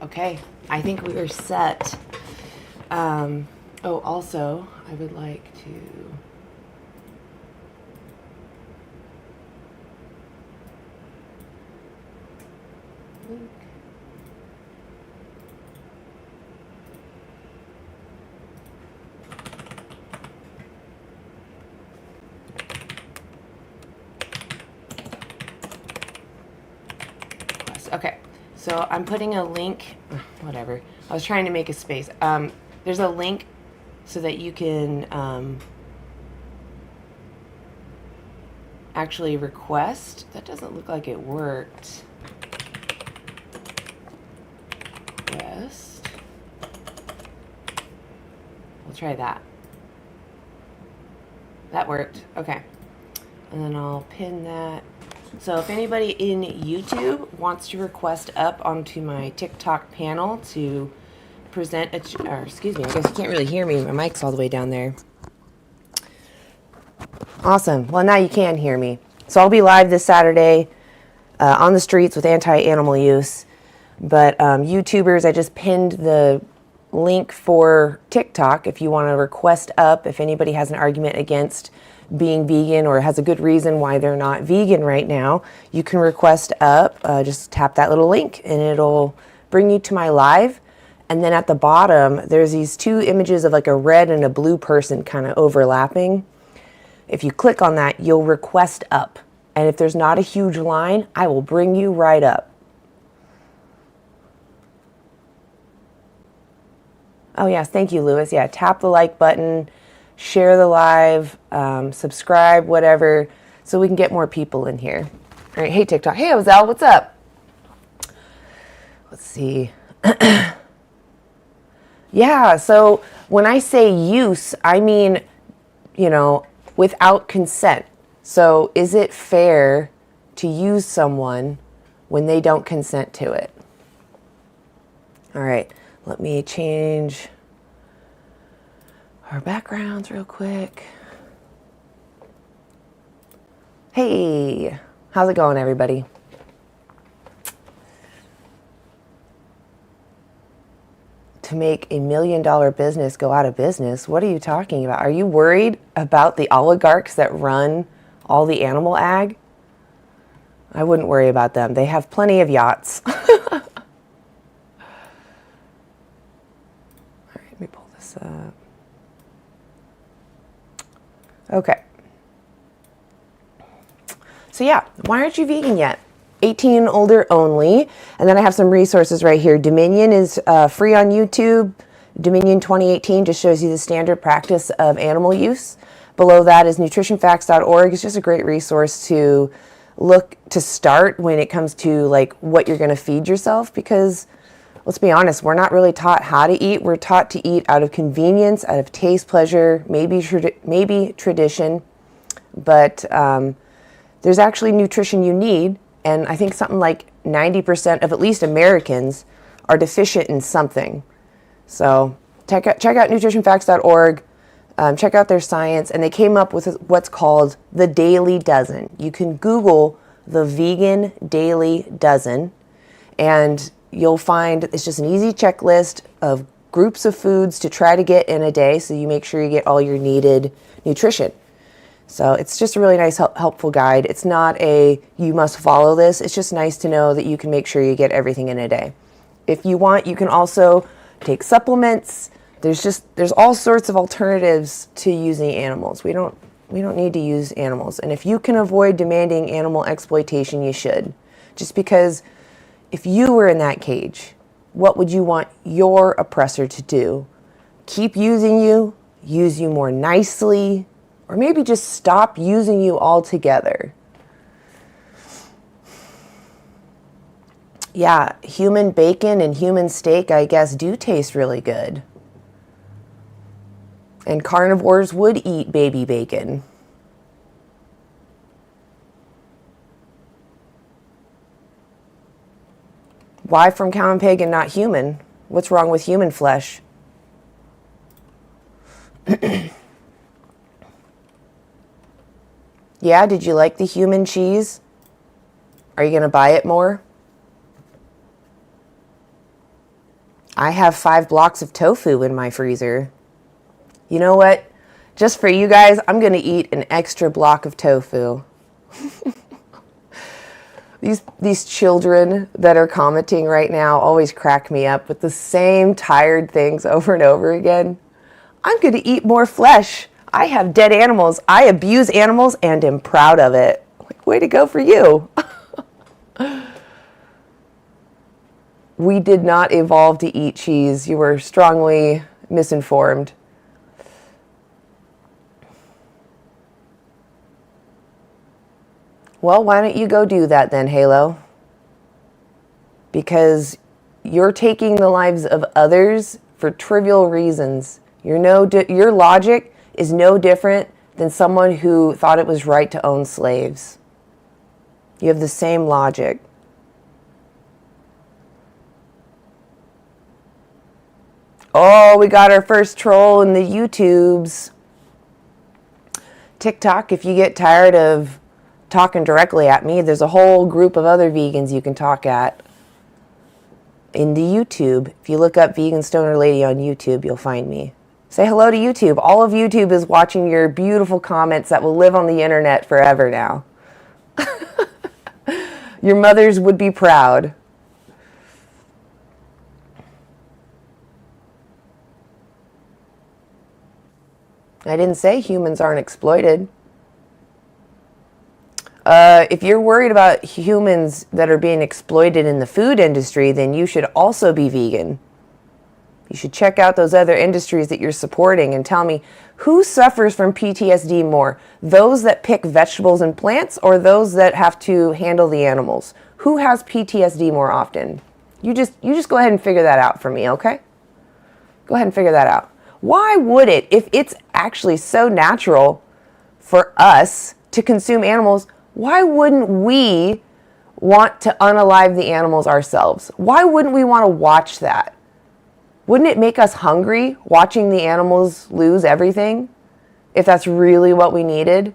Okay, I think we are set. Oh, also, I would like to... link. Okay, so I'm putting a link, whatever. I was trying to make a space. There's a link so that you can actually request. That doesn't look like it worked. Request. We'll try that. That worked. Okay. And then I'll pin that. So if anybody in YouTube wants to request up onto my TikTok panel to present or excuse me, I guess you can't really hear me. My mic's all the way down there. Awesome. Well, now you can hear me. So I'll be live this Saturday on the streets with anti-animal use. But YouTubers, I just pinned the link for TikTok if you want to request up. If anybody has an argument against being vegan or has a good reason why they're not vegan right now, you can request up. Just tap that little link and it'll bring you to my live. And then at the bottom, there's these two images of like a red and a blue person kind of overlapping. If you click on that, you'll request up. And if there's not a huge line, I will bring you right up. Oh yes, thank you, Lewis. Yeah, tap the like button, share the live, subscribe, whatever, so we can get more people in here. All right, hey TikTok. Hey Ozell, what's up? Let's see. Yeah, so when I say use, I mean, you know, without consent. So is it fair to use someone when they don't consent to it? All right, let me change our backgrounds real quick. Hey, how's it going, everybody? To make $1 million business go out of business? What are you talking about? Are you worried about the oligarchs that run all the animal ag? I wouldn't worry about them. They have plenty of yachts. All right, let me pull this up. Okay. So yeah, why aren't you vegan yet? 18 and older only. And then I have some resources right here. Dominion is free on YouTube. Dominion 2018 just shows you the standard practice of animal use. Below that is nutritionfacts.org. It's just a great resource to look to start when it comes to like what you're going to feed yourself, because let's be honest, we're not really taught how to eat. We're taught to eat out of convenience, out of taste, pleasure, maybe tradition, but there's actually nutrition you need. And I think something like 90% of at least Americans are deficient in something. So check out nutritionfacts.org, check out their science, and they came up with what's called the Dailey Dozen. You can Google the vegan Dailey Dozen, and you'll find it's just an easy checklist of groups of foods to try to get in a day, so you make sure you get all your needed nutrition. So it's just a really nice, helpful guide. It's not a, you must follow this. It's just nice to know that you can make sure you get everything in a day. If you want, you can also take supplements. There's all sorts of alternatives to using animals. We don't need to use animals. And if you can avoid demanding animal exploitation, you should. Just because if you were in that cage, what would you want your oppressor to do? Keep using you, use you more nicely, or maybe just stop using you altogether. Yeah, human bacon and human steak, I guess, do taste really good. And carnivores would eat baby bacon. Why from cow and pig and not human? What's wrong with human flesh? Yeah, did you like the human cheese? Are you going to buy it more? I have 5 blocks of tofu in my freezer. You know what? Just for you guys, I'm going to eat an extra block of tofu. These children that are commenting right now always crack me up with the same tired things over and over again. I'm going to eat more flesh. I have dead animals. I abuse animals and am proud of it. Like, way to go for you. We did not evolve to eat cheese. You were strongly misinformed. Well, why don't you go do that then, Halo? Because you're taking the lives of others for trivial reasons. Your logic is no different than someone who thought it was right to own slaves. You have the same logic. Oh, we got our first troll in the YouTubes. TikTok, if you get tired of talking directly at me, there's a whole group of other vegans you can talk at in the YouTube. If you look up Vegan Stoner Lady on YouTube, you'll find me. Say hello to YouTube. All of YouTube is watching your beautiful comments that will live on the internet forever now. Your mothers would be proud. I didn't say humans aren't exploited. If you're worried about humans that are being exploited in the food industry, then you should also be vegan. You should check out those other industries that you're supporting and tell me who suffers from PTSD more, those that pick vegetables and plants or those that have to handle the animals? Who has PTSD more often? You just go ahead and figure that out for me, okay? Go ahead and figure that out. Why would it, if it's actually so natural for us to consume animals, why wouldn't we want to unalive the animals ourselves? Why wouldn't we want to watch that? Wouldn't it make us hungry watching the animals lose everything if that's really what we needed?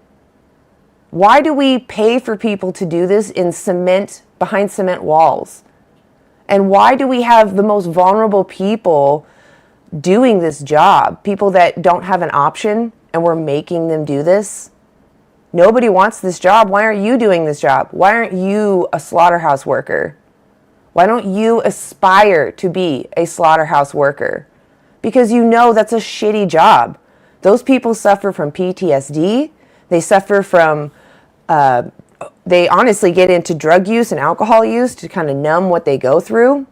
Why do we pay for people to do this in cement, behind cement walls? And why do we have the most vulnerable people doing this job? People that don't have an option and we're making them do this? Nobody wants this job. Why aren't you doing this job? Why aren't you a slaughterhouse worker? Why don't you aspire to be a slaughterhouse worker? Because you know that's a shitty job. Those people suffer from PTSD. They suffer from, they honestly get into drug use and alcohol use to kind of numb what they go through.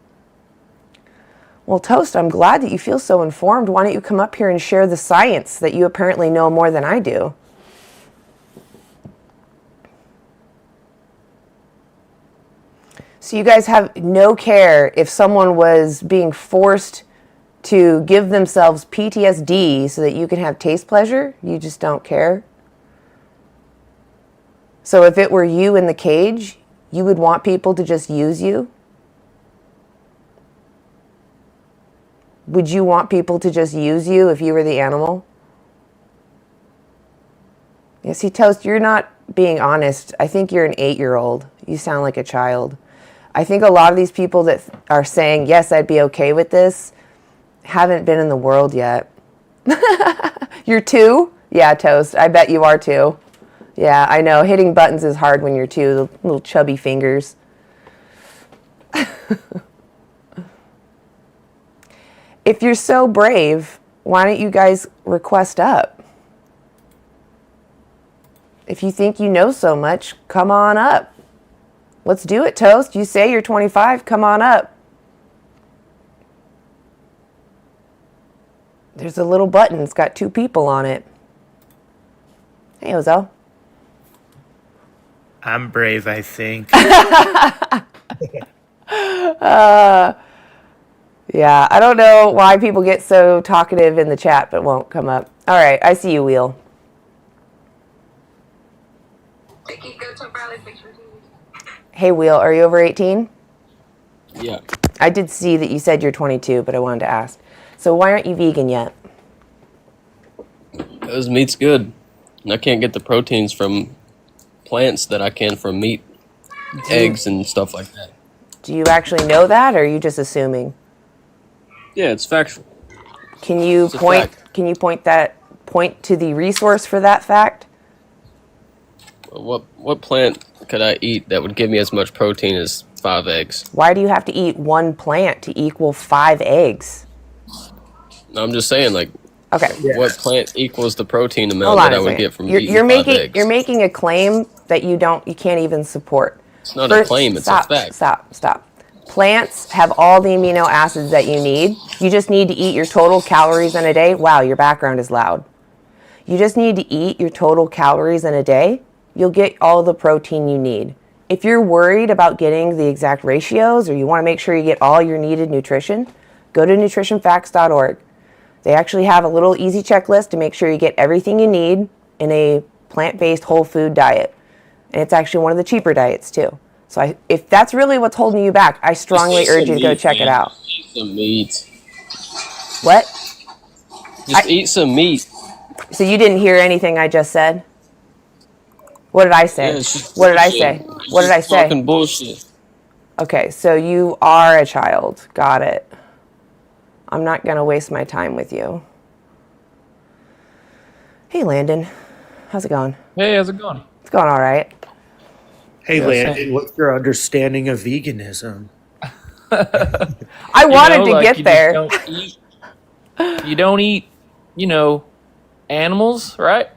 Well, Toast, I'm glad that you feel so informed. Why don't you come up here and share the science that you apparently know more than I do? So you guys have no care if someone was being forced to give themselves PTSD so that you can have taste pleasure? You just don't care? So if it were you in the cage, you would want people to just use you? Would you want people to just use you if you were the animal? Yeah, see, Toast, you're not being honest. I think you're an 8-year-old. You sound like a child. I think a lot of these people that are saying, yes, I'd be okay with this, haven't been in the world yet. You're 2? Yeah, Toast, I bet you are 2. Yeah, I know. Hitting buttons is hard when you're 2, the little chubby fingers. If you're so brave, why don't you guys request up? If you think you know so much, come on up. Let's do it, Toast. You say you're 25. Come on up. There's a little button. It's got 2 people on it. Hey, Ozo. I'm brave, I think. Yeah, I don't know why people get so talkative in the chat but won't come up. All right, I see you, Wheel. Hey, Wheel, are you over 18? Yeah. I did see that you said you're 22, but I wanted to ask. So why aren't you vegan yet? Because meat's good. And I can't get the proteins from plants that I can from meat, eggs, and stuff like that. Do you actually know that, or are you just assuming? Yeah, it's factual. Can you It's a point? fact. Can you point to the resource for that fact? What plant could I eat that would give me as much protein as 5 eggs? Why do you have to eat one plant to equal 5 eggs? No, I'm just saying, like, Okay, what plant equals the protein hold amount on that a I would second. get from You're eating 5 you're eggs? making a claim that you can't even support. It's not a claim; First, it's a stop, fact. stop, stop. Plants have all the amino acids that you need. You just need to eat your total calories in a day. Wow, your background is loud. You just need to eat your total calories in a day. You'll get all the protein you need. If you're worried about getting the exact ratios or you want to make sure you get all your needed nutrition, go to nutritionfacts.org. They actually have a little easy checklist to make sure you get everything you need in a plant-based whole food diet. And it's actually one of the cheaper diets too. So if that's really what's holding you back, I Just strongly eat urge some you to go meat, check it man. out. Just eat some meat. What? Just eat some meat. So you didn't hear anything I just said? What did I Yeah, say? it's just What did I bullshit. say? It's What did I just say? talking bullshit. Okay, so you are a child. Got it. I'm not going to waste my time with you. Hey, Landon. How's it going? Hey, how's it going? It's going all right. Hey, Yeah, Landon, what's your understanding of veganism? I wanted to like get you there. just don't eat. You don't eat, animals, right?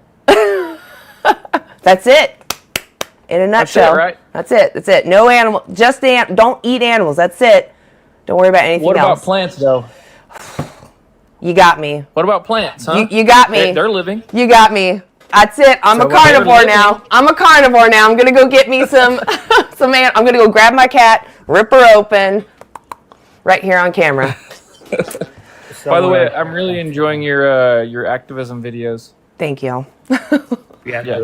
That's it. In a nutshell. right? That's it. That's it. No animal. Just don't eat animals. That's it. Don't worry about anything What about else. plants, though? You got me. What about plants, huh? You got me. They're living. You got me. That's it. I'm So a what they're carnivore now. living- I'm a carnivore now. I'm gonna go get me some I'm gonna go grab my cat, rip her open, right here on camera. By the way, I'm really enjoying your activism videos. Thank you. Yeah, Yeah.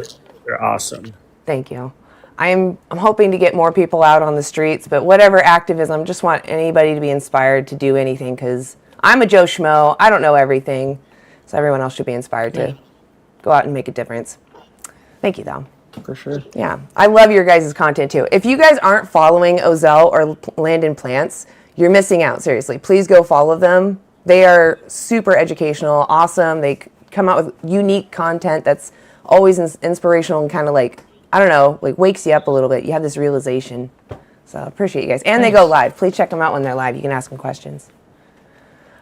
they're awesome. Thank you. I'm hoping to get more people out on the streets, but whatever activism, just want anybody to be inspired to do anything because I'm a Joe Schmo. I don't know everything, so everyone else should be inspired to go out and make a difference. Thank you, though. For sure. Yeah, I love your guys' content too. If you guys aren't following Ozell or Landon Plants, you're missing out. Seriously, please go follow them. They are super educational, awesome. They come out with unique content that's always inspirational and kind of like, I don't know, like wakes you up a little bit. You have this realization. So I appreciate you guys. And they go live. Please check them out when they're live. You can ask them questions.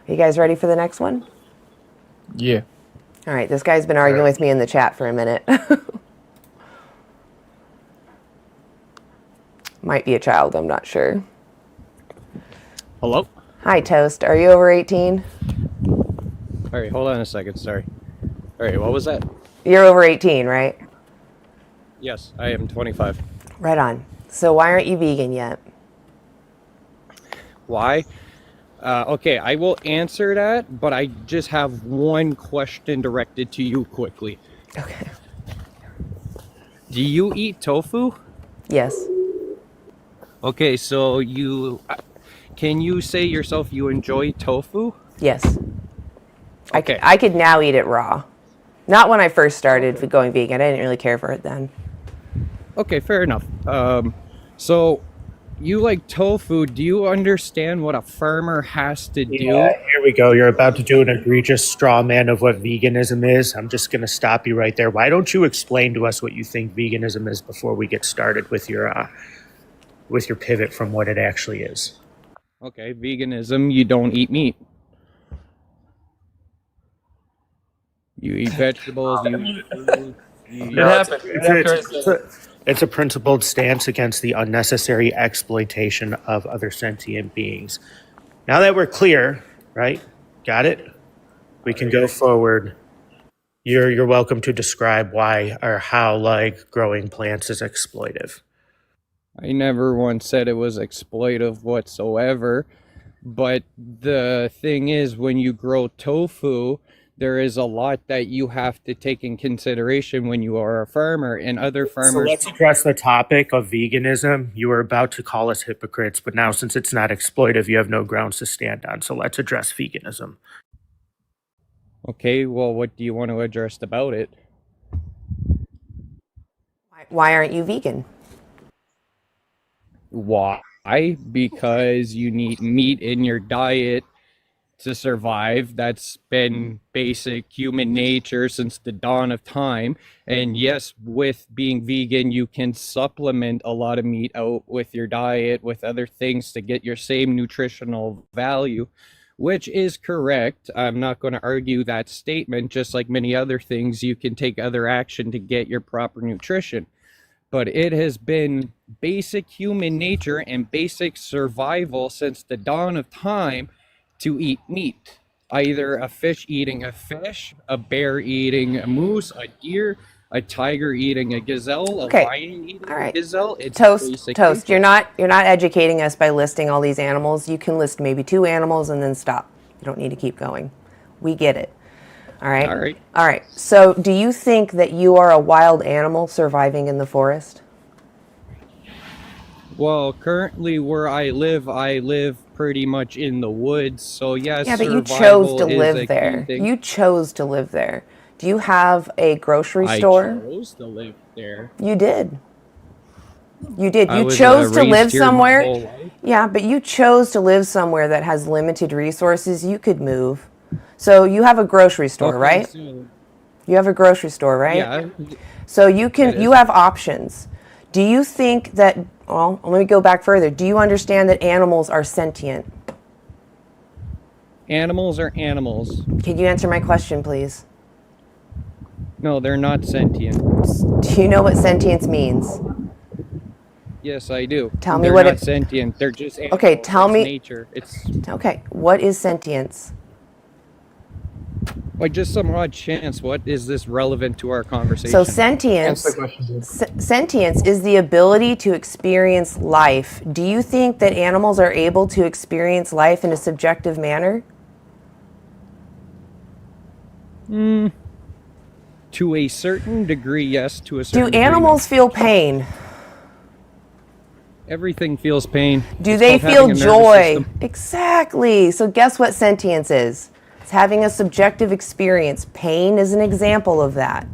Are you guys ready for the next one? Yeah. All right, this guy's been arguing with me in the chat for a minute. Might be a child, I'm not sure. Hello? Hi, Toast. Are you over 18? All right, hold on a second. Sorry. All right, what was that? You're over 18, right? Yes, I am 25. Right on. So why aren't you vegan yet? Why? Okay, I will answer that, but I just have one question directed to you quickly. Okay. Do you eat tofu? Yes. Okay, so can you say yourself you enjoy tofu? Yes. Okay. I could now eat it raw. Not when I first started going vegan. I didn't really care for it then. Okay, fair enough. So you like tofu. Do you understand what a farmer has to do? Yeah, here we go. You're about to do an egregious straw man of what veganism is. I'm just going to stop you right there. Why don't you explain to us what you think veganism is before we get started with your pivot from what it actually is? Okay, veganism, you don't eat meat. You eat vegetables, you eat fruit. It happened. It's a principled stance against the unnecessary exploitation of other sentient beings. Now that we're clear, right? Got it? We can go forward. You're welcome to describe why or how like growing plants is exploitive. I never once said it was exploitive whatsoever. But the thing is, when you grow tofu, there is a lot that you have to take in consideration when you are a farmer, and other So farmers. let's address the topic of veganism. You were about to call us hypocrites, but now since it's not exploitive, you have no grounds to stand on. So let's address veganism. Okay, well, what do you want to address about it? Why aren't you vegan? Why? Because you need meat in your diet to survive. That's been basic human nature since the dawn of time. And yes, with being vegan, you can supplement a lot of meat out with your diet, with other things to get your same nutritional value, which is correct. I'm not going to argue that statement. Just like many other things, you can take other action to get your proper nutrition. But it has been basic human nature and basic survival since the dawn of time to eat meat. Either a fish eating a fish, a bear eating a moose, a deer, a tiger eating a gazelle, a Okay. lion eating All a right. gazelle. It's Toast. basic Toast. nature. You're not educating us by listing all these animals. You can list maybe 2 animals and then stop. You don't need to keep going. We get it. All right. All right. All right. So, do you think that you are a wild animal surviving in the forest? Well, currently where I live pretty much in the woods. So yes, Yeah, but you chose survival to is a live key there. thing. You chose to live there. Do you have a grocery I store? chose to live there. You did. You did. I You was chose to raised live here my somewhere. whole life. Yeah, but you chose to live somewhere that has limited resources. You could move. So you have a grocery store, Okay, right? so, You have a grocery store, right? yeah, So you it is. have options. Do you think that, well, let me go back further. Do you understand that animals are sentient? Animals are animals. Can you answer my question, please? No, they're not sentient. Do you know what sentience means? Yes, I do. Tell me They're what not it- sentient. They're just animals. Okay, tell It's me- nature. It's Okay, what is sentience? like just some odd chance. What is this relevant to our conversation? So sentience, Answer the question, dude. sentience is the ability to experience life. Do you think that animals are able to experience life in a subjective manner? To a certain degree, yes. To a Do certain degree, no. animals feel pain? Everything feels pain. Do It's they called feel having a nervous joy? system. Exactly. So guess what sentience is? It's having a subjective experience. Pain is an example of that.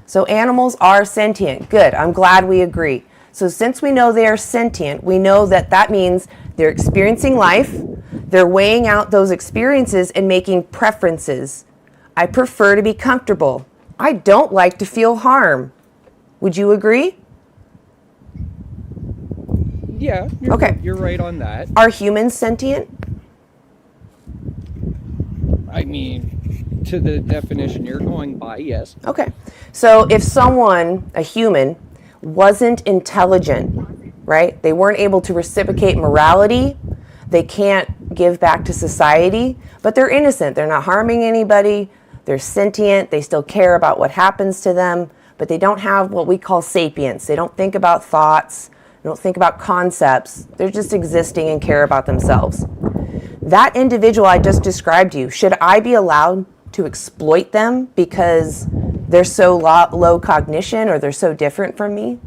So animals are sentient. Good. I'm glad we agree. So since we know they are sentient, we know that that means they're experiencing life, they're weighing out those experiences and making preferences. I prefer to be comfortable. I don't like to feel harm. Would you agree? Yeah. Okay. You're right on that. Are humans sentient? I mean, to the definition you're going by, yes. Okay. So if someone, a human, wasn't intelligent, right? They weren't able to reciprocate morality, they can't give back to society, but they're innocent. They're not harming anybody. They're sentient. They still care about what happens to them, but they don't have what we call sapience. They don't think about thoughts. They don't think about concepts. They're just existing and care about themselves. That individual I just described to you, should I be allowed to exploit them because they're so low cognition or they're so different from me?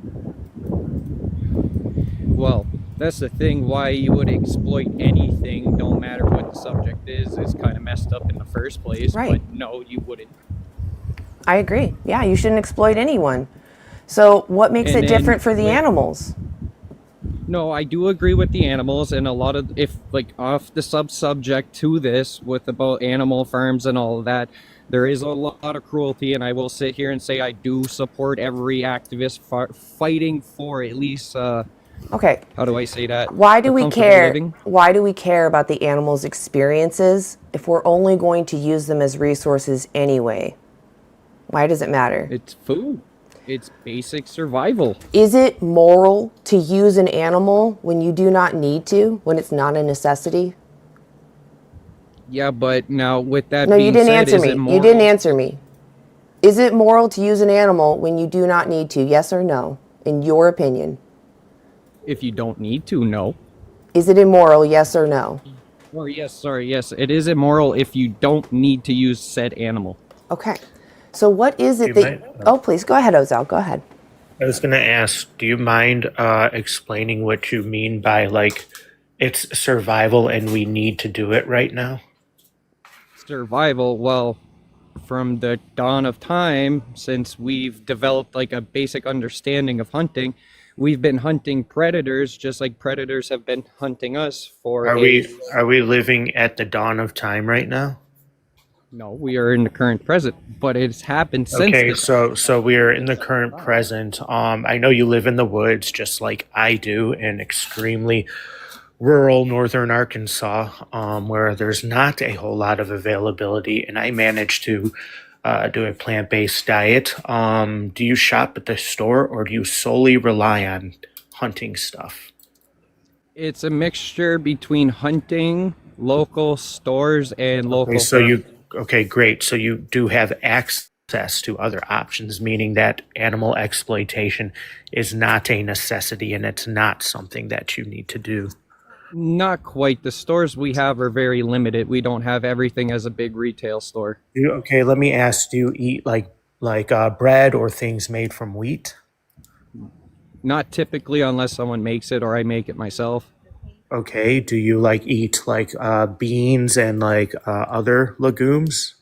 Well, that's the thing. Why you would exploit anything, no matter what the subject is kind of messed up in the first place. Right. But no, you wouldn't. I agree. Yeah, you shouldn't exploit anyone. So what makes And it then different for the with- animals? No, I do agree with the animals, and a lot of, if like off the subject to this with about animal farms and all of that, there is a lot of cruelty, and I will sit here and say I do support every activist fighting for at least, Okay. how do I say that? Why do A we comfortable care? living. Why do we care about the animals' experiences if we're only going to use them as resources anyway? Why does it matter? It's food. It's basic survival. Is it moral to use an animal when you do not need to, when it's not a necessity? Yeah, but now with that No, being you didn't said, answer is me. it You didn't moral? answer me. Is it moral to use an animal when you do not need to? Yes or no? In your opinion. If you don't need to, no. Is it immoral? Yes or no? Or yes, it is immoral if you don't need to use said animal. Okay. So what is it You that... might- Oh, please, go ahead, Ozal. Go ahead. I was going to ask, do you mind explaining what you mean by like it's survival and we need to do it right now? Survival, well, from the dawn of time, since we've developed like a basic understanding of hunting, we've been hunting predators just like predators have been hunting us for Are a. we living at the dawn of time right now? No, we are in the current present, but it's happened since Okay, the dawn of so time. we are in the current present. I know you live in the woods just like I do in extremely rural northern Arkansas, where there's not a whole lot of availability, and I managed to do a plant-based diet. Do you shop at the store or do you solely rely on hunting stuff? It's a mixture between hunting, local stores, and Okay, local so farm. okay, great. So you do have access to other options, meaning that animal exploitation is not a necessity and it's not something that you need to do. Not quite. The stores we have are very limited. We don't have everything as a big retail store. Okay, let me ask, do you eat like bread or things made from wheat? Not typically unless someone makes it or I make it myself. Okay, do you like eat like beans and like other legumes?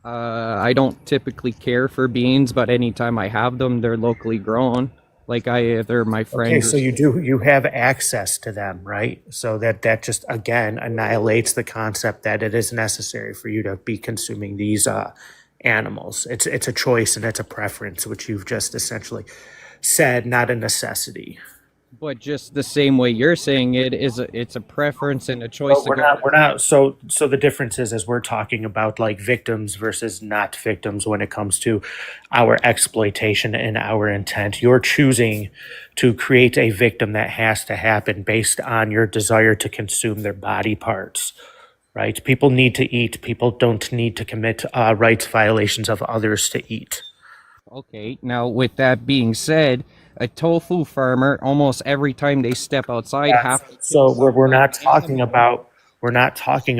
I don't typically care for beans, but anytime I have them, they're locally grown. Like they're my Okay, friend. so you have access to them, right? So that just again annihilates the concept that it is necessary for you to be consuming these animals. It's a choice and it's a preference, which you've just essentially said, not a necessity. But just the same way you're saying it is, it's a preference and a choice But to we're go. not we're not so the difference is we're talking about like victims versus not victims when it comes to our exploitation and our intent. You're choosing to create a victim that has to happen based on your desire to consume their body parts, right? People need to eat. People don't need to commit rights violations of others to eat. Okay, now with that being said, a tofu farmer almost every time they step outside Yeah, have to kill so some we're kind not of talking animal.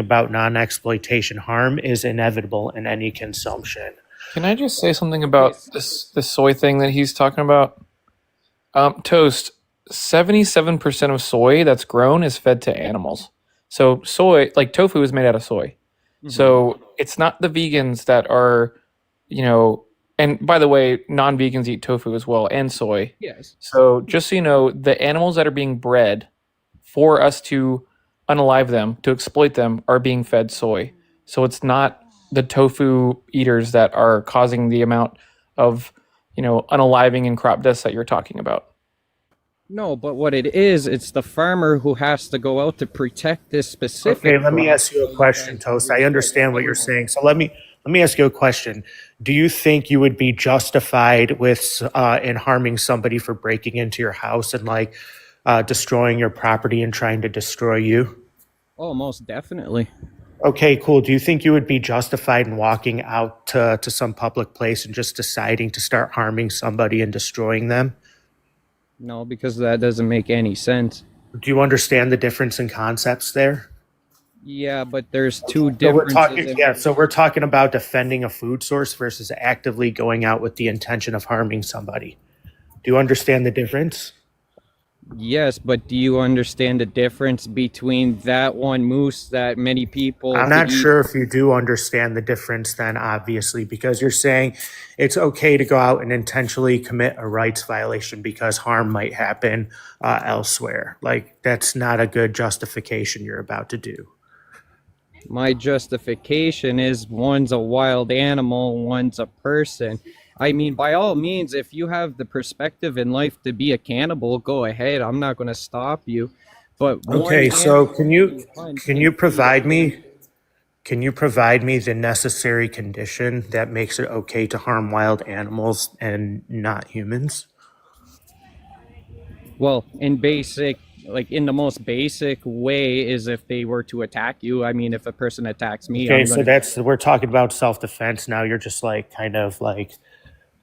about non-exploitation. Harm is inevitable in any consumption. Can I just say something Okay, about this soy thing that he's talking about? Toast. 77% of soy that's grown is fed to animals. So soy, like tofu, is made out of soy. mhm. So it's not the vegans that are, you know. And by the way, non-vegans eat tofu as well and soy. Yes. So just so you know, the animals that are being bred for us to unalive them, to exploit them, are being fed soy. So it's not the tofu eaters that are causing the amount of, unaliving and crop deaths that you're talking about. No, but what it is, it's the farmer who has to go out to protect this Okay, specific let me crop. ask you So a you question, guys can Toast. I destroy the understand what you're animal. saying. So let me ask you a question. Do you think you would be justified with in harming somebody for breaking into your house and like destroying your property and trying to destroy you? Oh, most definitely. Okay, cool. Do you think you would be justified in walking out to some public place and just deciding to start harming somebody and destroying them? No, because that doesn't make any sense. Do you understand the difference in concepts there? Yeah, but there's two So we're differences talking, in. yeah, so we're talking about defending a food source versus actively going out with the intention of harming somebody. Do you understand the difference? Yes, but do you understand the difference between that one moose that many people I'm to not eat? sure if you do understand the difference then, obviously, because you're saying it's okay to go out and intentionally commit a rights violation because harm might happen elsewhere. Like, that's not a good justification you're about to do. My justification is one's a wild animal, one's a person. I mean, by all means, if you have the perspective in life to be a cannibal, go ahead. I'm not going to stop you. But one Okay, so animal that you hunt can can you feed provide others. me can you provide me the necessary condition that makes it okay to harm wild animals and not humans? Well, in basic, like in the most basic way, is if they were to attack you. I mean, if a person attacks me, Okay, I'm so gonna. that's we're talking about self-defense now. You're just like kind of like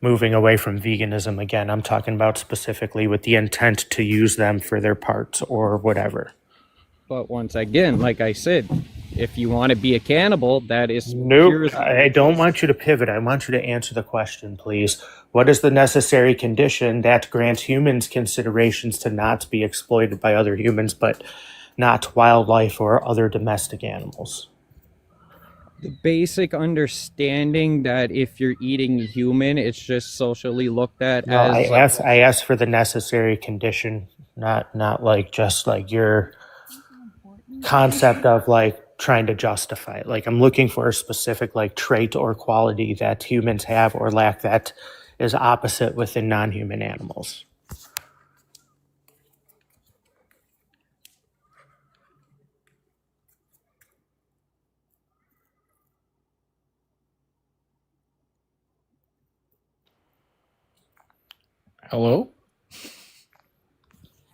moving away from veganism again. I'm talking about specifically with the intent to use them for their parts or whatever. But once again, like I said, if you want to be a cannibal, that is Nope. purely your I don't choice. want you to pivot. I want you to answer the question, please. What is the necessary condition that grants humans considerations to not be exploited by other humans, but not wildlife or other domestic animals? The basic understanding that if you're eating human, it's just socially looked at No, I as like, asked for the necessary condition, not like just like your concept of like trying to justify it. Like I'm looking for a specific like trait or quality that humans have or lack that is opposite within non-human animals. Hello?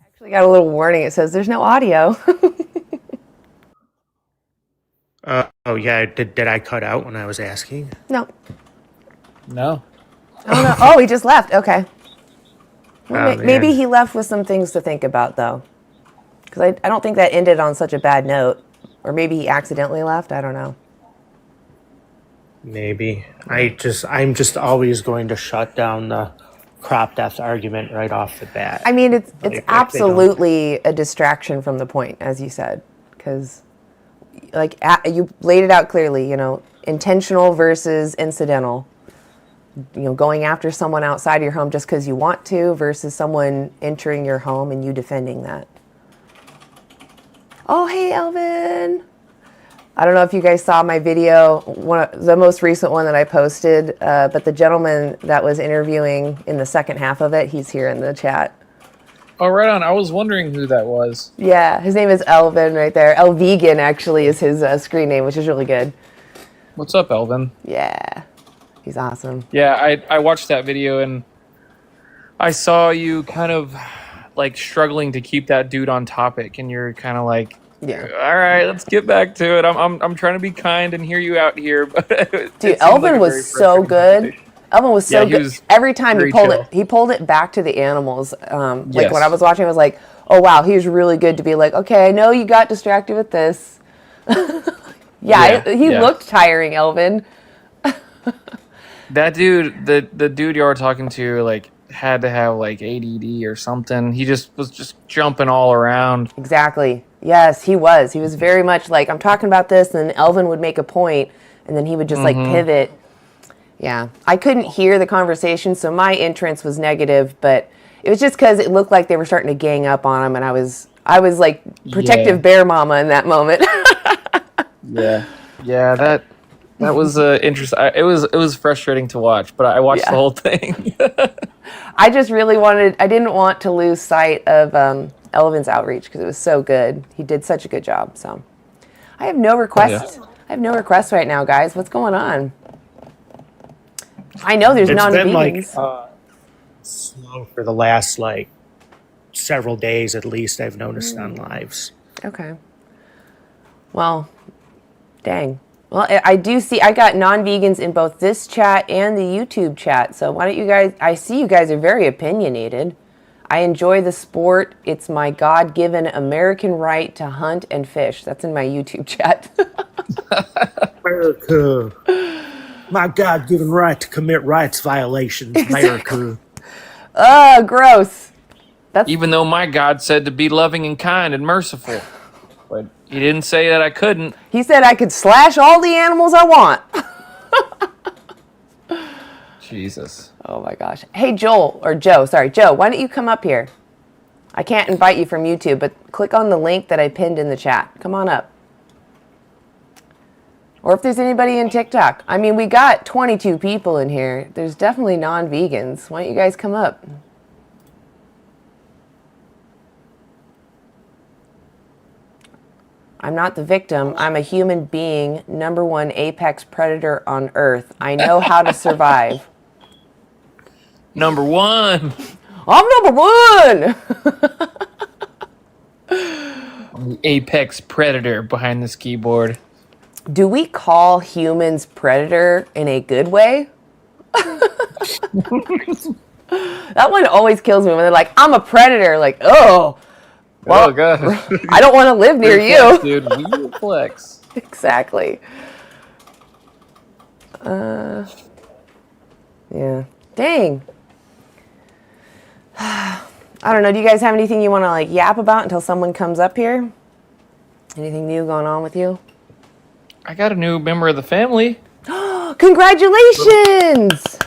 Actually got a little warning. It says there's no audio. Oh yeah, did I cut out when I was asking? No. No. Oh, no. Oh, he just left. Okay. Well, Oh, maybe man. he left with some things to think about, though. Because I don't think that ended on such a bad note. Or maybe he accidentally left. I don't know. Maybe. I'm just always going to shut down the crop death argument right off the bat. I mean, it's Like, if they don't- absolutely a distraction from the point, as you said. Because, like, you laid it out clearly, intentional versus incidental. Going after someone outside of your home just because you want to versus someone entering your home and you defending that. Oh, hey, Elvin. I don't know if you guys saw my video, the most recent one that I posted, but the gentleman that was interviewing in the second half of it, he's here in the chat. Oh, right on. I was wondering who that was. Yeah, his name is Elvin right there. Vegan actually is his screen name, which is really good. What's up, Elvin? Yeah, he's awesome. Yeah, I watched that video and I saw you kind of like struggling to keep that dude on topic, and you're kind of like, Yeah. all right, let's get back to it. I'm trying to be kind and hear you out here, but Dude, Elvin was so good. Elvin was so Yeah, he good. was Every time very he pulled it back to the animals. Like Yes. when I was watching, I was like, oh wow, he was really good to be like, okay, I know you got distracted with this. He Yeah. looked tiring, Elvin. That dude, the dude you were talking to, like had to have like ADD or something. He just was just jumping all around. Exactly. Yes, he was. He was very much like, I'm talking about this, and then Elvin would make a point, and then he would just like pivot. Yeah. I couldn't hear the conversation, so my entrance was negative, but it was just because it looked like they were starting to gang up on him, and I was like protective Yeah. bear mama in that moment. Yeah, that was interesting. It was frustrating to watch, but I watched Yeah. the whole thing. I just really I didn't want to lose sight of Elvin's outreach because it was so good. He did such a good job. So I have no requests. I have no requests right now, guys. What's going on? I know there's It's been like non-vegans. slow for the last like several days at least. I've noticed on lives. Okay. Well, dang. Well, I do see, I got non-vegans in both this chat and the YouTube chat. So why don't you guys, I see you guys are very opinionated. I enjoy the sport. It's my God-given American right to hunt and fish. That's in my YouTube chat. America, my God-given right to commit rights violations, America. Gross. Even though my God said to be loving and kind and merciful, but he didn't say that I couldn't. He said I could slash all the animals I want. Jesus. Oh my gosh. Hey, Joe, why don't you come up here? I can't invite you from YouTube, but click on the link that I pinned in the chat. Come on up. Or if there's anybody in TikTok. I mean, we got 22 people in here. There's definitely non-vegans. Why don't you guys come up? I'm not the victim. I'm a human being, #1 apex predator on Earth. I know how to survive. Number one. I'm #1! I'm the apex predator behind this keyboard. Do we call humans predator in a good way? That one always kills me when they're like, I'm a predator. Like, oh, well, Oh god. I don't want to live near you. Dude, we flex. Exactly. Yeah. Dang. I don't know. Do you guys have anything you want to like yap about until someone comes up here? Anything new going on with you? I got a new member of the family. Congratulations!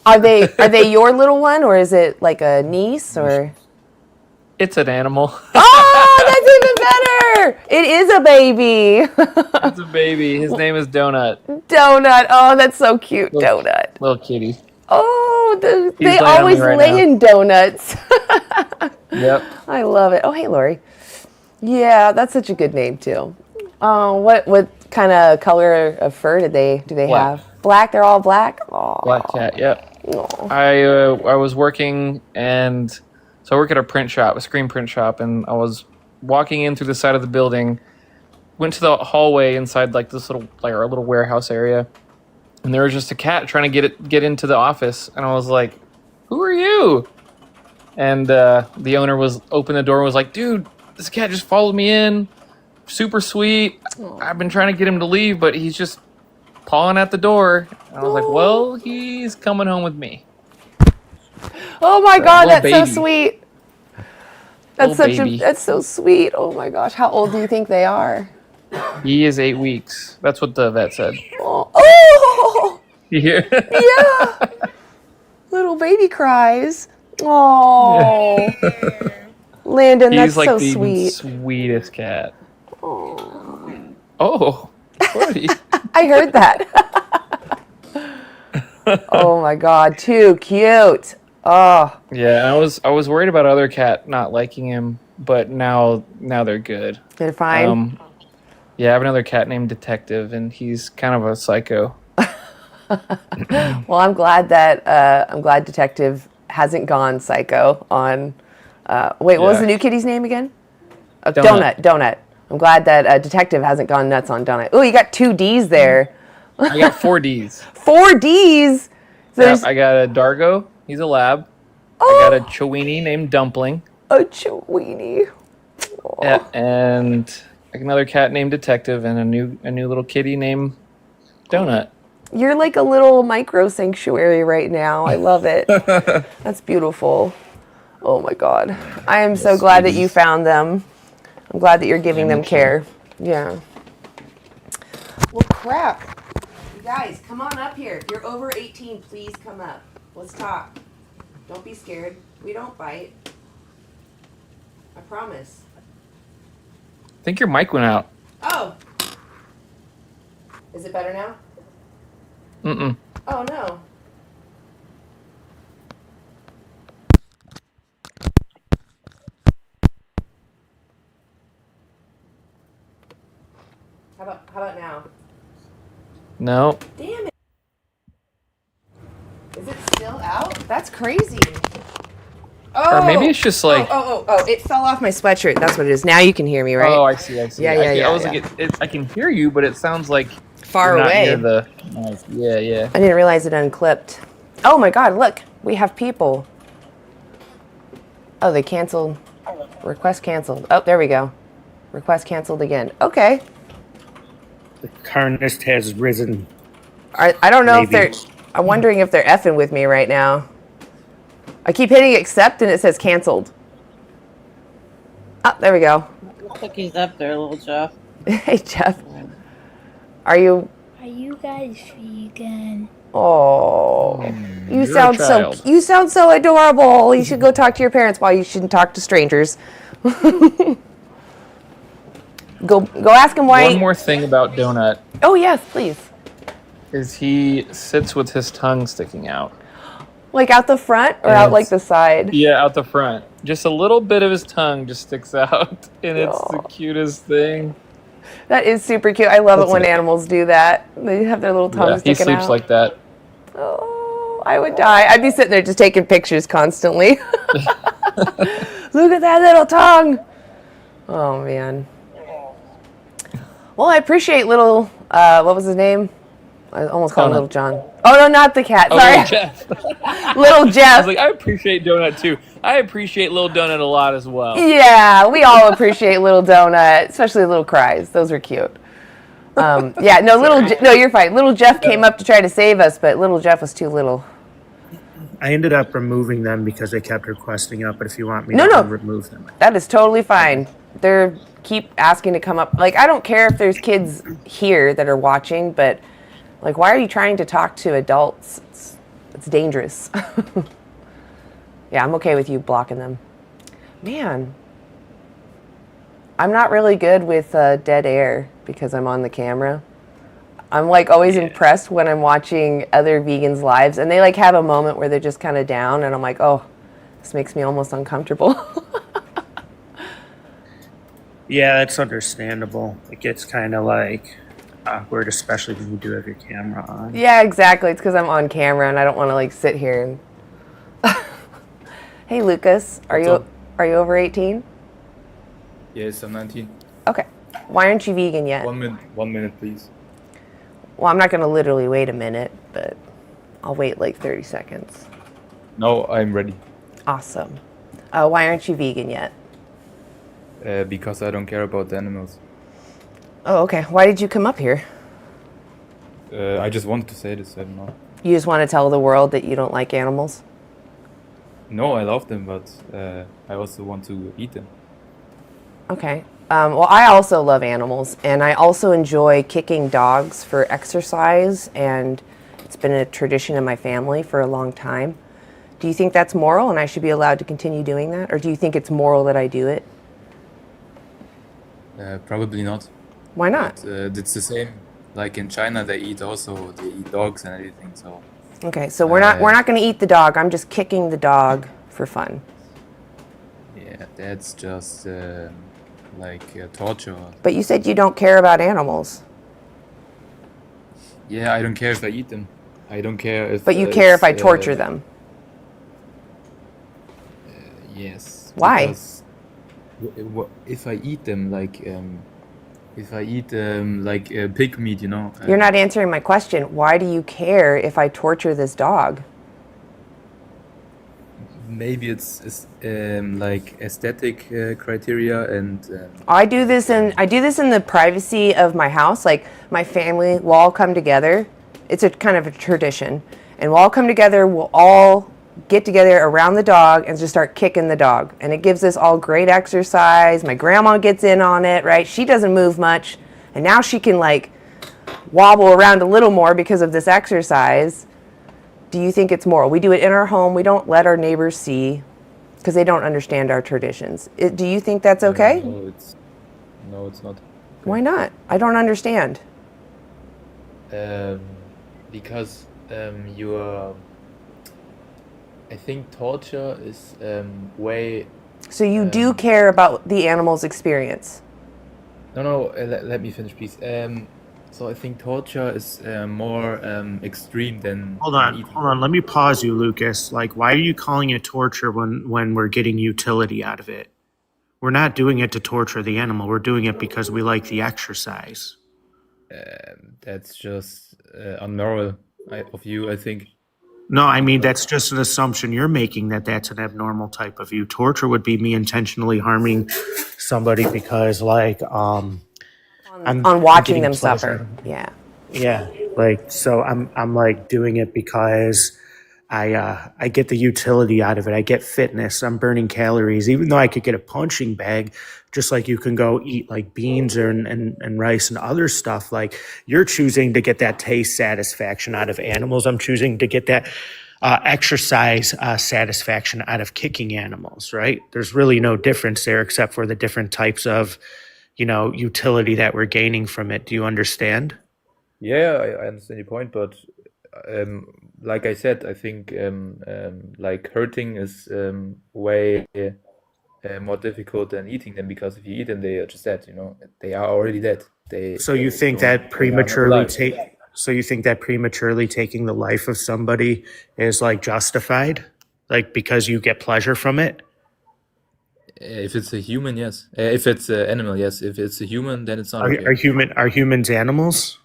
Are they your little one, or is it like a niece, or? It's an animal. Oh, that's even better! It is a baby. It's a baby. His name is Donut. Donut. Oh, that's so cute. Donut. Little kitty. Oh, they laying on me always right lay now. in donuts. Yep. I love it. Oh, hey, Lori. Yeah, that's such a good name too. Oh, what kind of color of fur do they Black. have? Black. They're all black. Oh. Black cat. Yep. Aw. I was working, and so I work at a print shop, a screen print shop, and I was walking in through the side of the building, went to the hallway inside like this little our little warehouse area, and there was just a cat trying to get into the office, and I was like, "Who are you?" And the owner opened the door and was like, "Dude, this cat just followed me in, super sweet. I've been trying to get him to leave, but he's just pawing at the door." And I was like, "Well, he's coming home with me." Oh my God, little that's so baby. sweet. That's Little baby. that's so sweet. Oh my gosh, how old do you think they are? He is 8 weeks. That's what the vet said. Oh, Yeah. yeah. Little baby cries. Oh, Landon, that's He's like so the sweet. sweetest cat. Oh. Oh, buddy. I heard that. Oh my God, too cute. Oh, Yeah, I was worried about other cat not liking him, but now they're good. they're fine. Yeah, I have another cat named Detective, and he's kind of a psycho. Well, I'm glad Detective hasn't gone psycho on. Wait, what was Yeah. the new kitty's name again? Donut. Donut. I'm glad that Detective hasn't gone nuts on Donut. Oh, you got 2 D's there. I got 4 Ds. 4 D's. So Yep, there's I got a Dargo. He's a lab. I got a Chewini named Dumpling. a Chewini. Yeah, and another cat named Detective, and a new little kitty named Donut. You're like a little micro sanctuary right now. I love it. That's beautiful. Oh my God. I am so glad that you found them. I'm glad that you're giving them care. Yeah. Well, crap. You guys, come on up here. If you're over 18, please come up. Let's talk. Don't be scared. We don't bite. I promise. I think your mic went out. Oh. Is it better now? Mm-mm. Oh, no. How about now? No. Damn it. Is it still out? That's crazy. Oh. Or maybe it's just like... Oh, it fell off my sweatshirt. That's what it is. Now you can hear me, right? Oh, I see. Yeah, I was yeah. like, I can hear you, but it sounds like Far you're not away. near the mic. Yeah. I didn't realize it unclipped. Oh my God, look. We have people. Oh, they canceled. Request canceled. Oh, there we go. Request canceled again. Okay. The carnist has risen. I don't know if Maybe. they're... I'm wondering if they're effing with me right now. I keep hitting accept and it says canceled. Oh, there we go. Looks like he's up there, little Jeff. Hey, Jeff. Are you... Are you guys vegan? Oh, you you're sound a child. you sound so adorable. You should go talk to your parents while you shouldn't talk to strangers. Go ask him why. One more thing about Donut Oh yes, please. is he sits with his tongue sticking out. Like out the front or out like the side? Yeah, out the front. Just a little bit of his tongue just sticks out, and it's the cutest thing. That is super cute. I love That's it when it. animals do that. They have their little tongues Yeah, he sticking sleeps out. like that. Oh, I would die. I'd be sitting there just taking pictures constantly. Look at that little tongue. Oh, man. Well, I appreciate little, what was his name? I almost called him Donut. Little John. Oh, no, not the cat. Oh, Sorry. Little Jeff. Little I Jeff. was like, I appreciate Donut too. I appreciate Little Donut a lot as well. Yeah, we all appreciate Little Donut, especially Little Cries. Those are cute. Yeah, no, no, you're fine. Little Jeff came up to try to save us, but Little Jeff was too little. I ended up removing them because they kept requesting up. But if you want me No, to no. remove them, That is totally fine. They're keep asking to come up. Like, I don't care if there's kids here that are watching, but like, why are you trying to talk to adults? It's dangerous. Yeah, I'm okay with you blocking them. Man, I'm not really good with dead air because I'm on the camera. I'm like always impressed when I'm watching other vegans' lives and they like have a moment where they're just kind of down and I'm like, oh, this makes me almost uncomfortable. yeah, that's understandable. It gets kind of like awkward, especially when you do have your camera on. Yeah, exactly. It's because I'm on camera and I don't want to like sit here and. Hey, Lucas, are What's you up? are you over 18? Yes, I'm 19. Okay. Why aren't you vegan yet? 1 minute, please. Well, I'm not going to literally wait a minute, but I'll wait like 30 seconds. No, I'm ready. Awesome. Why aren't you vegan yet? Because I don't care about the animals. Oh, okay. Why did you come up here? I just wanted to say this, I don't know. You just want to tell the world that you don't like animals? No, I love them, but I also want to eat them. Okay. Well, I also love animals, and I also enjoy kicking dogs for exercise, and it's been a tradition in my family for a long time. Do you think that's moral and I should be allowed to continue doing that? Or do you think it's moral that I do it? Probably not. Why not? But it's the same. Like in China, they eat dogs and everything. So Okay, so we're not going to eat the dog. I'm just kicking the dog for fun. yeah, that's just like torture. But you said you don't care about animals. Yeah, I don't care if I eat them. I don't care if. But you care if I torture them. Yes. Why? Because if I eat them, if I eat like pig meat, you know. You're not answering my question. Why do you care if I torture this dog? Maybe it's like aesthetic criteria and. I do this in the privacy of my house. Like my family will all come together. It's a kind of a tradition, and we'll all come together. We'll all get together around the dog and just start kicking the dog, and it gives us all great exercise. My grandma gets in on it, right? She doesn't move much, and now she can like wobble around a little more because of this exercise. Do you think it's moral? We do it in our home. We don't let our neighbors see because they don't understand our traditions. Do you think that's okay? No, it's not. Why not? I don't understand. Because you are. I think torture is way. So you do care about the animal's experience? No. Let me finish, please. So I think torture is more extreme than. Hold than eating. on. Let me pause you, Lucas. Like, why are you calling it torture when we're getting utility out of it? We're not doing it to torture the animal. We're doing it because we like the exercise. That's just unmoral of you, I think. No, I mean, that's just an assumption you're making that that's an abnormal type of view. Torture would be me intentionally harming somebody because, like, I'm watching getting them pleasure. suffer. Yeah. Yeah, like, so I'm like doing it because I get the utility out of it. I get fitness. I'm burning calories, even though I could get a punching bag, just like you can go eat like beans and rice and other stuff. Like you're choosing to get that taste satisfaction out of animals. I'm choosing to get that exercise satisfaction out of kicking animals, right? There's really no difference there except for the different types of, utility that we're gaining from it. Do you understand? Yeah, I understand your point, but like I said, I think like hurting is way more difficult than eating them because if you eat them, they are just dead. They are already dead. So you think that prematurely taking the life of somebody is like justified, like because you get pleasure from it? If it's a human, yes. If it's an animal, yes. If it's a human, then it's not Are okay. are humans animals?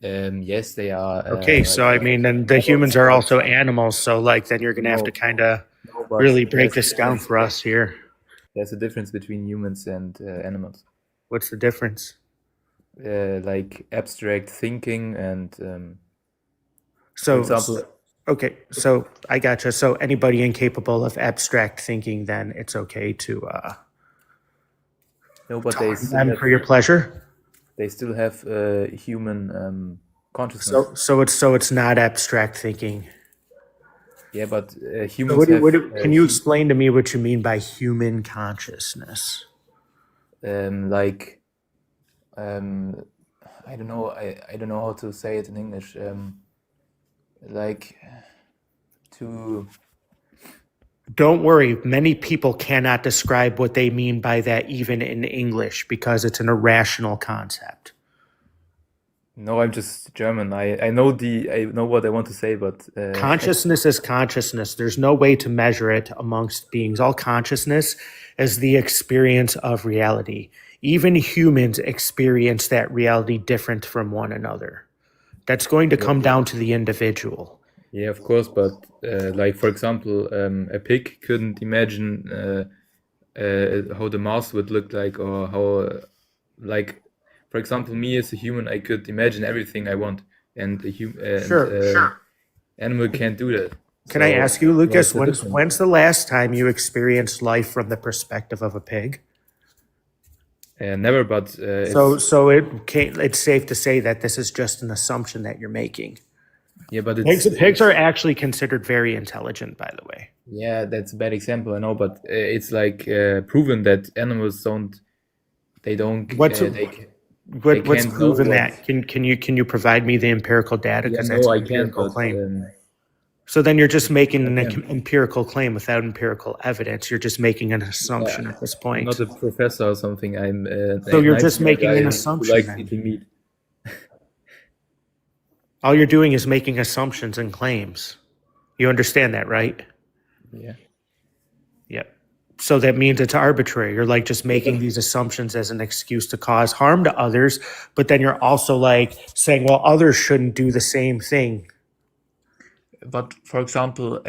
Yes, they are. Okay, so I mean, then the humans are also animals. So like, then you're gonna have to kind of No, but really break there's this down for us here. There's a difference between humans and animals. What's the difference? Like abstract thinking and, for So example, Okay, so I gotcha. So anybody incapable of abstract thinking, then it's okay to No, but they still them have for your pleasure. human consciousness. So it's not abstract thinking. Yeah, but So humans have can you explain to me what you mean by human consciousness? like I don't know. I don't know how to say it in English. Like to Don't worry, many people cannot describe what they mean by that even in English because it's an irrational concept. no, I'm just German. I know what I want to say, but Consciousness is consciousness. There's no way to measure it amongst beings. All consciousness is the experience of reality. Even humans experience that reality different from one another. That's going to come down to the individual. yeah, of course. But like for example, a pig couldn't imagine how the Mars would look like, or how like for example, me as a human, I could imagine everything I want, and Sure. animal can't do that. Can I So, ask you, Lucas, what's the difference? when's the last time you experienced life from the perspective of a pig? Never, but So it's safe to say that this is just an assumption that you're making. yeah, but Pigs are actually considered very intelligent, by the way. yeah, that's a bad example, I know, but it's like proven that animals don't. They don't. What's they what's can't know proven what- that? Can you provide me the empirical data? Yeah, Because that's no, an I can't. empirical But claim. So then you're just making an can. empirical claim without empirical evidence. You're just making an assumption at this I'm point. not a professor or something. I'm. So you're a just 19-year-old making guy an who assumption likes then. eating meat. All you're doing is making assumptions and claims. You understand that, right? Yeah. Yep. So that means it's arbitrary. You're like just making these assumptions as an excuse to cause harm to others, but then you're also like saying, well, others shouldn't do the same thing. But for example,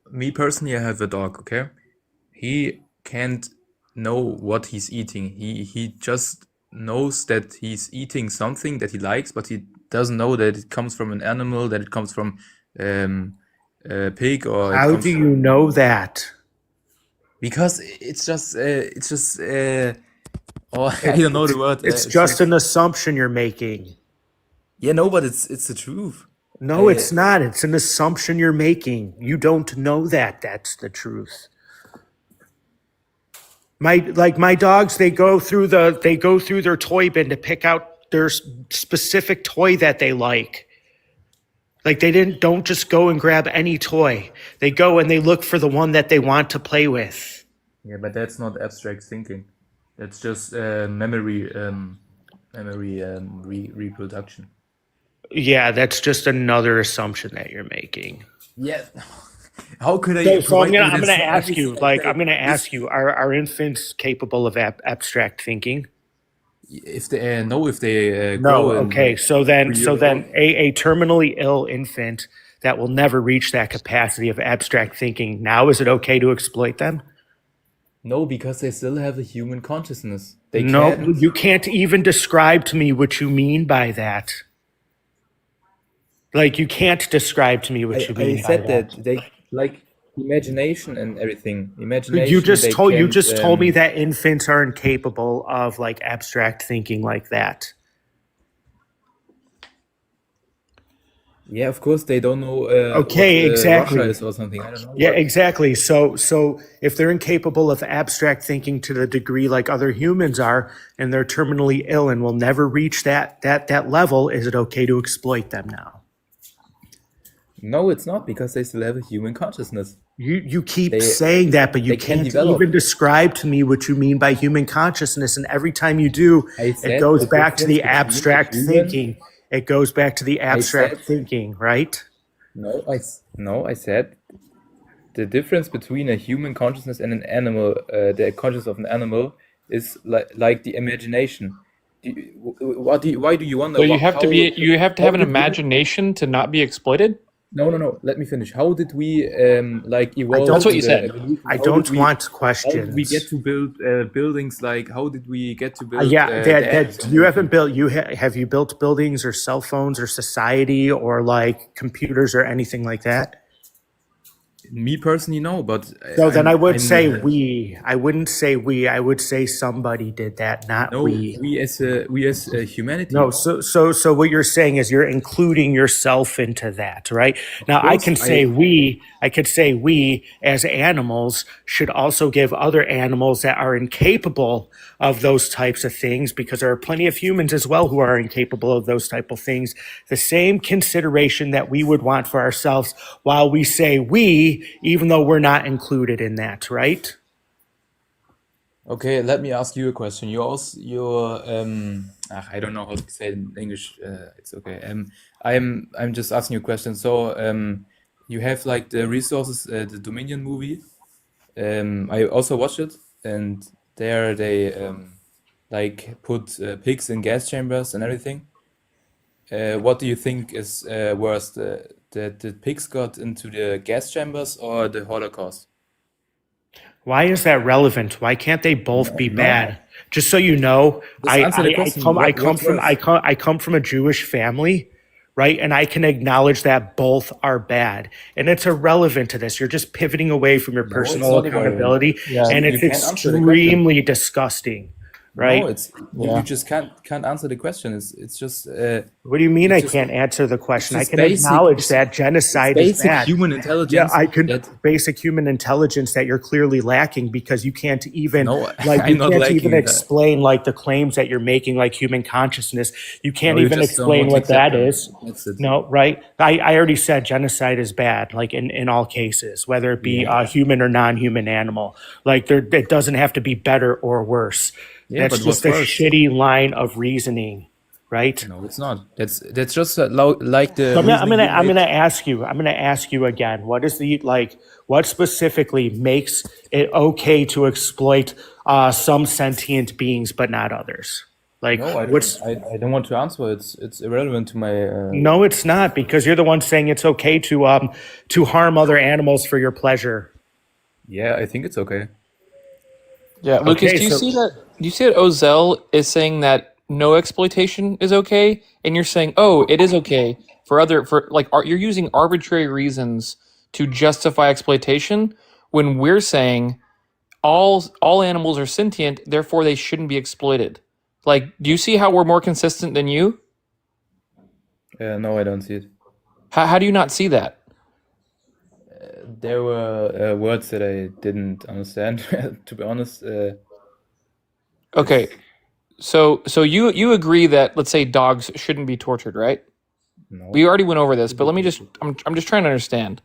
me personally, I have a dog. Okay, he can't know what he's eating. He just knows that he's eating something that he likes, but he doesn't know that it comes from an animal, that it comes from a pig, or it How comes do from, you know that? because it's just oh, I don't know the word. It's just an assumption you're making. yeah, no, but it's the truth. No, it's not. It's an assumption you're making. You don't know that. That's the truth. My dogs, they go through their toy bin to pick out their specific toy that they like. Like don't just go and grab any toy. They go and they look for the one that they want to play with. Yeah, but that's not abstract thinking. That's just memory reproduction. Yeah, that's just another assumption that you're making. Yeah. How could I? So I'm gonna ask you, are infants capable of abstract thinking? If they if they No. grow and Okay. So then old. a terminally ill infant that will never reach that capacity of abstract thinking. Now, is it okay to exploit them? No, because they still have a human consciousness. They No, can't. you can't even describe to me what you mean by that. Like, you can't describe to me what you I mean by said that. that they like imagination and everything. Imagination. You just they told me can't, that infants are incapable of like abstract thinking like that. Yeah, of course they don't know. Okay, what, exactly. Russia is or something. I don't know. Yeah, what. exactly. So if they're incapable of abstract thinking to the degree like other humans are, and they're terminally ill and will never reach that level, is it okay to exploit them now? No, it's not, because they still have a human consciousness. You keep saying that, but you they can can't develop. even describe to me what you mean by human consciousness. And every time you do, I said it goes the back to the difference between abstract human- thinking. It goes back to the abstract said- thinking, right? No, I said the difference between a human consciousness and an animal, the consciousness of an animal, is like the imagination. Why do you wonder? So you have to how have an did we- imagination to not be exploited. No. Let me finish. How did we like evolve don't- That's what you the said. evolution? I How don't did we want how did we get questions. to build buildings? Like how did we get to build Yeah, the that apps and you haven't everything? built. Have you built buildings or cell phones or society or like computers or anything like that? Me personally, no, but So then I would I'm say we. I wouldn't say we. I would say somebody did that, not no, we. we as No, humanity. so what you're saying is you're including yourself into that, right? Of Now course, I could say we as animals should also give other animals that are incapable of those types of things, because there are plenty of humans as well who are incapable of those type of things, the same consideration that we would want for ourselves, while we say we, even though we're not included in that, right? Okay, let me ask you a question. I don't know how to say it in English. It's okay. I'm just asking you a question. So, you have like the resources, the Dominion movie. I also watched it, and there they like put pigs in gas chambers and everything. What do you think is worse, the pigs got into the gas chambers or the Holocaust? Why is that relevant? Why can't they both be No, bad? Just so you know, just answer the question. What's worse? I come from a Jewish family, right? And I can acknowledge that both are bad. And it's irrelevant to this. You're just pivoting away from your No, it's personal not irrelevant. accountability, Yeah. and You it's can't answer the question. extremely disgusting, right? No, it's Yeah. you just can't answer the question. It's just What do you mean it's I just can't answer the it's question? I just can basic acknowledge that it's genocide is basic bad. human Yeah, intelligence I can that basic human intelligence that you're clearly lacking, because you can't even no, like I'm you not can't even liking that. explain like the claims that you're making, like human consciousness. You can't No, you even just don't explain want to what accept that them. is. That's it. No, right? I already said genocide is bad, like in all cases, whether it be Yeah. a human or non-human animal. Like there, it doesn't have to be better or worse. Yeah, That's but what's just a worse? shitty line of reasoning, right? No, it's not. That's just like the So reasoning you I'm made. gonna ask you. I'm gonna ask you again. What is the like? What specifically makes it okay to exploit some sentient beings but not others? Like, No, what's? I don't want to answer. It's irrelevant to my No, it's not, because you're the one saying it's okay to harm other animals for your pleasure. yeah, I think it's okay. Yeah, Lucas, Okay, do you so see that? Do you see that Ozell is saying that no exploitation is okay, and you're saying, oh, it is okay for like you're using arbitrary reasons to justify exploitation when we're saying all animals are sentient, therefore they shouldn't be exploited. Like, do you see how we're more consistent than you? No, I don't see it. How do you not see that? There were words that I didn't understand, to be honest. Okay, It's so you agree that, let's say, dogs shouldn't be tortured, right? no, We already went over this, but let me just I'm just trying to understand.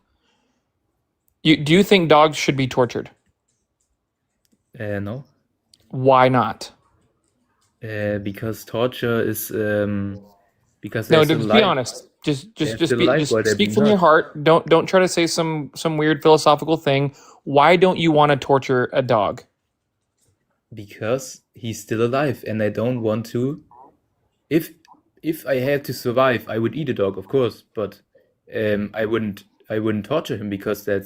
Do you think dogs should be tortured? no, Why not? because torture is because No, they're still just be alive. honest. They're still alive while Just they're speak being from your hurt. heart. Don't try to say some weird philosophical thing. Why don't you want to torture a dog? Because he's still alive, and I don't want to. If if I had to survive, I would eat a dog, of course, but I wouldn't torture him because that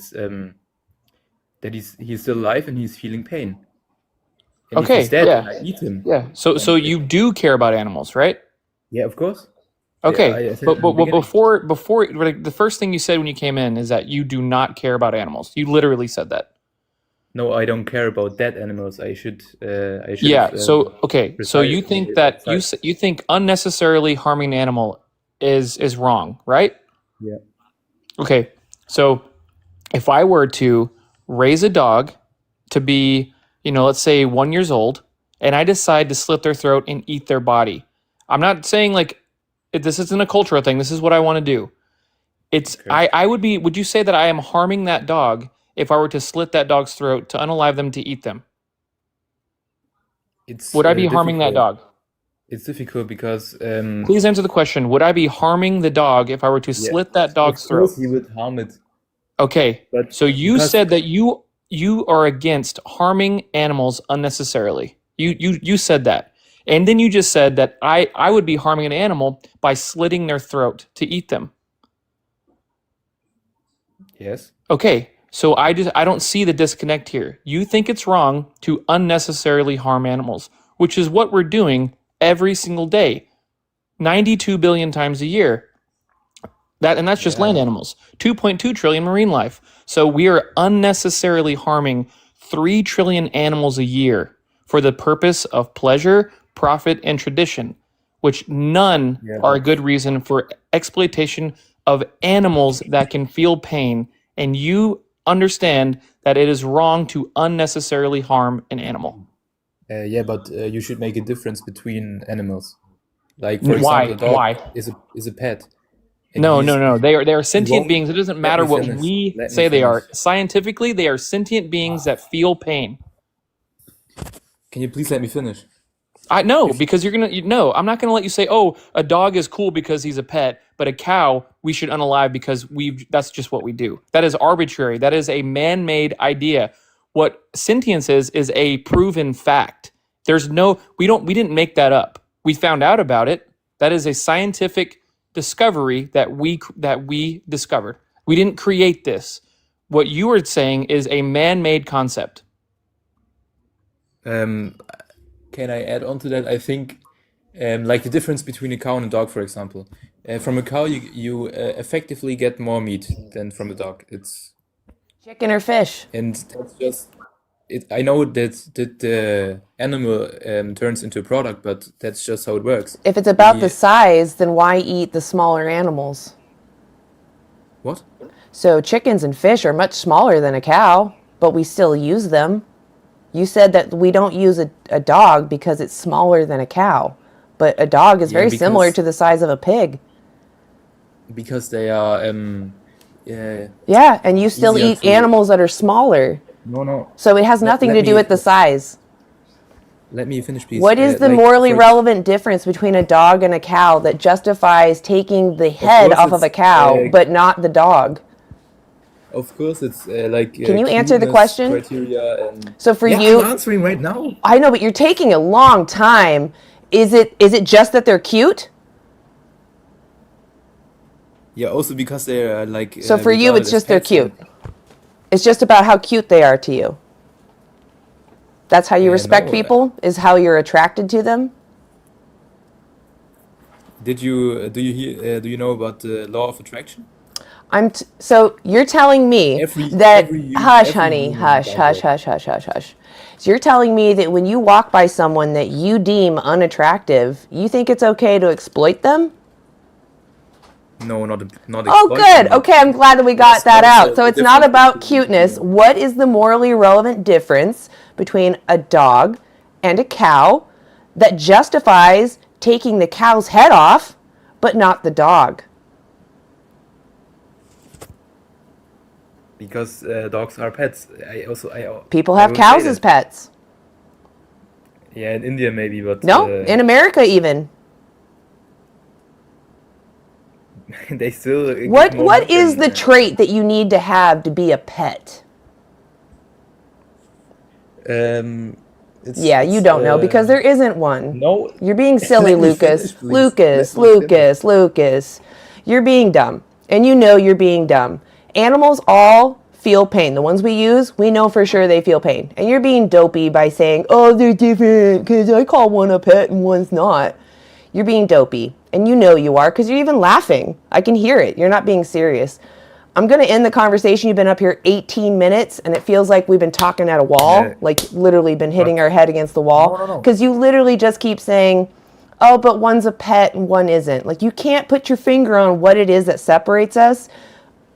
he's still alive and he's feeling pain. And if he's Okay, dead and yeah, I eat him, yeah. So then you do care about animals, right? yeah, of course. Yeah, Okay, I said it in the but beginning. before like, the first thing you said when you came in is that you do not care about animals. You literally said that. No, I don't care about dead animals. I should Yeah. have So okay. So you precisely think that precise. you think unnecessarily harming an animal is wrong, right? Yeah. Okay. So if I were to raise a dog to be, let's say 1 year old, and I decide to slit their throat and eat their body, I'm not saying like this isn't a cultural thing. This is what I want to do. It's Okay. I would be. Would you say that I am harming that dog if I were to slit that dog's throat to unalive them to eat them? It's Would I be harming that difficult. dog? It's difficult because Please answer the question. Would I be harming the dog if I were to yeah, slit that of dog's throat? course you would harm it, Okay. but So you because said that you are against harming animals unnecessarily. You said that. And then you just said that I would be harming an animal by slitting their throat to eat them. Yes. Okay, so I don't see the disconnect here. You think it's wrong to unnecessarily harm animals, which is what we're doing every single day, 92 billion times a year. That's just land Yeah. animals. 2.2 trillion marine life. So we are unnecessarily harming 3 trillion animals a year for the purpose of pleasure, profit, and tradition, which none Yeah, are a but good reason for exploitation of animals that can feel pain. And you understand that it is wrong to unnecessarily harm an animal. you should make a difference between animals. Like for example, Why? a dog Why? is a pet, and No, no, no. They are he sentient won't beings. It doesn't let matter me what finish. we Let me say they finish. are. Scientifically, they are sentient beings that feel pain. Can you please let me finish? I know If because no. I'm not gonna let you say, "Oh, a dog is cool because he's a pet, but a cow we should unalive because That's just what we do. That is arbitrary. That is a man-made idea. What sentience is a proven fact. There's no. We didn't make that up. We found out about it. That is a scientific discovery that we discovered. We didn't create this. What you are saying is a man-made concept. um, can I add on to that? I think like the difference between a cow and a dog, for example. From a cow, you effectively get more meat than from a dog. Chicken or fish? And that's just it. I know that the animal turns into a product, but that's just how it works. If it's about the We size, then why eat the smaller animals? what? So chickens and fish are much smaller than a cow, but we still use them. You said that we don't use a dog because it's smaller than a cow, but a dog is Yeah, very similar because to the size of a pig. they are Yeah, and you still easier eat to. animals that are smaller. No. So it has Let nothing let to do me with the size. let me finish, please. What is the Like morally for relevant difference between a dog and a cow that justifies taking the of head course off of a it's cow, but not the dog? like Can you answer the cuteness question? criteria and So for yeah, I'm you, answering right now. I know, but you're taking a long time. Is it just that they're cute? Yeah, also because they are like So for you, regarded it's as just they're pets cute. and It's just about how cute they are to you. That's how you respect no. people, is how you're attracted to them. Did you do you know about the law of attraction? So you're telling me Every that, every hu hush, every honey, human hush, does hush, that. hush, hush, hush, hush. So you're telling me that when you walk by someone that you deem unattractive, you think it's okay to exploit them? No, not Oh, exploit them, good. but Okay, I'm glad that we got there's that out. also So a it's not difference about cuteness. between What is the morally relevant difference between a dog and a cow that justifies taking the cow's head off, but not the dog? because dogs are pets. People I have will say cows as that. pets. Yeah, in India maybe, but No, in America even. they still give What more what meat is than the trait that you need to have to be a pet? it's Yeah, you don't know because there isn't one. no. You're being silly, Let me Lucas. finish, please. Let Lucas, me finish. Lucas, Lucas. You're being dumb. And you know you're being dumb. Animals all feel pain. The ones we use, we know for sure they feel pain. And you're being dopey by saying, oh, they're different because I call one a pet and one's not. You're being dopey. And you know you are because you're even laughing. I can hear it. You're not being serious. I'm going to end the conversation. You've been up here 18 minutes and it feels like we've been talking at a wall, like literally been hitting But our head against the wall. no. Because you literally just keep saying, oh, but one's a pet and one isn't. Like you can't put your finger on what it is that separates us.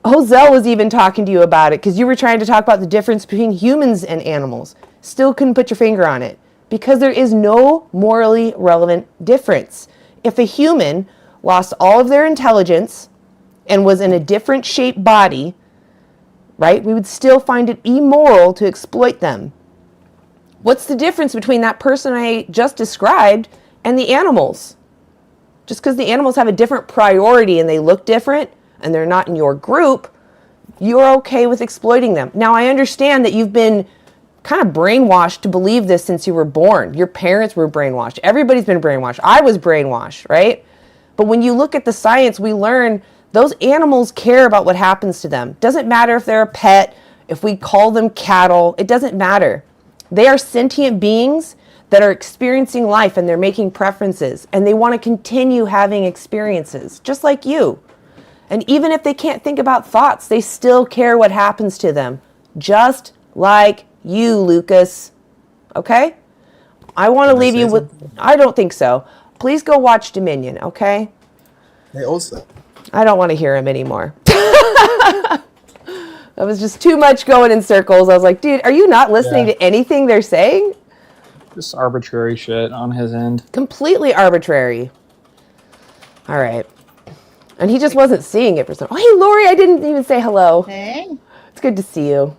Joselle was even talking to you about it because you were trying to talk about the difference between humans and animals. Still couldn't put your finger on it because there is no morally relevant difference. If a human lost all of their intelligence and was in a different shaped body, right, we would still find it immoral to exploit them. What's the difference between that person I just described and the animals? Just because the animals have a different priority and they look different and they're not in your group, you're okay with exploiting them. Now, I understand that you've been kind of brainwashed to believe this since you were born. Your parents were brainwashed. Everybody's been brainwashed. I was brainwashed, right? But when you look at the science, we learn Those animals care about what happens to them. Doesn't matter if they're a pet, if we call them cattle, it doesn't matter. They are sentient beings that are experiencing life, and they're making preferences, and they want to continue having experiences, just like you. And even if they can't think about thoughts, they still care what happens to them, just like you, Lucas. Okay? I want to leave you with, I don't think so. Please go watch Dominion, okay? Hey, also, I don't want to hear him anymore. That was just too much going in circles. I was like, dude, are you not listening to anything they're saying? Just arbitrary shit on his end. Completely arbitrary. All right. And he just wasn't seeing it for some. Oh, hey, Lori, I didn't even say hello. Hey, It's good to see you.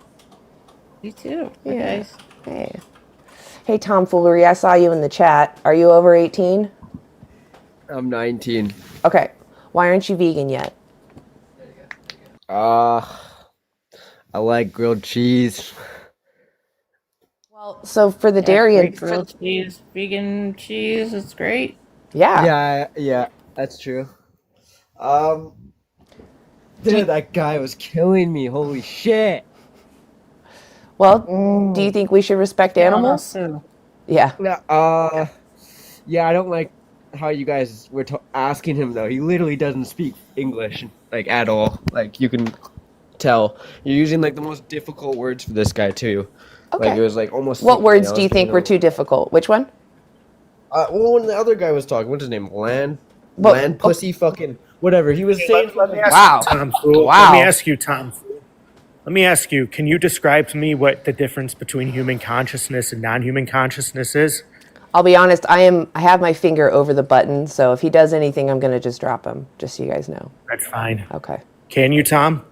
you too. Yeah. Guys. Hey. Hey, tomfoolery, I saw you in the chat. Are you over 18? I'm 19. Okay. Why aren't you vegan yet? I like grilled cheese. Well, so for the Yeah, dairy great and grilled cheese, vegan cheese. It's great. yeah. That's true. Dude, that guy was killing me. Holy shit. Well, do you think we should respect animals? Too. Yeah. Yeah, I don't like how you guys were asking him though. He literally doesn't speak English like at all. Like you can tell. You're using like the most difficult words for this guy too. Okay. Like it was like almost. What words do you think were too difficult? Which one? Well, when the other guy was talking, what's his name? Land Well, pussy fucking whatever. He was saying. Let me ask Wow. you, Tom Fool. Wow. Let me ask you, Tom Fool. Let me ask you, can you describe to me what the difference between human consciousness and non-human consciousness is? I'll be honest, I have my finger over the button, so if he does anything, I'm going to just drop him, just so you guys know. That's fine. Okay. Can you, Tom?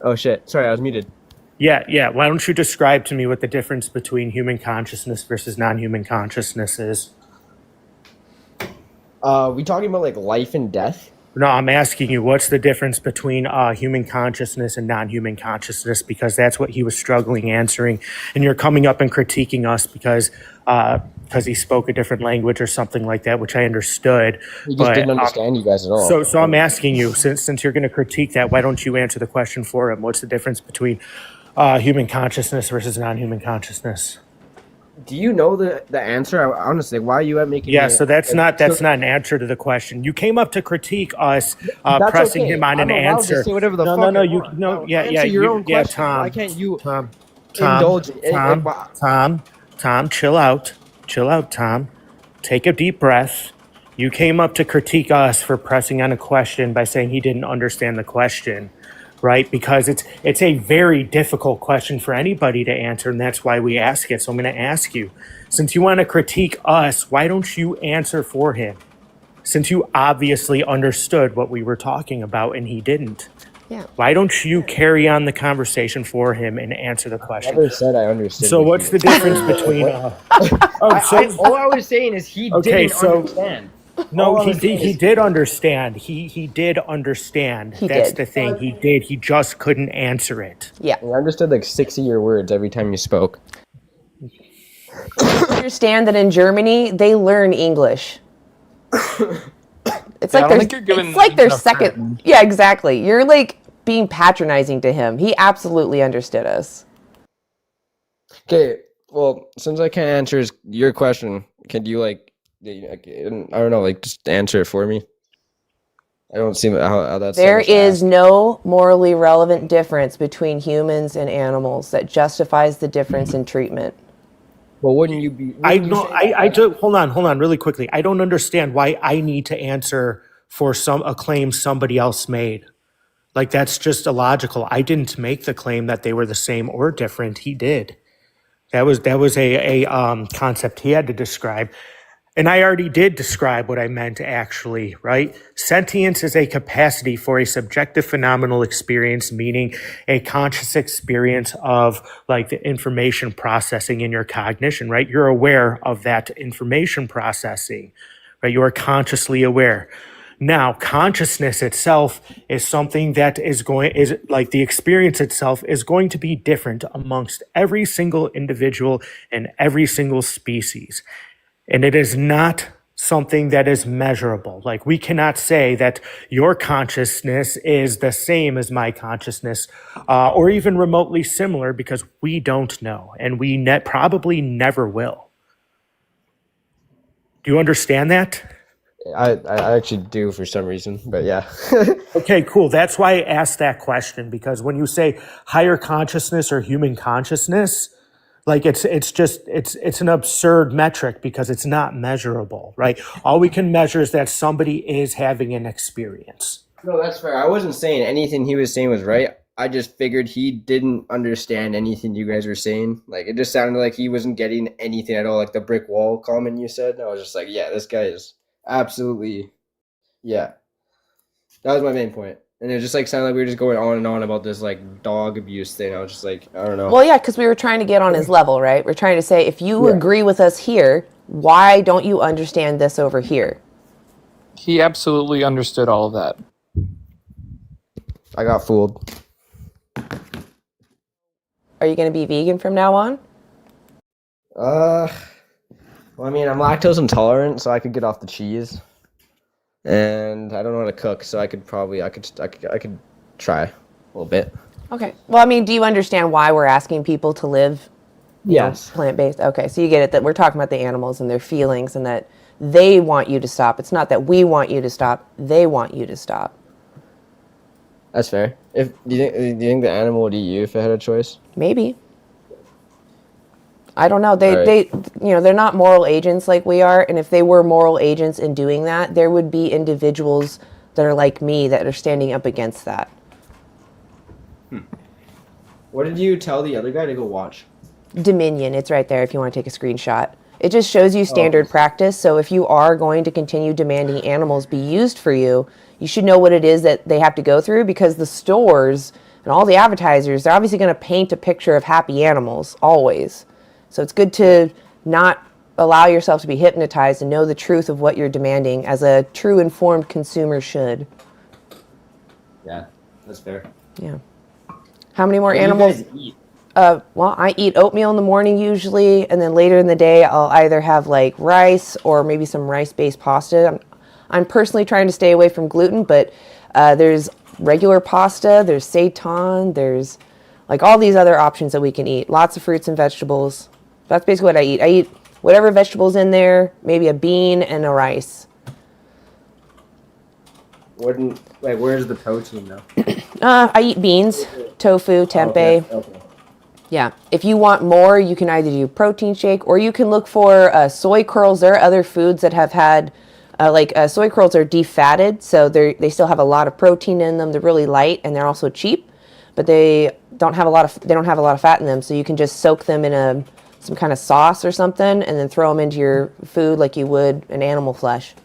Oh shit! Sorry, I was muted. Yeah. Why don't you describe to me what the difference between human consciousness versus non-human consciousness is? We talking about like life and death? No, I'm asking you, what's the difference between human consciousness and non-human consciousness? Because that's what he was struggling answering. And you're coming up and critiquing us because he spoke a different language or something like that, which I understood. He just didn't understand you guys at all. So I'm asking you, since you're going to critique that, why don't you answer the question for him? What's the difference between human consciousness versus non-human consciousness? Do you know the answer? Honestly, why are you making? Yeah, so that's not an answer to the question. You came up to critique us, pressing okay. him on I'm an allowed to answer. say whatever the no, fuck no, I you want. no, No, yeah, answer your own yeah, question. Tom. Why can't you Tom, indulge? Tom, chill out, Tom. Take a deep breath. You came up to critique us for pressing on a question by saying he didn't understand the question, right? Because it's a very difficult question for anybody to answer, and that's why we ask it. So I'm going to ask you, since you want to critique us, why don't you answer for him? Since you obviously understood what we were talking about and he didn't. Yeah. Why don't you carry on the conversation for him and answer the question? I never said I understood. So what's the difference between? All I was saying is he didn't understand. No, he did understand. He did understand. That's did. the thing. He did. He just couldn't answer it. Yeah. I understood like 60 of your words every time you spoke. Understand that in Germany, they learn English. It's like I don't think you're giving it's like their enough second. credit. Yeah, exactly. You're like being patronizing to him. He absolutely understood us. Okay, well, since I can't answer your question, can you like, I don't know, like just answer it for me? I don't see how that's. There is no morally relevant difference between humans and animals that justifies the difference in treatment. Well, wouldn't you be? I do. Hold on, really quickly. I don't understand why I need to answer for a claim somebody else made. Like that's just illogical. I didn't make the claim that they were the same or different. He did. That was a concept he had to describe. And I already did describe what I meant actually, right? Sentience is a capacity for a subjective phenomenal experience, meaning a conscious experience of like the information processing in your cognition, right? You're aware of that information processing, right? You are consciously aware. Now, consciousness itself is something that is like the experience itself is going to be different amongst every single individual and every single species. And it is not something that is measurable. Like we cannot say that your consciousness is the same as my consciousness, or even remotely similar, because we don't know, and we probably never will. Do you understand that? I actually do for some reason, but yeah. Okay, cool. That's why I asked that question, because when you say higher consciousness or human consciousness, like it's an absurd metric because it's not measurable, right? All we can measure is that somebody is having an experience. No, that's fair. I wasn't saying anything he was saying was right. I just figured he didn't understand anything you guys were saying. Like, it just sounded like he wasn't getting anything at all. Like the brick wall comment you said. I was just like, yeah, this guy is absolutely, yeah. That was my main point. And it just like sounded like we were just going on and on about this like dog abuse thing. I was just like, I don't know. Well, yeah, because we were trying to get on his level, right? We're trying to say, if you agree with us here, why don't you understand this over here? He absolutely understood all of that. I got fooled. Are you going to be vegan from now on? Well, I mean, I'm lactose intolerant, so I could get off the cheese. And I don't know how to cook, so I could try a little bit. Okay. Well, I mean, do you understand why we're asking people to live Yes. plant-based? Okay, so you get it, that we're talking about the animals and their feelings and that they want you to stop. It's not that we want you to stop. They want you to stop. That's fair. Do you think the animal would eat you if it had a choice? Maybe. I don't know. They're not moral agents like we are. And if they were moral agents in doing that, there would be individuals that are like me that are standing up against that. What did you tell the other guy to go watch? Dominion, it's right there if you want to take a screenshot. It just shows you standard practice. So if you are going to continue demanding animals be used for you, you should know what it is that they have to go through, because the stores and all the advertisers, they're obviously going to paint a picture of happy animals always. So it's good to not allow yourself to be hypnotized and know the truth of what you're demanding, as a true informed consumer should. Yeah, that's fair. Yeah. How many more What do you animals? guys eat? Well, I eat oatmeal in the morning usually, and then later in the day I'll either have like rice or maybe some rice-based pasta. I'm personally trying to stay away from gluten, but there's regular pasta, there's seitan, there's like all these other options that we can eat. Lots of fruits and vegetables. That's basically what I eat. I eat whatever vegetables in there, maybe a bean and a rice. Where's the protein though? I eat beans, tofu, tempeh. Okay. Yeah. If you want more, you can either do protein shake, or you can look for soy curls. There are other foods that have had, soy curls are defatted, so they still have a lot of protein in them. They're really light and they're also cheap, but they don't have a lot of fat in them. So you can just soak them in some kind of sauce or something, and then throw them into your food like you would an animal flesh.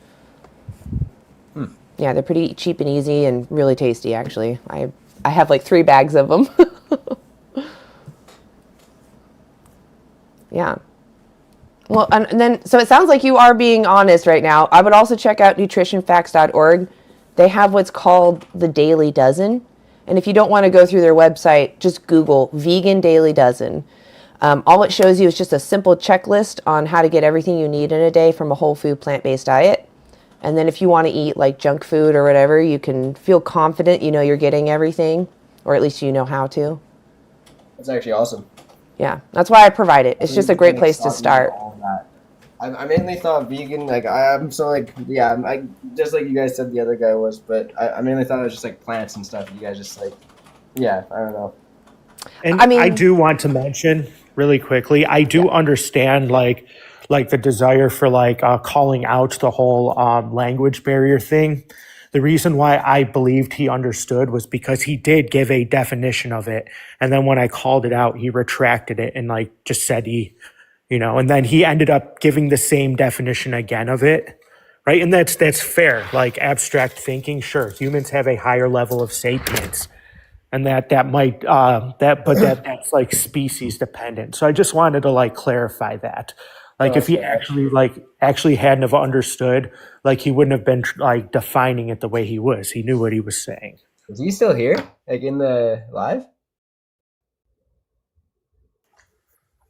Yeah, they're pretty cheap and easy and really tasty. Actually, I have like 3 bags of them. Yeah. Well, and then, so it sounds like you are being honest right now. I would also check out nutritionfacts.org. They have what's called the Dailey Dozen. And if you don't want to go through their website, just Google vegan Dailey Dozen. All it shows you is just a simple checklist on how to get everything you need in a day from a whole food plant-based diet. And then if you want to eat like junk food or whatever, you can feel confident you know you're getting everything, or at least you know how to. That's actually awesome. Yeah, that's why I provide it. It's just a great place to start. I mainly thought vegan, like I'm so like, yeah, I just like you guys said the other guy was, but I mainly thought it was just like plants and stuff. You guys just like, yeah, I don't know. And I mean- I do want to mention really quickly, I do understand like the desire for calling out the whole language barrier thing. The reason why I believed he understood was because he did give a definition of it. And then when I called it out, he retracted it and just said and then he ended up giving the same definition again of it. Right. And that's fair. Like abstract thinking. Sure. Humans have a higher level of sapience, and that's like species dependent. So I just wanted to clarify that. If he actually hadn't have understood, he wouldn't have been defining it the way he was. He knew what he was saying. Is he still here? Like in the live?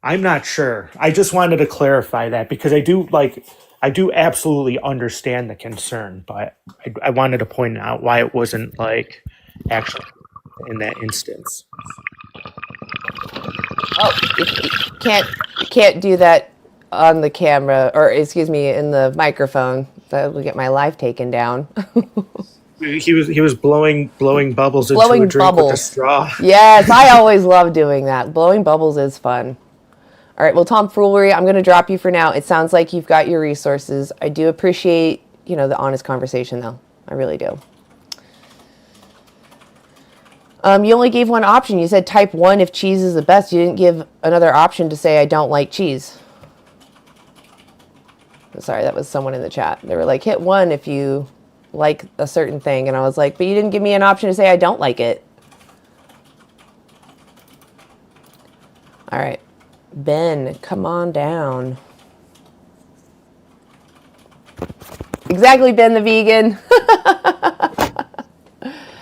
I'm not sure. I just wanted to clarify that because I do absolutely understand the concern, but I wanted to point out why it wasn't like actually in that instance. Oh, you can't do that on the camera, or excuse me, in the microphone. That will get my live taken down. He was blowing bubbles into Blowing a drink with a bubbles. straw. Yes, I always love doing that. Blowing bubbles is fun. All right, well, tomfoolery, I'm going to drop you for now. It sounds like you've got your resources. I do appreciate, the honest conversation, though. I really do. You only gave one option. You said type 1 if cheese is the best. You didn't give another option to say I don't like cheese. Sorry, that was someone in the chat. They were like, hit 1 if you like a certain thing. And I was like, but you didn't give me an option to say I don't like it. All right. Ben, come on down. Exactly, Ben the vegan.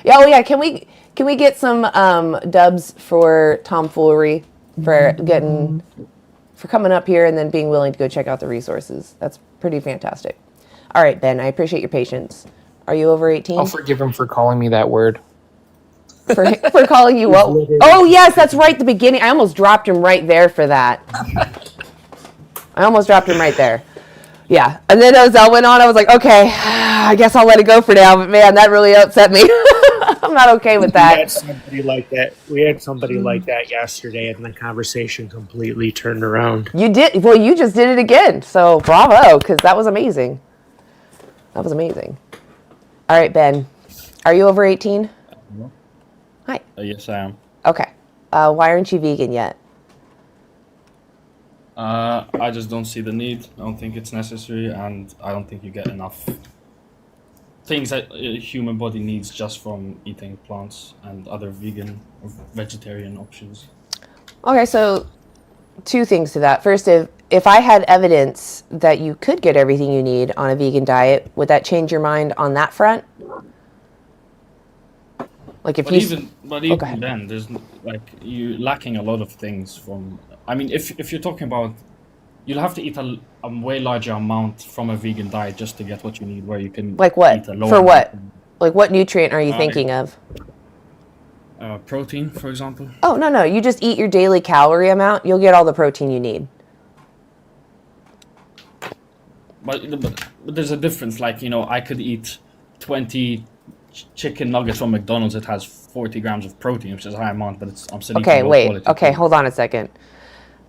Yeah, oh yeah, can we get some dubs for tomfoolery for coming up here and then being willing to go check out the resources? That's pretty fantastic. All right, Ben, I appreciate your patience. Are you over 18? I'll forgive him for calling me that word. For calling you what? Oh yes, that's right. The beginning. I almost dropped him right there for that. I almost dropped him right there. Yeah, and then as I went on, I was like, okay, I guess I'll let it go for now. But man, that really upset me. I'm not okay with that. We had somebody like that. We had somebody like that yesterday, and the conversation completely turned around. You did. Well, you just did it again. So bravo, because that was amazing. That was amazing. All right, Ben, are you over 18? Hi. Yes, I am. Okay. Why aren't you vegan yet? I just don't see the need. I don't think it's necessary, and I don't think you get enough things that a human body needs just from eating plants and other vegan or vegetarian options. Okay, so two things to that. First, if I had evidence that you could get everything you need on a vegan diet, would that change your mind on that front? Like if But even then, there's you're lacking a lot of things from. I mean, if you're talking about, you'll have to eat a way larger amount from a vegan diet just to get what you need. Where you can like what eat a lower for what? amount. Like what nutrient are you thinking of? Protein, for example. Oh no! You just eat your daily calorie amount. You'll get all the protein you need. But there's a difference. Like I could eat 20 chicken nuggets from McDonald's. It has 40 grams of protein, which is a high amount, but I'm still eating low quality protein. Hold on a second.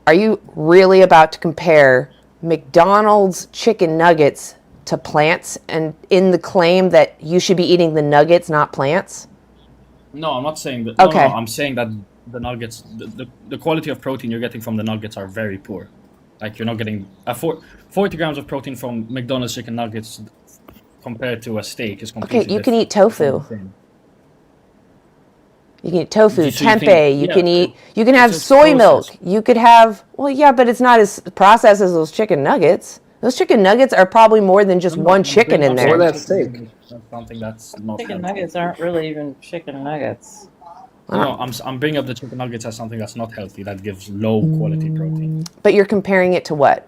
Are you really about to compare McDonald's chicken nuggets to plants, and in the claim that you should be eating the nuggets, not plants? No, I'm not saying that. Okay. No, I'm saying that the nuggets, the quality of protein you're getting from the nuggets are very poor. Like you're not getting 40 grams of protein from McDonald's chicken nuggets compared to a steak is completely Okay, you can eat tofu. You can eat tofu, So tempeh. You can have it's soy processed. milk. You could have but it's not as processed as those chicken nuggets. Those chicken nuggets are probably more than just one chicken in there. Or that steak. That's something that's not Chicken healthy. nuggets aren't really even chicken nuggets. No, I'm bringing up the chicken nuggets as something that's not healthy, that gives low quality protein. But you're comparing it to what?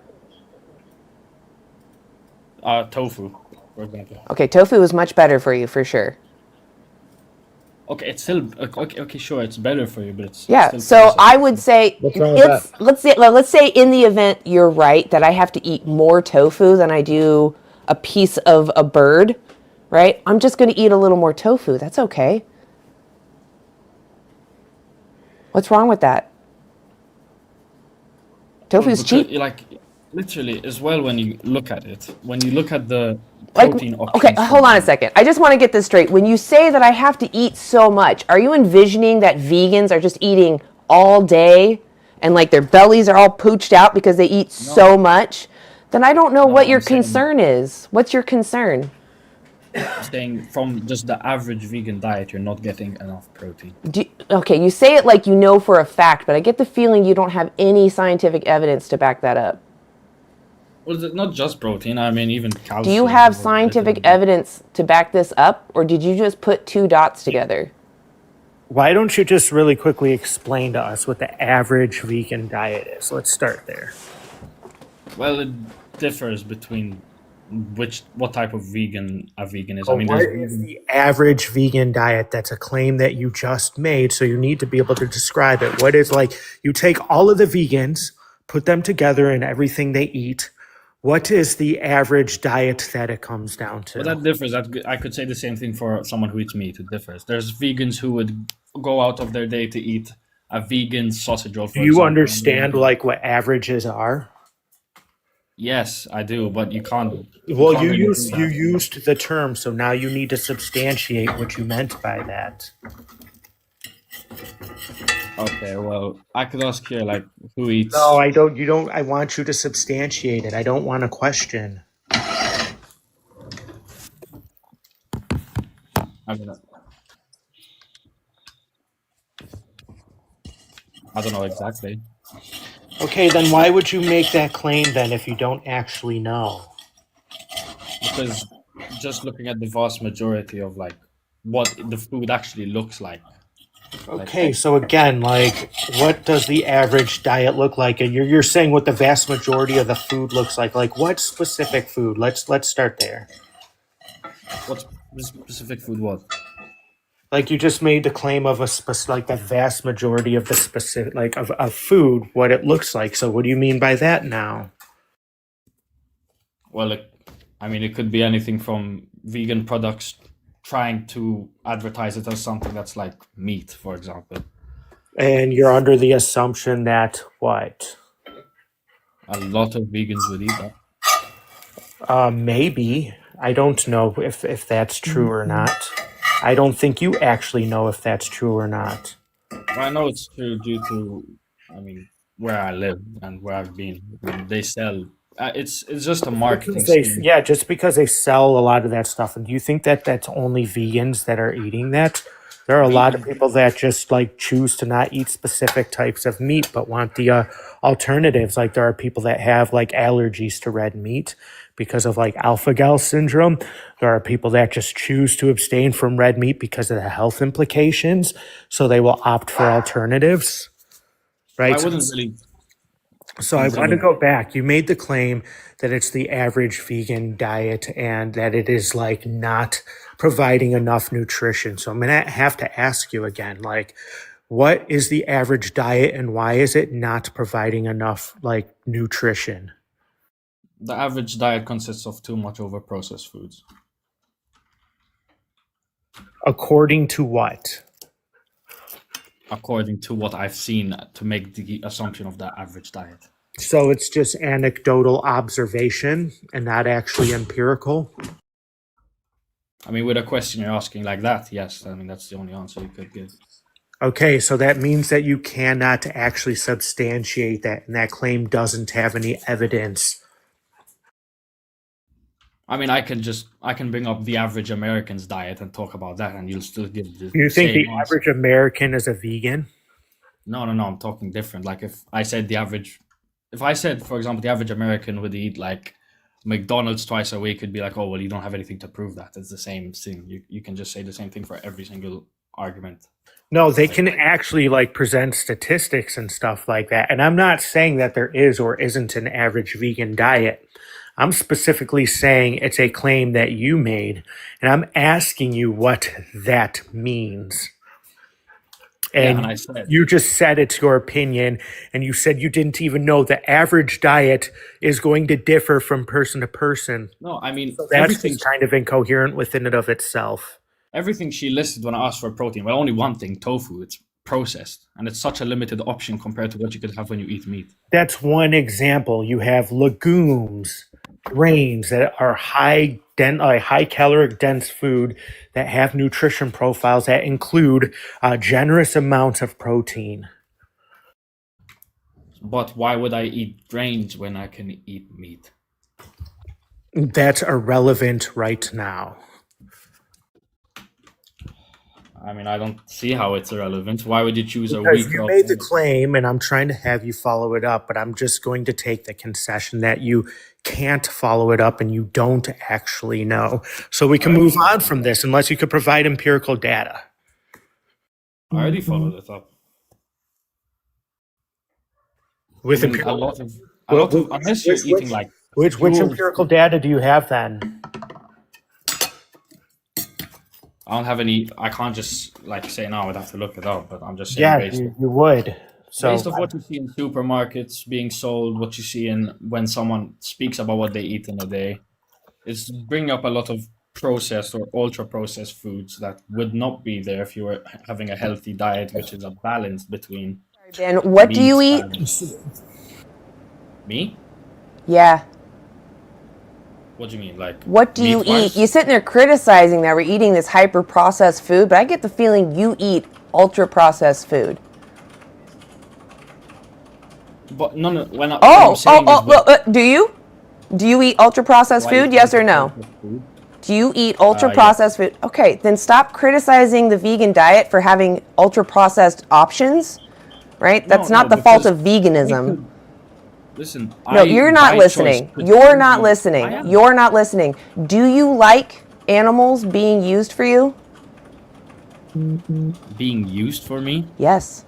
Tofu, for example. Okay, tofu is much better for you for sure. Okay, it's still okay. Sure, it's better for you, but it's Yeah. still So processed. I would say What's wrong with that? let's say in the event you're right that I have to eat more tofu than I do a piece of a bird, right? I'm just going to eat a little more tofu. That's okay. What's wrong with that? Tofu's cheap. Like literally as well when you look at it. When you look at the Like, protein options. okay, hold on a second. I just want to get this straight. When you say that I have to eat so much, are you envisioning that vegans are just eating all day and like their bellies are all pooched out because they eat so much? Then I don't know what your concern is. What's your concern? Saying from just the average vegan diet, you're not getting enough protein. Okay, you say it like you know for a fact, but I get the feeling you don't have any scientific evidence to back that up. Well, it's not just protein. I mean, even calcium. Do you have or scientific vitamin. evidence to back this up, or did you just put two dots together? Why don't you just really quickly explain to us what the average vegan diet is? Let's start there. Well, it differs between what type of vegan a vegan is. I So mean, what there's is vegan. the average vegan diet? That's a claim that you just made, so you need to be able to describe it. What is, like, you take all of the vegans, put them together in everything they eat. What is the average diet that it comes down Well, to? that differs. I could say the same thing for someone who eats meat. It differs. There's vegans who would go out of their day to eat a vegan sausage roll, Do for you example. understand like what averages are? Yes, I do, but you can't. Well, can't you really do used the term, so now you need to substantiate what you meant by that. Okay, well, I could ask here, like, who eats. No, I don't. You don't. I want you to substantiate it. I don't want a question. I mean, I don't know exactly. Okay, then why would you make that claim then if you don't actually know? Because just looking at the vast majority of like what the food actually looks like. Okay, so again, like, what does the average diet look like? And you're saying what the vast majority of the food looks like. Like, what specific food? Let's start there. What specific food? What? Like, you just made the claim of like the vast majority of the specific, like, of food, what it looks like. So what do you mean by that now? Well, I mean, it could be anything from vegan products trying to advertise it as something that's like meat, for example. And you're under the assumption that what? A lot of vegans would eat that. Maybe. I don't know if that's true or not. I don't think you actually know if that's true or not. I know it's true due to, I mean, where I live and where I've been. I mean, they sell. It's just a marketing scheme. Yeah, just because they sell a lot of that stuff. And do you think that that's only vegans that are eating that? There are a lot of people that just like choose to not eat specific types of meat, but want the alternatives. Like, there are people that have like allergies to red meat because of like alpha-gal syndrome. There are people that just choose to abstain from red meat because of the health implications. So they will opt for alternatives, right? I wouldn't really. So I want to go back. You made the claim that it's the average vegan diet and that it is like not providing enough nutrition. So I'm going to have to ask you again, like, what is the average diet and why is it not providing enough like nutrition? The average diet consists of too much over processed foods. According to what? According to what I've seen, to make the assumption of the average diet. So it's just anecdotal observation and not actually empirical? I mean, with a question you're asking like that, yes. I mean, that's the only answer you could give. Okay, so that means that you cannot actually substantiate that, and that claim doesn't have any evidence. I mean, I can bring up the average American's diet and talk about that, and you'll still give the You think same the answer. average American is a vegan? No, I'm talking different. Like if I said, for example, the average American would eat like McDonald's twice a week, it'd be like, oh, well, you don't have anything to prove that. It's the same thing. You can just say the same thing for every single argument. No, they can actually like present statistics and stuff like that. And I'm not saying that there is or isn't an average vegan diet. I'm specifically saying it's a claim that you made, and I'm asking you what that means. And, and I said, you just said it's your opinion, and you said you didn't even know the average diet is going to differ from person to person. No, I mean, so that's just kind of incoherent within and of itself. Everything she listed when I asked for protein, well, only one thing, tofu. It's processed, and it's such a limited option compared to what you could have when you eat meat. That's one example. You have legumes, grains that are high caloric dense food that have nutrition profiles that include generous amounts of protein. But why would I eat grains when I can eat meat? That's irrelevant right now. I mean, I don't see how it's irrelevant. Why would you choose a Because week? You made the claim, and I'm trying to have you follow it up, but I'm just going to take the concession that you can't follow it up and you don't actually know. So we can move on from this unless you could provide empirical data. I already followed it up. With I mean, a lot of unless you're eating like which pure empirical data do you have then? I don't have any. I can't just like say now. I'd have to look it up. But I'm just saying Yeah, based you would. So based off what you see in supermarkets being sold, what you see in when someone speaks about what they eat in a day, it's bringing up a lot of processed or ultra processed foods that would not be there if you were having a healthy diet, which is a balance between Ben, what do you meat eat? and me. Yeah. What do you mean, like What do you meat-wise? eat? You're sitting there criticizing that we're eating this hyper processed food, but I get the feeling you eat ultra processed food. But no. When Oh, I'm saying is what do you? Do you eat ultra processed do I eat food? Yes or no? ultra-processed food? Do you eat ultra Yeah. processed food? Okay, then stop criticizing the vegan diet for having ultra processed options, right? That's No, not the fault because of veganism. Listen, No, I you're not by listening. choice could You're choose not I listening. am. You're not listening. Do you like animals being used for you? Being used for me? Yes.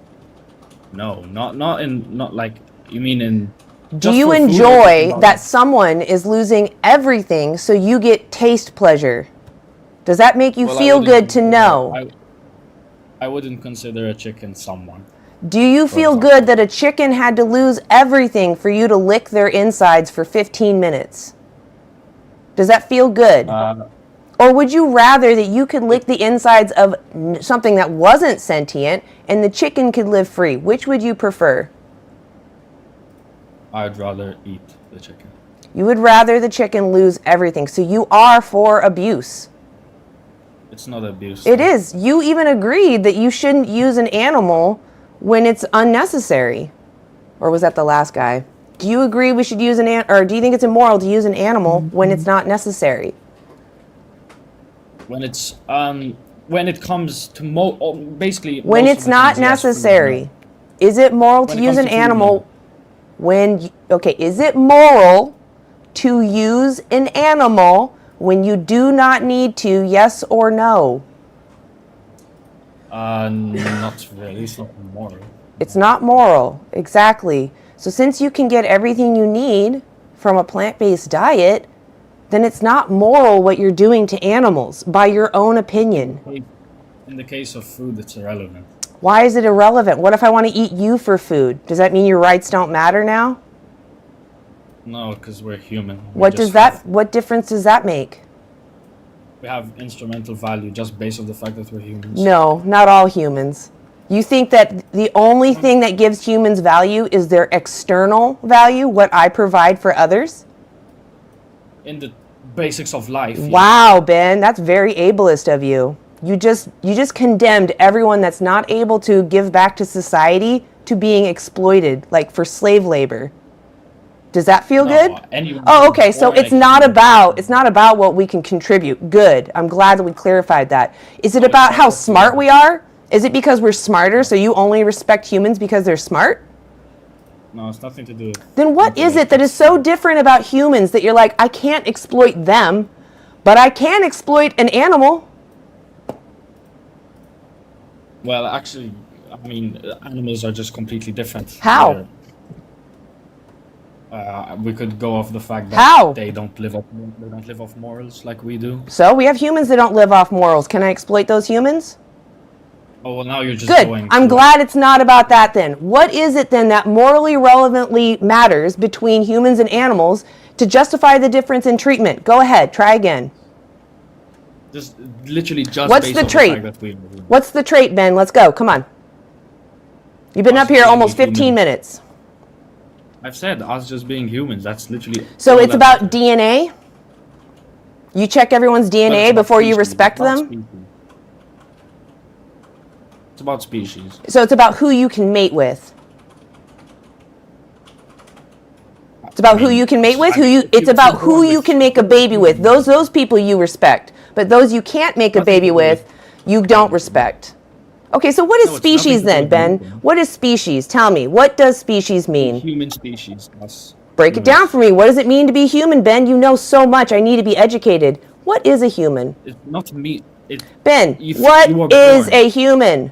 No, not like you mean in. Do just you for food or enjoy just that someone is losing everything so you get taste pleasure? Does that make you Well, feel good to know? I wouldn't consider a chicken someone. Do you feel example. good that a chicken had to lose everything for you to lick their insides for 15 minutes? Does that feel good? Or would you rather that you could lick the insides of something that wasn't sentient and the chicken could live free? Which would you prefer? I'd rather eat the chicken. You would rather the chicken lose everything. So you are for abuse. It's not abuse. It is. You even agreed that you shouldn't use an animal when it's unnecessary. Or was that the last guy? Do you agree we should use or do you think it's immoral to use an animal when it's not necessary? When it's when it comes to basically When most it's of the not things, yes, food, necessary. no. Is it moral When to it use comes an to food, animal is it moral to use an animal when you do not need to, yes or no? Not really. It's not moral. It's not moral, exactly. So since you can get everything you need from a plant-based diet, then it's not moral what you're doing to animals, by your own opinion. In the case of food, it's irrelevant. Why is it irrelevant? What if I want to eat you for food? Does that mean your rights don't matter now? No, because we're human. What difference does that make? We have instrumental value just based on the fact that we're humans. No, not all humans. You think that the only thing that gives humans value is their external value, what I provide for others? In the basics of life. Wow, Ben, that's very ableist of you. You just condemned everyone that's not able to give back to society to being exploited, like for slave labor. Does that feel good? Oh, okay. So it's not about what we can contribute. Good. I'm glad that we clarified that. Is it about how smart we are? Is it because we're smarter, so you only respect humans because they're smart? No, it's nothing to do with. Then what is it that is so different about humans that you're like, I can't exploit them, but I can exploit an animal? Well, actually, I mean, animals are just completely different. How? We could go off the fact that they don't live off morals like we do. So we have humans that don't live off morals. Can I exploit those humans? Oh, well, now you're just Good. going. I'm glad it's not about that then. What is it then that morally relevantly matters between humans and animals to justify the difference in treatment? Go ahead. Try again. Just literally just. What's based the on trait? The fact that What's the trait, Ben? Let's go. Come on. You've been up here almost 15 minutes. I've said us just being humans. That's literally. So it's about DNA? You check everyone's DNA before you respect them? It's about species. So it's about who you can mate with. It's about who you can mate with, it's about who you can make a baby with. Those people you respect. But those you can't make a baby with, you don't respect. Okay, so what is species then, Ben? What is species? Tell me, what does species mean? Human species. Us. Break it down for me. What does it mean to be human, Ben? You know so much. I need to be educated. What is a human? It's not me. Ben, what is a human?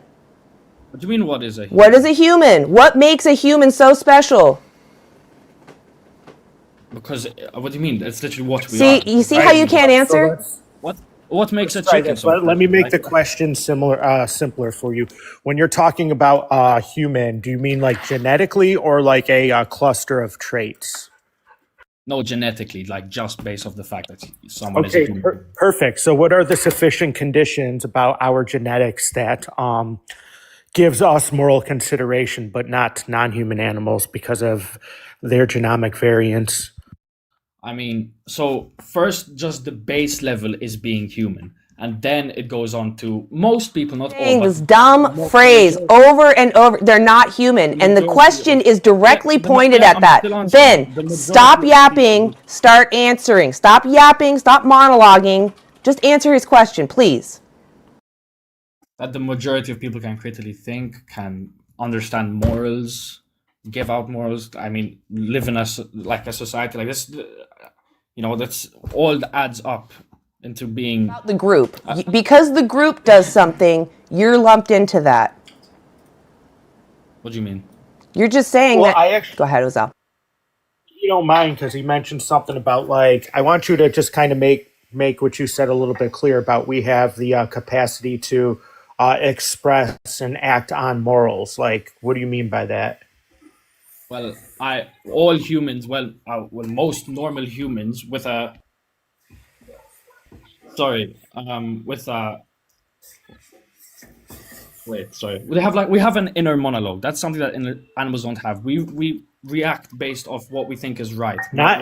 What do you mean? What is a human? What is a human? What makes a human so special? Because what do you mean? It's literally what we See, are. you see how you can't answer? What makes a Try chicken this. so Let me special? make the question simpler for you. When you're talking about human, do you mean like genetically or like a cluster of traits? No, genetically, like just based off the fact that someone is a Okay, human. perfect. So, what are the sufficient conditions about our genetics that gives us moral consideration, but not non-human animals because of their genomic variance? I mean, so first, just the base level is being human, and then it goes on to most people, not all, Saying but this dumb phrase over and over. They're not human. And the majority question of- is directly pointed yeah, at I'm that. still answering. The Ben, majority stop of yapping, people- start answering. Stop yapping, stop monologuing. Just answer his question, please. that the majority of people can critically think, can understand morals, give out morals. I mean, live in like a society like this. That's all that adds up into being. The group. Because the group does something, you're lumped into that. What do you mean? You're just saying Well, that. I actually, Go ahead, Ozal. you don't mind because he mentioned something about like I want you to just kind of make what you said a little bit clear about we have the capacity to express and act on morals. Like, what do you mean by that? Well, all humans, most normal humans with a, sorry, with a, wait, sorry, we have an inner monologue. That's something that animals don't have. We react based off what we think is right. Not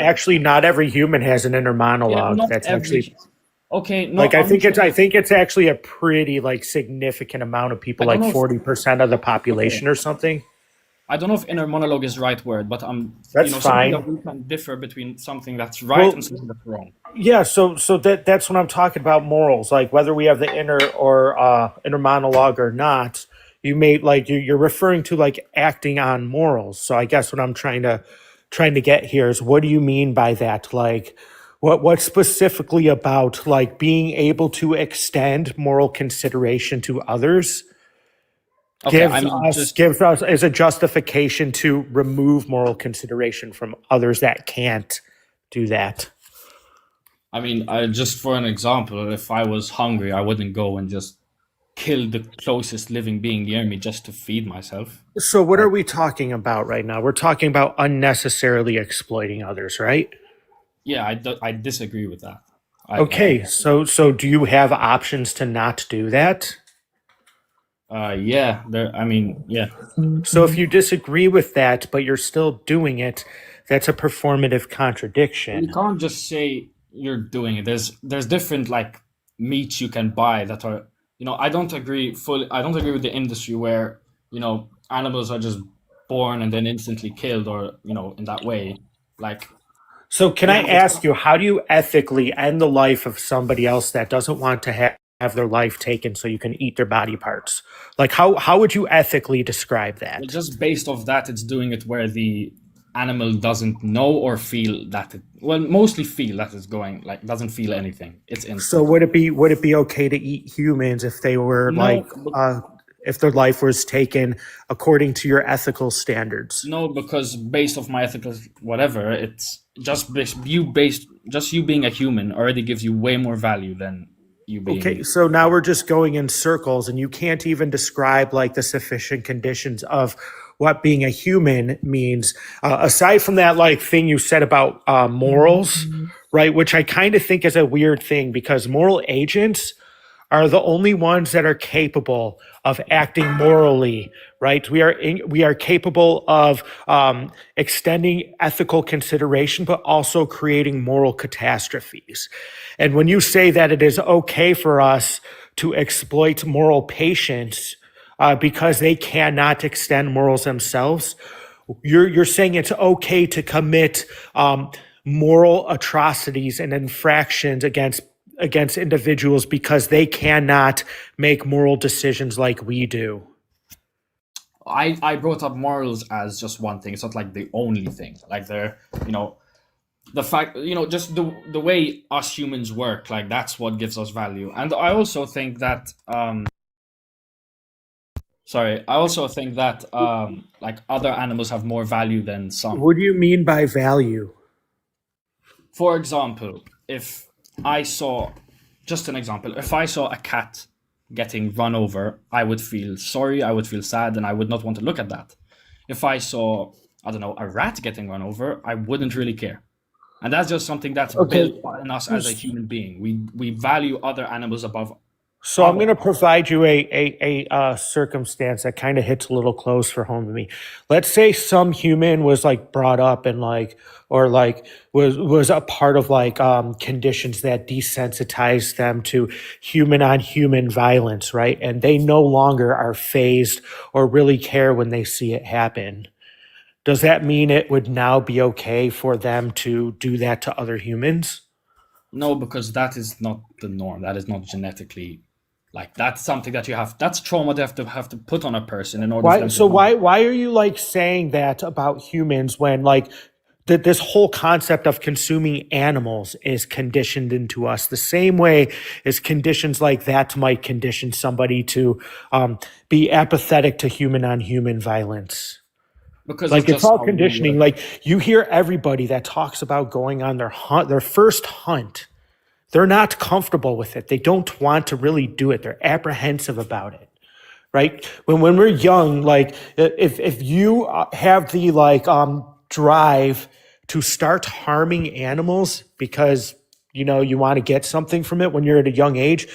every human has an inner Yeah, monologue. not That's every. actually Okay, no, like I think it's actually a pretty like significant amount of people, I don't like know if- 40% of the population or something. I don't know if inner monologue is the right word, but That's something fine. that we can differ between something that's right and something that's wrong. Yeah, so that's what I'm talking about morals, like whether we have the inner monologue or not. You may like you're referring to like acting on morals. So I guess what I'm trying to get here is what do you mean by that? Like what specifically about like being able to extend moral consideration to others Okay, I mean, gives us as a justification to remove moral consideration from others that can't do that. I mean, just for an example, if I was hungry, I wouldn't go and just kill the closest living being near me just to feed myself. So what are we talking about right now? We're talking about unnecessarily exploiting others, right? Yeah, I disagree with that. Okay, so do you have options to not do that? Yeah, yeah. So if you disagree with that, but you're still doing it, that's a performative contradiction. You can't just say you're doing it. There's different like meats you can buy that are, I don't agree with the industry where, animals are just born and then instantly killed or, in that way. Like, So can I ask you, how do you ethically end the life of somebody else that doesn't want to have their life taken so you can eat their body parts? Like how would you ethically describe that? just based off that, it's doing it where the animal doesn't know or feel that mostly feel that it's going, like doesn't feel anything. It's instant. So would it be okay to eat humans if they were if their life was taken according to your ethical standards? No, because based off my ethical whatever, it's just you being a human already gives you way more value than you being. Okay, so now we're just going in circles and you can't even describe like the sufficient conditions of what being a human means, aside from that like thing you said about morals, right? Which I kind of think is a weird thing because moral agents are the only ones that are capable of acting morally, right? We are capable of extending ethical consideration, but also creating moral catastrophes. And when you say that it is okay for us to exploit moral patients because they cannot extend morals themselves, you're saying it's okay to commit moral atrocities and infractions against individuals because they cannot make moral decisions like we do. I brought up morals as just one thing. It's not like the only thing. Like they're, the fact, just the way us humans work, like that's what gives us value. And I also think that Sorry, I also think that like other animals have more value than some. What do you mean by value? For example, if I saw, just an example, if I saw a cat getting run over, I would feel sorry, I would feel sad, and I would not want to look at that. If I saw, I don't know, a rat getting run over, I wouldn't really care. And that's just something that's Okay. built in us as a human being. We value other animals above. So I'm going to provide you a circumstance that kind of hits a little close for home to me. Let's say some human was like brought up and like, or like was a part of like conditions that desensitized them to human on human violence, right? And they no longer are phased or really care when they see it happen. Does that mean it would now be okay for them to do that to other humans? No, because that is not the norm. That is not genetically, like, that's something that you have. That's trauma they have to put on a person in order for Why? them So to. why are you like saying that about humans when like that this whole concept of consuming animals is conditioned into us the same way as conditions like that might condition somebody to be apathetic to human on human violence? Because Like it's it's just all how we conditioning. work. Like you hear everybody that talks about going on their hunt, their first hunt. They're not comfortable with it. They don't want to really do it. They're apprehensive about it, right? When we're young, like if you have the like drive to start harming animals because you know you want to get something from it when you're at a young age,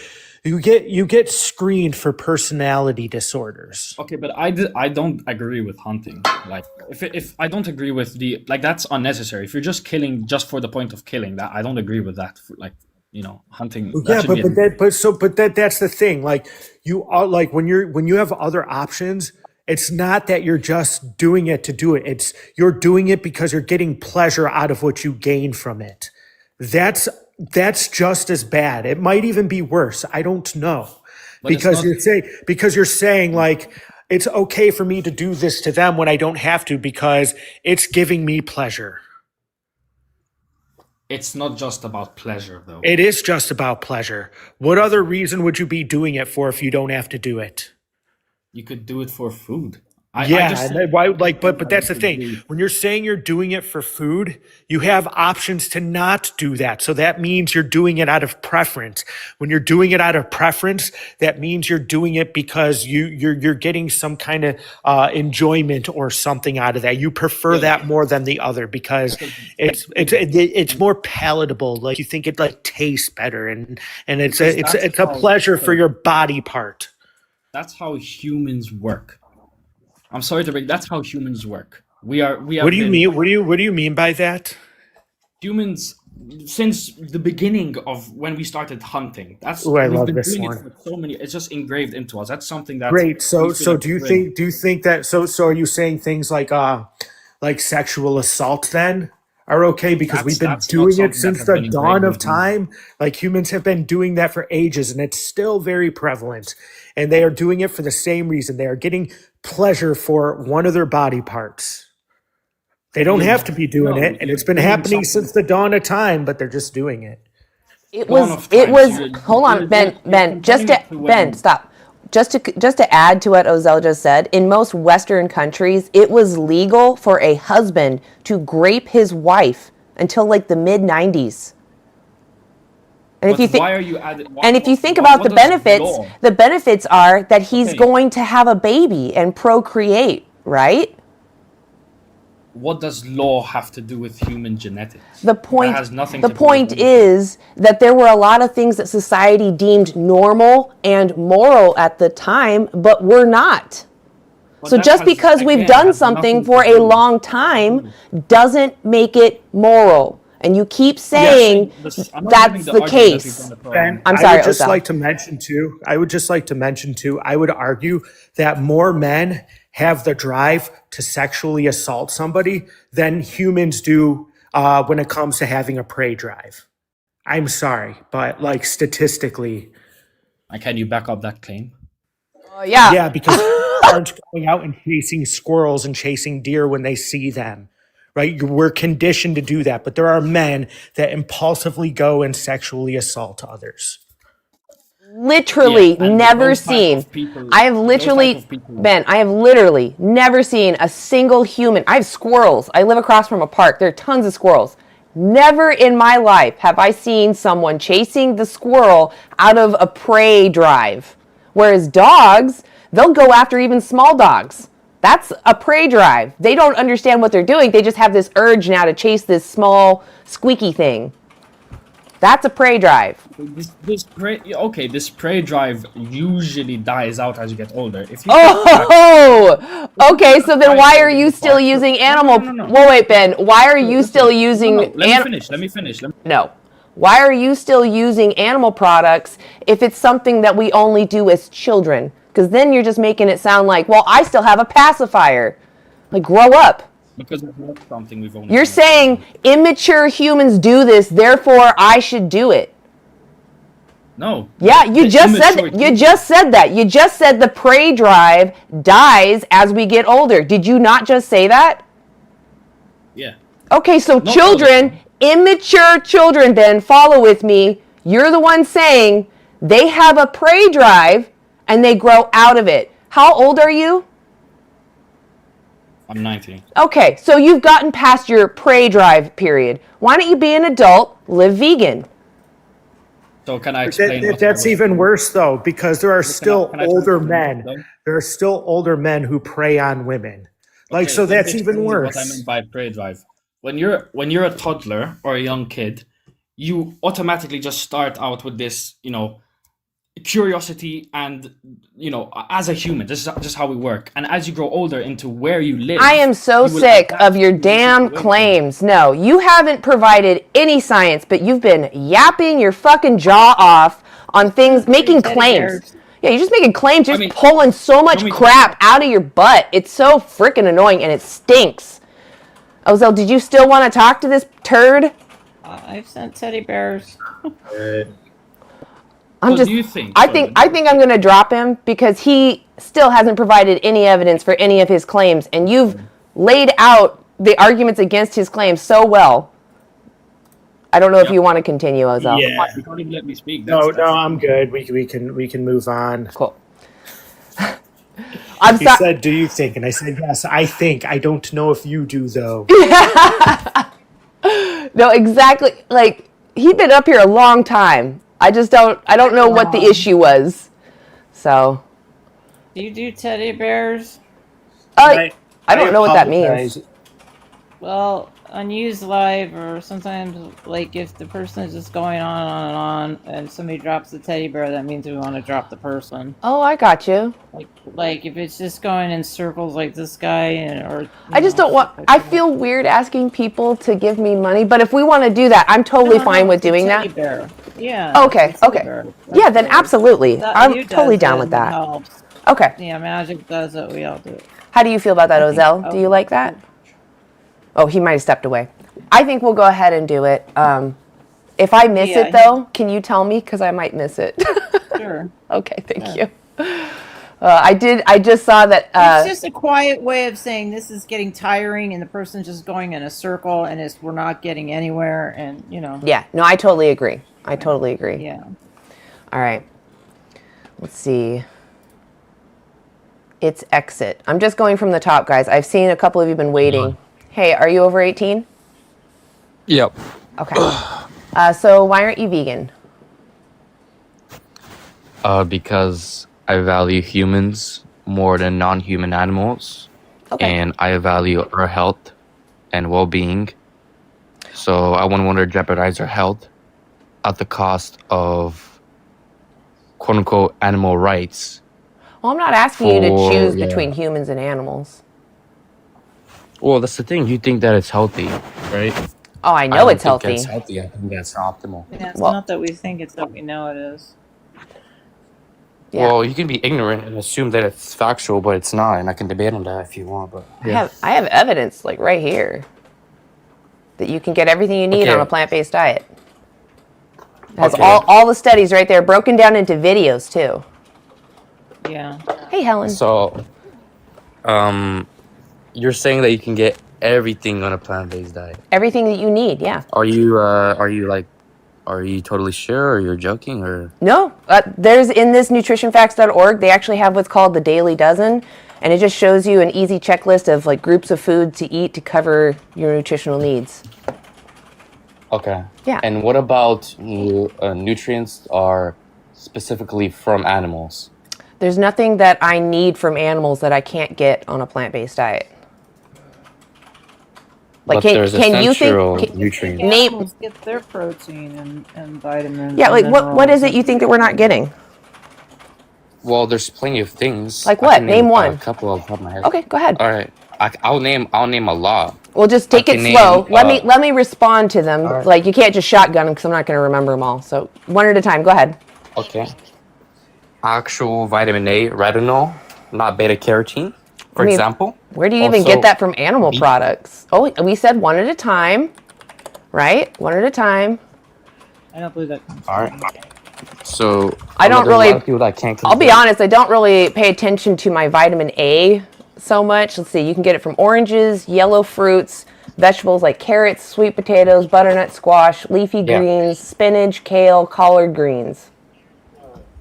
you get screened for personality disorders. Okay, but I don't agree with hunting. Like, if I don't agree with the, like, that's unnecessary. If you're just killing just for the point of killing, that I don't agree with that. Like, hunting, that Yeah, should be. that's the thing. Like you are like when you have other options, it's not that you're just doing it to do it. It's you're doing it because you're getting pleasure out of what you gain from it. That's just as bad. It might even be worse. I don't know. But it's not. Because you're saying like it's okay for me to do this to them when I don't have to because it's giving me pleasure. It's not just about pleasure, though. It is just about pleasure. What other reason would you be doing it for if you don't have to do it? You could do it for food. I Yeah, just and said then why like I but that's the thing. disagree. When you're saying you're doing it for food, you have options to not do that. So that means you're doing it out of preference. When you're doing it out of preference, that means you're doing it because you're getting some kind of enjoyment or something out of that. You prefer Yeah, that more than the other because it's more palatable. Like you think it like tastes better and it's because it's a pleasure for your body part. that's how humans work. I'm sorry to break. That's how humans work. We have What do you been mean? What do you mean by that? humans since the beginning of when we started hunting. Oh, I We've love been this doing it one. for so many. It's just engraved into us. That's something that Great. So we feel so like we're doing. do you think that so are you saying things like sexual assault then are okay because we've been That's not doing it something that since has the been dawn engraved of into. time? Like humans have been doing that for ages and it's still very prevalent. And they are doing it for the same reason. They are getting pleasure for one of their body parts. They don't You're have to be doing no, it, and you're it's been doing happening something. since the dawn of time, but they're just doing it. It Dawn was, of it times. was, You're hold on, you're Ben, comparing just it to, to Ben, when. stop. Just to add to what Ozell just said, in most Western countries, it was legal for a husband to grape his wife until like the mid 90s. And if But you think, why are you adding? and if you think about What the does benefits, law? the benefits are that he's Okay. going to have a baby and procreate, right? What does law have to do with human genetics? The point, That has nothing the to do with point anything. is that there were a lot of things that society deemed normal and moral at the time, but were not. But So that just has, because we've again, done has something nothing for to a do. long time doesn't make it moral. And you keep Yes, saying I'm not giving that's the the argument that we've case. done it for a Ben, long I'm time. sorry, I would just Ozell. like to mention too, I would argue that more men have the drive to sexually assault somebody than humans do when it comes to having a prey drive. I'm sorry, but like statistically, And can you back up that claim? Yeah. yeah, because aren't going out and chasing squirrels and chasing deer when they see them, right? We're conditioned to do that, but there are men that impulsively go and sexually assault others. literally and never those type seen. of people, I have those type literally, of people. Ben, I have literally never seen a single human. I have squirrels. I live across from a park. There are tons of squirrels. Never in my life have I seen someone chasing the squirrel out of a prey drive. Whereas dogs, they'll go after even small dogs. That's a prey drive. They don't understand what they're doing. They just have this urge now to chase this small, squeaky thing. That's a prey drive. This prey drive usually dies out as you get older. If you Oh, okay. So then why are you still using animal? No. Whoa, wait, Ben. Why are you still using? Let me finish. No. Why are you still using animal products if it's something that we only do as children? Because then you're just making it sound like, well, I still have a pacifier. Like, grow up. Because it's not something we've only. You're saying immature humans do this, therefore I should do it. No. Yeah, you just said that. You just said that. You just said the prey drive dies as we get older. Did you not just say that? Yeah. Okay, so Not children, immature children, then follow with me. You're the one saying they have a prey drive and they grow out of it. How old are you? I'm 19. Okay, so you've gotten past your prey drive period. Why don't you be an adult, live vegan? So can I explain? That's even worse, though, because there are still can I older explain men. though? There are still older men who prey on women. Like, so let that's me even explain worse. What I meant by prey drive. When you're a toddler or a young kid, you automatically just start out with this, curiosity and, as a human, this is just how we work. And as you grow older into where you live, I am so you will sick adapt of your to the damn situation. claims. No, you haven't provided any science, but you've been yapping your fucking jaw off on things, making claims. Yeah, you're just making claims. You're just pulling so much crap out of your butt. It's so freaking annoying and it stinks. Ozell, did you still want to talk to this turd? I've sent teddy bears. I think I'm going to drop him because he still hasn't provided any evidence for any of his claims, and you've laid out the arguments against his claims so well. I don't know if you want to continue, Ozell. Yeah. You can't even let me speak. No, I'm good. We can move on. Cool. He said, "Do you think?" And I said, "Yes, I think. I don't know if you do, though." No, exactly. Like, he'd been up here a long time. I don't know what the issue was. So. Do you do teddy bears? I don't know what that means. Well, unused live, or sometimes, like, if the person is just going on, and somebody drops the teddy bear, that means we want to drop the person. Oh, I got you. Like if it's just going in circles like this guy, I just don't want. I feel weird asking people to give me money, but if we want to do that, I'm totally fine with doing that. Bear. Yeah. Okay. Yeah, then absolutely. I'm totally down with that. Helps. Okay. Yeah, magic does it. We all do it. How do you feel about that, Ozell? Do you like that? Oh, he might have stepped away. I think we'll go ahead and do it. If I miss it, though, can you tell me? Because I might miss it. Sure. Okay, thank you. I just saw that. It's just a quiet way of saying this is getting tiring, and the person's just going in a circle, and we're not getting anywhere, and Yeah, no, I totally agree. Yeah. All right. Let's see. It's exit. I'm just going from the top, guys. I've seen a couple of you been waiting. Hey, are you over 18? Yep. Okay. So why aren't you vegan? Because I value humans more than non-human animals. Okay. And I value our health and well-being. So I wouldn't want to jeopardize our health at the cost of quote-unquote animal rights. Well, I'm not asking you to choose between humans and animals. Well, that's the thing. You think that it's healthy, right? Oh, I know it's healthy. It's healthy. I think that's optimal. Yeah, it's not that we think, it's that we know it is. Yeah. Well, you can be ignorant and assume that it's factual, but it's not, and I can debate on that if you want. But I have evidence, like right here, that you can get everything you need on a plant-based diet. It has all the studies right there, broken down into videos too. Yeah. Hey, Helen. So, you're saying that you can get everything on a plant-based diet. Everything that you need, yeah. Are you like Are you totally sure, or you're joking, or? No, there's in this nutritionfacts.org, they actually have what's called the Daily Dozen, and it just shows you an easy checklist of like groups of food to eat to cover your nutritional needs. Okay. Yeah. And what about nutrients are specifically from animals? There's nothing that I need from animals that I can't get on a plant-based diet. Like, But there's can you essential think? nutrients. Name. Animals get their protein and vitamins. Yeah, and like what minerals is it you think that we're not getting? Well, there's plenty of things. Like I what? can Name one. A couple off the top of my head. Okay, go ahead. All right. I'll name a lot. Well, just take I it can slow. name, Let me respond to them. right. Like, you can't just shotgun them because I'm not going to remember them all. So one at a time. Go ahead. Okay. Actual vitamin A, retinol, not beta carotene, for example. Where do you even get that from animal products? Oh, we said one at a time, right? One at a time. I don't believe that. All right. So I don't there's really. A lot of people that can't I'll be honest. I don't really pay attention to my vitamin A so much. Let's see. You can get it from oranges, yellow fruits, vegetables like carrots, sweet potatoes, butternut squash, leafy greens, spinach, kale, collard greens.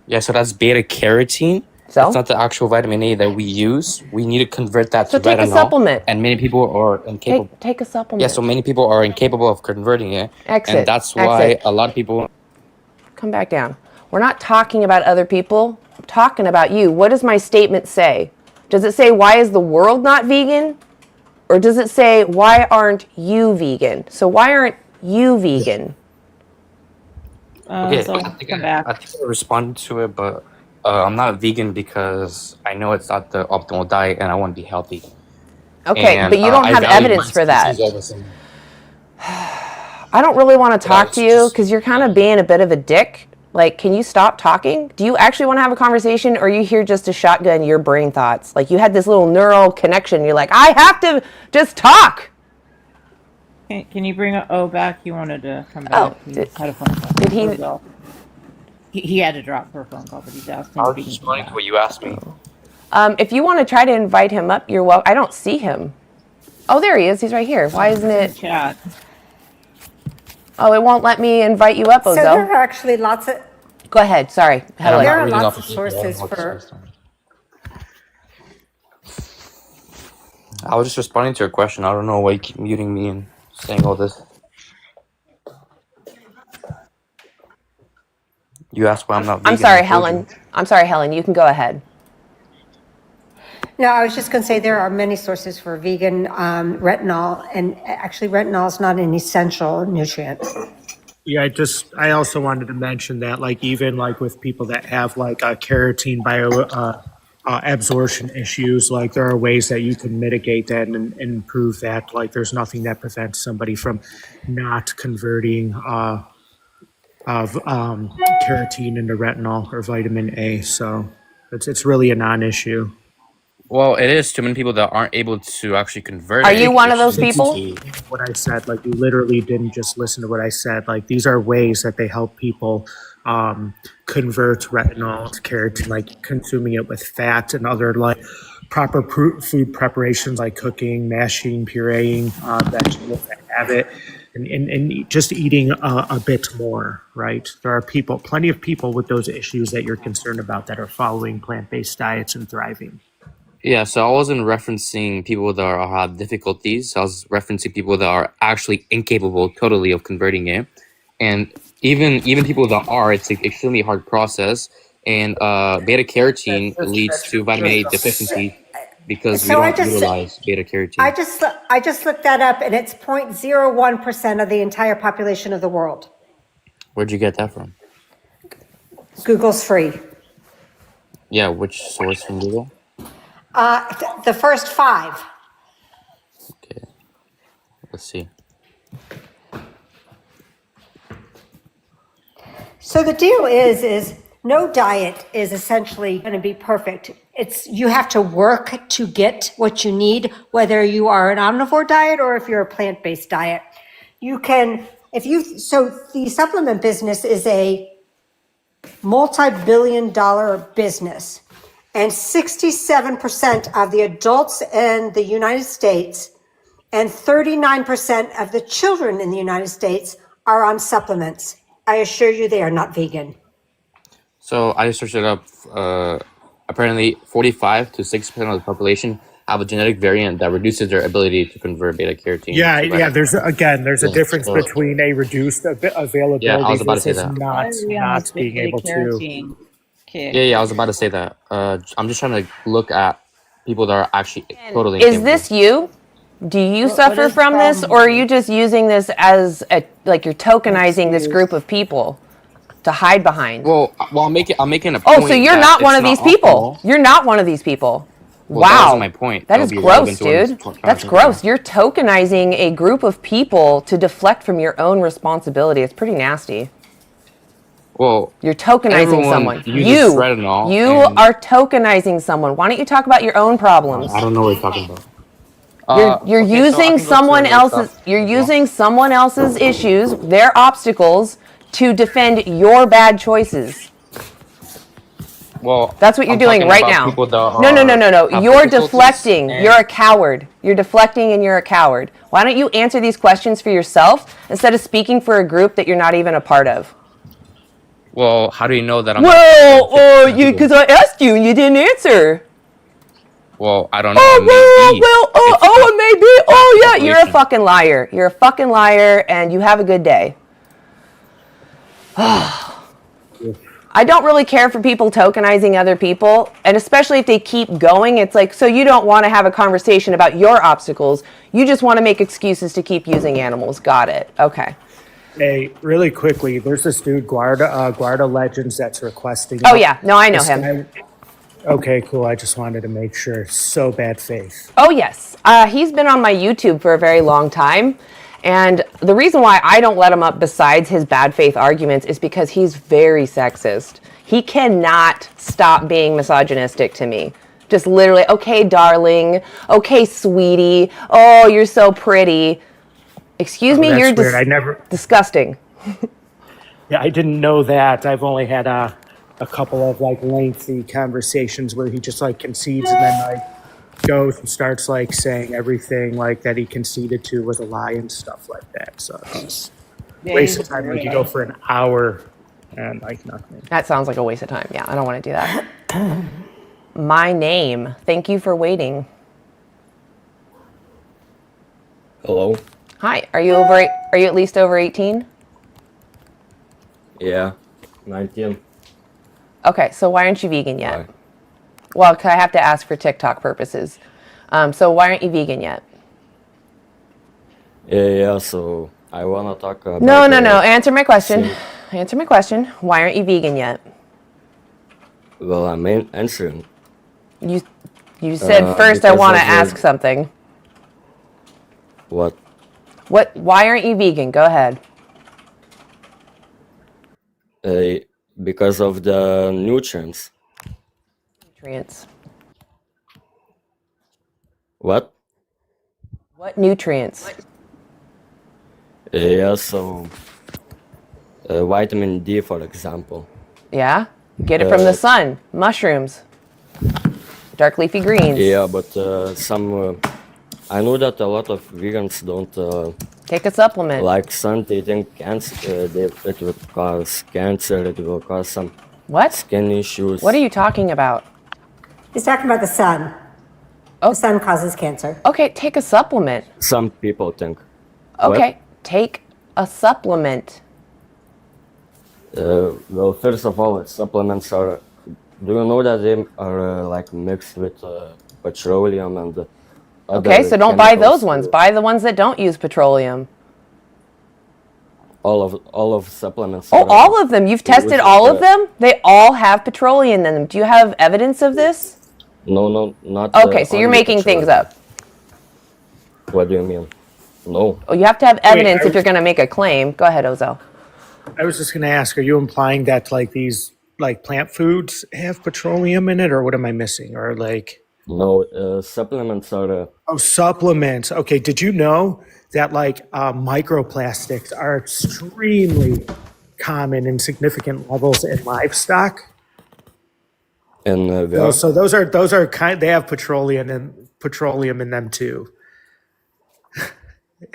Yeah, so that's beta carotene. So it's not the actual vitamin A that we use. We need to convert that to take retinol. a supplement. And many people are incapable. Take a supplement. Yeah, so many people are incapable of converting it. Exit. And that's why a lot of people. Come back down. We're not talking about other people. I'm talking about you. What does my statement say? Does it say, why is the world not vegan? Or does it say, why aren't you vegan? So why aren't you vegan? Okay, So I think I responded to it, but I'm not vegan because I know it's not the optimal diet and I want to be healthy. Okay, And, but you don't I have value evidence my for that. species over some- I don't really want to talk to you because you're kind of being a bit of a dick. Like, can you stop talking? Do you actually want to have a conversation, or are you here just to shotgun your brain thoughts? Like, you had this little neural connection. You're like, I have to just talk. Can you bring O back? He wanted to come back. Oh, He had a phone call. Did he? He had to drop for a phone call, but he's asking. I if was he just can come responding to back. what you asked me. If you want to try to invite him up, you're welcome. I don't see him. Oh, there he is. He's right here. Why isn't it? Chat. Oh, it won't let me invite you up, Ozo. So there are actually lots of. Go ahead. Sorry, Helen. There are lots of sources for. I was just responding to your question. I don't know why you keep muting me and saying all this. You asked why I'm not vegan. I'm sorry, I told Helen. you. I'm sorry, Helen. You can go ahead. No, I was just going to say there are many sources for vegan retinol, and actually retinol is not an essential nutrient. Yeah, I also wanted to mention that, like, even like with people that have like carotene absorption issues, like there are ways that you can mitigate that and improve that. Like, there's nothing that prevents somebody from not converting carotene into retinol or vitamin A. So it's really a non-issue. Well, it is too many people that aren't able to actually convert. Are you one of those people? What I said, like, you literally didn't just listen to what I said. Like, these are ways that they help people convert retinol to keratin, like consuming it with fat and other like proper food preparations, like cooking, mashing, pureeing vegetables that have it, and just eating a bit more, right? There are plenty of people with those issues that you're concerned about that are following plant-based diets and thriving. Yeah, so I wasn't referencing people that have difficulties. I was referencing people that are actually incapable totally of converting it. And even people that are, it's an extremely hard process. And beta carotene leads to vitamin A deficiency because we don't utilize beta carotene. I just looked that up, and it's 0.01% of the entire population of the world. Where'd you get that from? Google's free. Yeah, which source from Google? The first 5. Okay, let's see. So the deal is no diet is essentially going to be perfect. You have to work to get what you need, whether you are an omnivore diet or if you're a plant-based diet. So the supplement business is a multi-billion-dollar business. And 67% of the adults in the United States and 39% of the children in the United States are on supplements. I assure you they are not vegan. So I searched it up. Apparently, 45 to 60% of the population have a genetic variant that reduces their ability to convert beta carotene. Yeah, to yeah. vitamin. There's a Yeah. difference So between a reduced yeah, I availability was about to say versus that. Why are we on this not big being able to. carotene kick? Yeah, I was about to say that. I'm just trying to look at people that are actually totally Is incapable. this you? Do you What suffer is the from this, problem or are with you just using this as like you're tokenizing this excuse? group of people to hide behind? Well, I'm making a Oh, point so you're that not one it's of not these people. optimal. You're not one of these people. Well, that wasn't my Wow. point. That That would is be gross, relevant to what this dude. That's conversation gross. is. You're tokenizing a group of people to deflect from your own responsibility. It's pretty nasty. Well, You're tokenizing everyone someone. uses Retinol, You and are tokenizing someone. Why don't you talk about your own problems? I don't know what you're talking about. You're Okay, so I using can go someone to else's stuff you're as well. using someone else's issues, their obstacles to defend your bad choices. Well, That's what you're I'm doing talking right about now. people that No. have You're difficulties, deflecting. and You're a coward. You're deflecting and you're a coward. Why don't you answer these questions for yourself instead of speaking for a group that you're not even a part of? well, how do you know that I'm Well, because I asked you and you didn't answer. Well, I don't know. It may be. Maybe. Oh, yeah, you're a population. fucking liar. You're a fucking liar, and you have a good day. I don't really care for people tokenizing other people, and especially if they keep going, it's like, so you don't want to have a conversation about your obstacles. You just want to make excuses to keep using animals. Got it. Okay. Hey, really quickly, there's this dude, Guarda Legends, that's requesting. Oh, yeah. No, I know this him. guy- Okay, cool. I just wanted to make sure. So bad faith. Oh, yes. He's been on my YouTube for a very long time. And the reason why I don't let him up, besides his bad faith arguments, is because he's very sexist. He cannot stop being misogynistic to me. Just literally, okay, darling. Okay, sweetie. Oh, you're so pretty. Excuse me, That's you're weird. I never. disgusting. Yeah, I didn't know that. I've only had a couple of like lengthy conversations where he just like concedes and then like goes and starts like saying everything like that he conceded to was a lie and stuff like that. So it's just waste of time. Like you go for an hour and like nothing. That sounds like a waste of time. Yeah, I don't want to do that. My name. Thank you for waiting. Hello? Hi. Are you at least over 18? Yeah, 19. Okay, so why aren't you vegan yet? Why? Well, 'cause I have to ask for TikTok purposes. So why aren't you vegan yet? Yeah, so I wanna talk about... No. Answer my question. Answer my question. Why aren't you vegan yet? Well, I'm answering. You said first I because want to of the- ask something. What? Why aren't you vegan? Go ahead. Because of the nutrients. Nutrients. What? What nutrients? Yeah, so... vitamin D, for example. Yeah? Get it from the sun. Mushrooms. Dark leafy greens. Yeah, but I know that a lot of vegans don't Take a supplement. like sun. They think cancer. It will cause cancer. It will cause some What? skin issues. What are you talking about? He's talking about the sun. Oh. The sun causes cancer. Okay, take a supplement. Some people think. Okay, take a supplement. Well, first of all, supplements are. Do you know that they are like mixed with petroleum and other Okay, so don't buy chemicals? those ones. Buy the ones that don't use petroleum. All of supplements. Oh, are, all of them. You've tested all of them? They all have petroleum in them. Do you have evidence of this? No, not. Okay, so you're only making things petroleum. up. What do you mean? No. Oh, you have to have evidence if you're going to make a claim. Go ahead, Ozo. I was just going to ask, are you implying that like these like plant foods have petroleum in it, or what am I missing? Or like No, supplements are. oh, supplements. Okay, did you know that like microplastics are extremely common in significant levels in livestock? And So those are kind. They have petroleum in them too.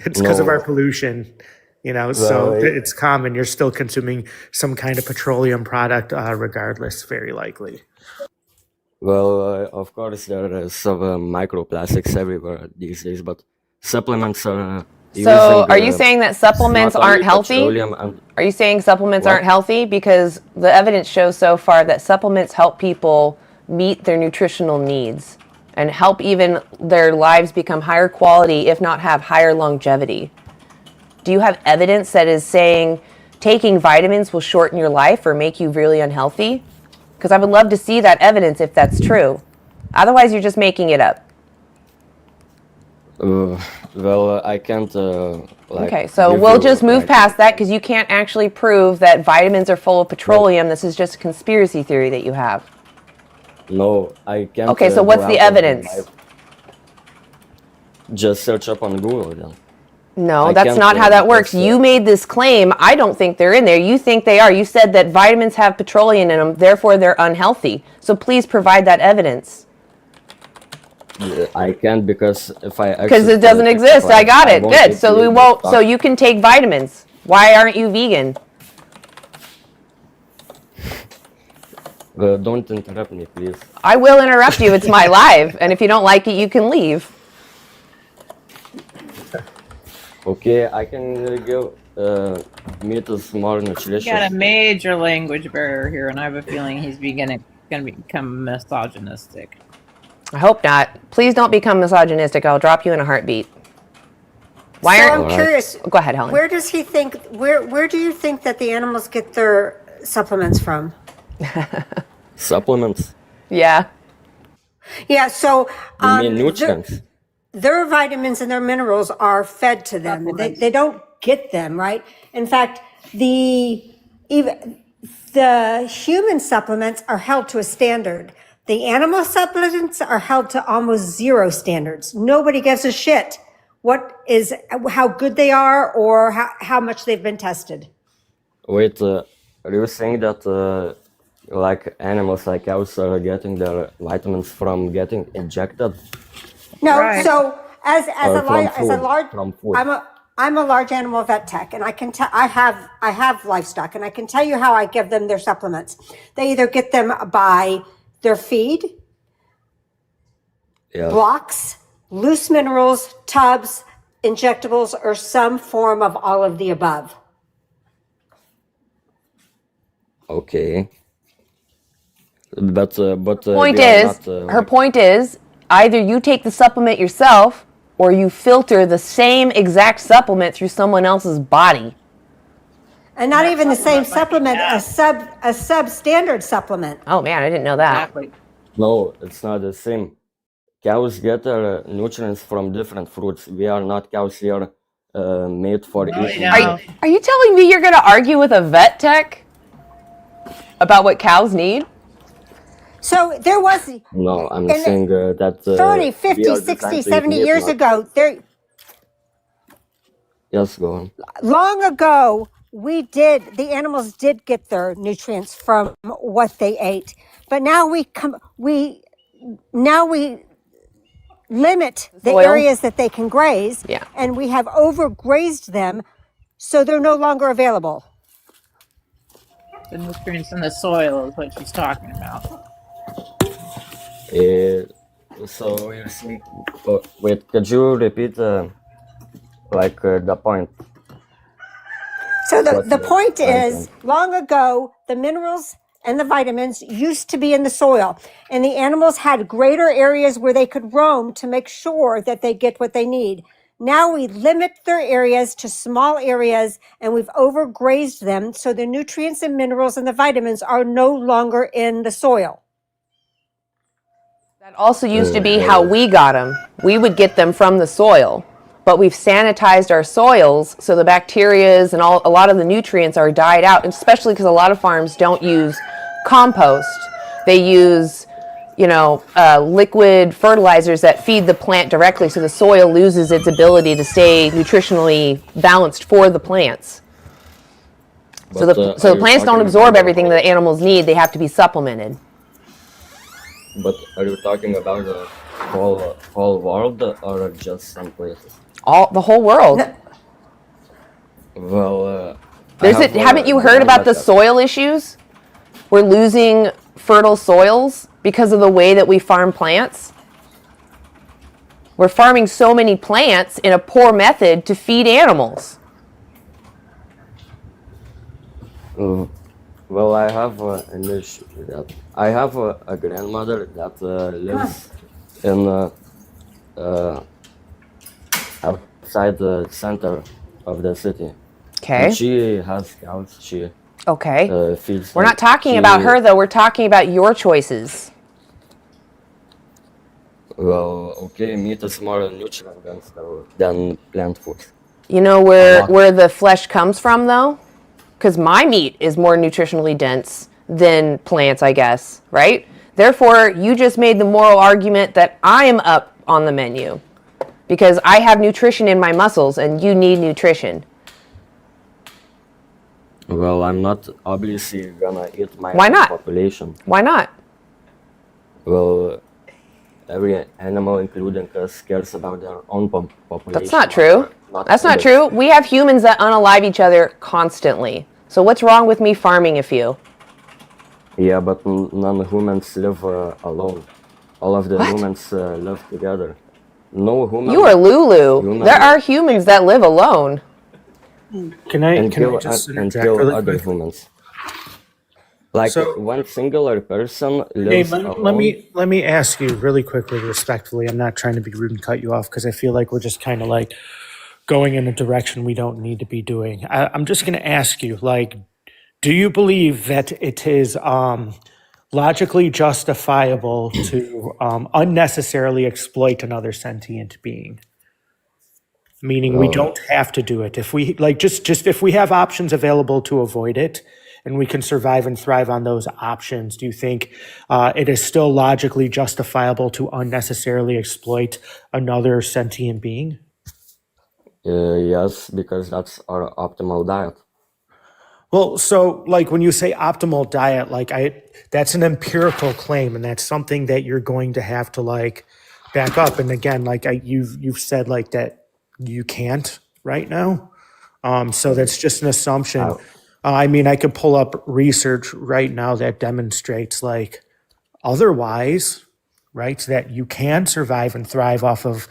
It's because of No. our pollution. So Well, it's common. You're still consuming some kind of petroleum product, regardless, very likely. of course, there is some microplastics everywhere these days, but supplements are So, using are you saying that supplements not only aren't healthy? petroleum and Are you saying supplements what? aren't healthy? Because the evidence shows so far that supplements help people meet their nutritional needs and help even their lives become higher quality, if not have higher longevity. Do you have evidence that is saying taking vitamins will shorten your life or make you really unhealthy? Because I would love to see that evidence if that's true. Otherwise, you're just making it up. I can't Okay, so give we'll you just move like past that because you can't actually prove that vitamins are full of petroleum. This is just a conspiracy theory that you have. no, I can't Okay, so go what's the out of my evidence? just search up on Google then. No, I that's can't not how that works. because You made this claim. I don't think they're in there. You think they are. You said that vitamins have petroleum in them, therefore they're unhealthy. So please provide that evidence. I can't because if I Because access it doesn't TikTok, exist. I got I it. won't Good. be So we able to won't. So talk. you can take vitamins. Why aren't you vegan? Don't interrupt me, please. I will interrupt you. It's my live, and if you don't like it, you can leave. Okay, I can give meat is more You nutritious. got a major language barrier here, and I have a feeling he's going to become misogynistic. I hope not. Please don't become misogynistic. I'll drop you in a heartbeat. Why So aren't? I'm curious. Go ahead, Helen. Where does he think? Where do you think that the animals get their supplements from? Supplements. Yeah. Yeah. So You mean nutrients? their vitamins and their minerals are fed to them. They don't get them, right? In fact, even the human supplements are held to a standard. The animal supplements are held to almost zero standards. Nobody gives a shit how good they are or how much they've been tested. Wait, are you saying that like animals like cows are getting their vitamins from getting injected? No, Right. so as a large from food? I'm a large animal vet tech, and I can tell I have livestock, and I can tell you how I give them their supplements. They either get them by their feed, blocks, loose minerals, tubs, injectables, or some form of all of the above. Okay. But Point they are is, not, her point is, either you take the supplement yourself or you filter the same exact supplement through someone else's body. And not even the same supplement, a substandard supplement. Oh man, I didn't know that. Exactly. No, it's not the same. Cows get their nutrients from different fruits. We are not cows here made for eating. Are you telling me you're going to argue with a vet tech about what cows need? So there was No, I'm saying that 30, 50, we are 60, designed to eat 70 meat, years not- ago, Yes, go on. long ago, the animals did get their nutrients from what they ate. But now we limit the Soil? areas that they can graze, Yeah. and we have overgrazed them, so they're no longer available. The nutrients in the soil is what she's talking about. So you're saying, wait, could you repeat the point? So the What's point the is, long ago, the minerals and the vitamins used to be in the soil, and the animals had greater areas where they could roam to make sure that they get what they need. Now we limit their areas to small areas, and we've overgrazed them, so the nutrients and minerals and the vitamins are no longer in the soil. That also used to be how we got them. We would get them from the soil, but we've sanitized our soils so the bacterias and a lot of the nutrients are died out, especially because a lot of farms don't use compost. They use, liquid fertilizers that feed the plant directly, so the soil loses its ability to stay nutritionally balanced for the plants. So the plants don't absorb everything that animals need. They have to be supplemented. But are you talking about the whole world or just some places? The whole world. Well, Haven't you heard about the soil issues? We're losing fertile soils because of the way that we farm plants. We're farming so many plants in a poor method to feed animals. Well, I have an issue with that. I have a grandmother that lives in outside the center of the city. Okay. And she has cows. She feeds. We're them. not talking about her, though. We're talking about your choices. Well, okay, meat is more nutrient dense than plant food. You know where the flesh comes from, though? Because my meat is more nutritionally dense than plants, I guess, right? Therefore, you just made the moral argument that I'm up on the menu because I have nutrition in my muscles and you need nutrition. Well, I'm not obviously gonna eat my Why not? population. Why not? Well, every animal, including us, cares about their own population. That's not true. That's not others. true. We have humans that unalive each other constantly. So what's wrong with me farming a few? Yeah, but non-humans live alone. All of the What? humans live together. No human. You are Lulu. human There are humans that live alone. Can I kill, just and interject kill really other quick? humans. Like So- one singular person Hey, lives alone. let me ask you really quickly, respectfully. I'm not trying to be rude and cut you off because I feel like we're just kind of like going in a direction we don't need to be doing. I'm just going to ask you, like, do you believe that it is logically justifiable to unnecessarily exploit another sentient being? Meaning we don't have to do it. If we like, just if we have options available to avoid it, and we can survive and thrive on those options, do you think it is still logically justifiable to unnecessarily exploit another sentient being? Yes, because that's our optimal diet. Well, so like when you say optimal diet, like that's an empirical claim, and that's something that you're going to have to like back up. And again, like you've said like that you can't right now. So that's just an assumption. I mean, I could pull up research right now that demonstrates like otherwise, right? That you can survive and thrive off of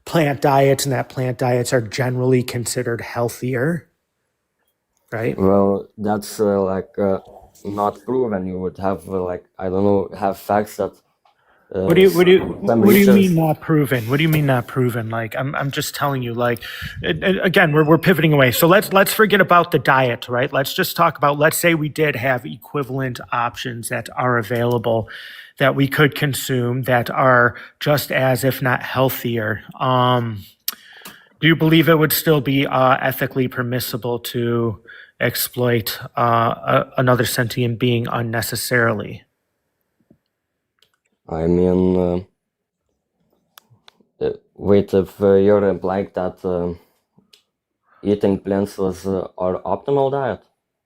plant diets, and that plant diets are generally considered healthier, right? Well, that's not proven. You would have I don't know, have facts that. What do you research- mean not proven? What do you mean not proven? Like I'm just telling you. Like again, we're pivoting away. So let's forget about the diet, right? Let's just talk about. Let's say we did have equivalent options that are available that we could consume that are just as, if not healthier. Do you believe it would still be ethically permissible to exploit another sentient being unnecessarily? I mean, wait, if you're implying that eating plants was our optimal diet?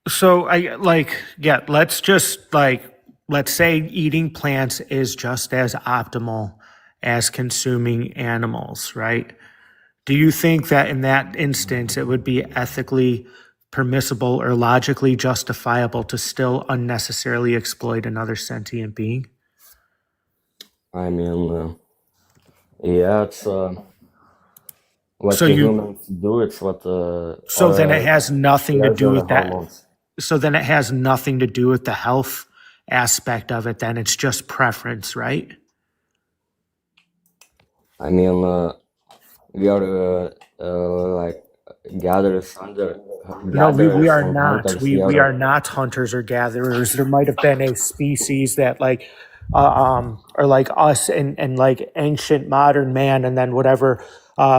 So let's say eating plants is just as optimal as consuming animals, right? Do you think that in that instance it would be ethically permissible or logically justifiable to still unnecessarily exploit another sentient being? I mean, yeah, it's what So the you- humans do. It's what. So then it has nothing to do pleasure with that. hormones. So then it has nothing to do with the health aspect of it. Then it's just preference, right? I mean, we are like gatherers under. No, we are and not. hunters. We are not hunters or gatherers. There might have been a species that are like us and like ancient modern man, and then whatever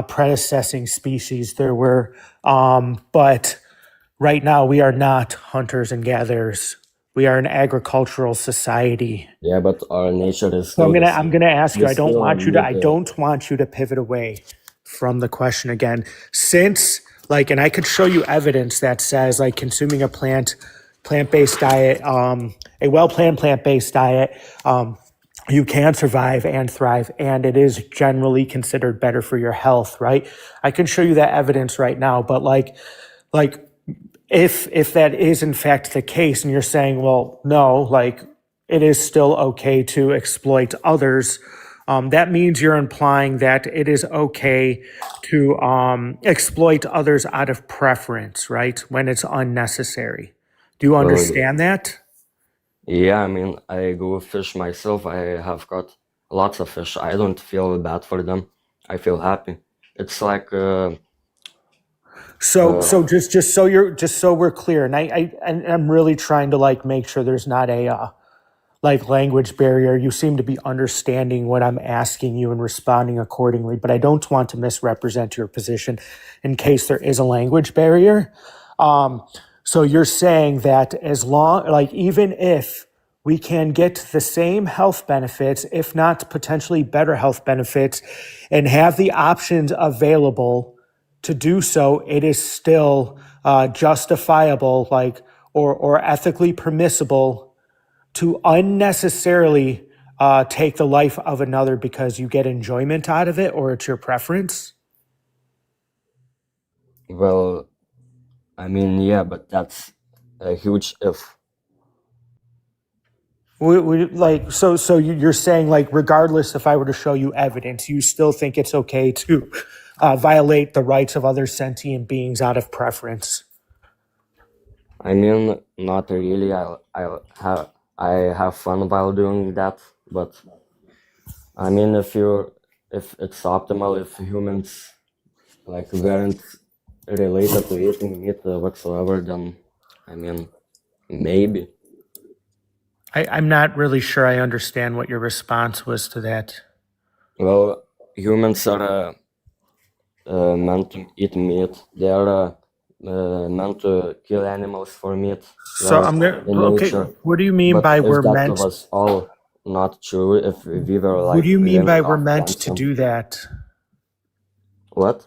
predecessing species there were. But right now we are not hunters and gatherers. We are an agricultural society. Yeah, but our nature is. So still the I'm same. gonna ask you. We I don't still want you to. I need, don't want you to pivot away from the question again. Since and I could show you evidence that says like consuming a plant-based diet, a well-planned plant-based diet, you can survive and thrive, and it is generally considered better for your health. Right? I can show you that evidence right now, but like if that is in fact the case, and you're saying, well, no, like it is still okay to exploit others, that means you're implying that it is okay to exploit others out of preference, right? When it's unnecessary. Do you Well, understand that? yeah, I mean, I go fish myself. I have got lots of fish. I don't feel bad for them. I feel happy. It's like So just so we're clear, and I'm really trying to like make sure there's not a like language barrier. You seem to be understanding what I'm asking you and responding accordingly, but I don't want to misrepresent your position in case there is a language barrier. So you're saying that as long, like even if we can get the same health benefits, if not potentially better health benefits, and have the options available to do so, it is still justifiable, like or ethically permissible to unnecessarily take the life of another because you get enjoyment out of it or it's your preference? well, I mean, yeah, but that's a huge if. Like so you're saying like regardless if I were to show you evidence, you still think it's okay to violate the rights of other sentient beings out of preference? I mean, not really. I have fun while doing that, but I mean, if it's optimal, if humans like weren't related to eating meat whatsoever, then I mean, maybe. I'm not really sure I understand what your response was to that. Well, humans are meant to eat meat. They are meant to kill animals for meat. So Well, I'm gonna in okay. nature. What do you mean But by if we're that meant? was all not true, if we were What like do you mean by living we're off meant to ransom, do that? what?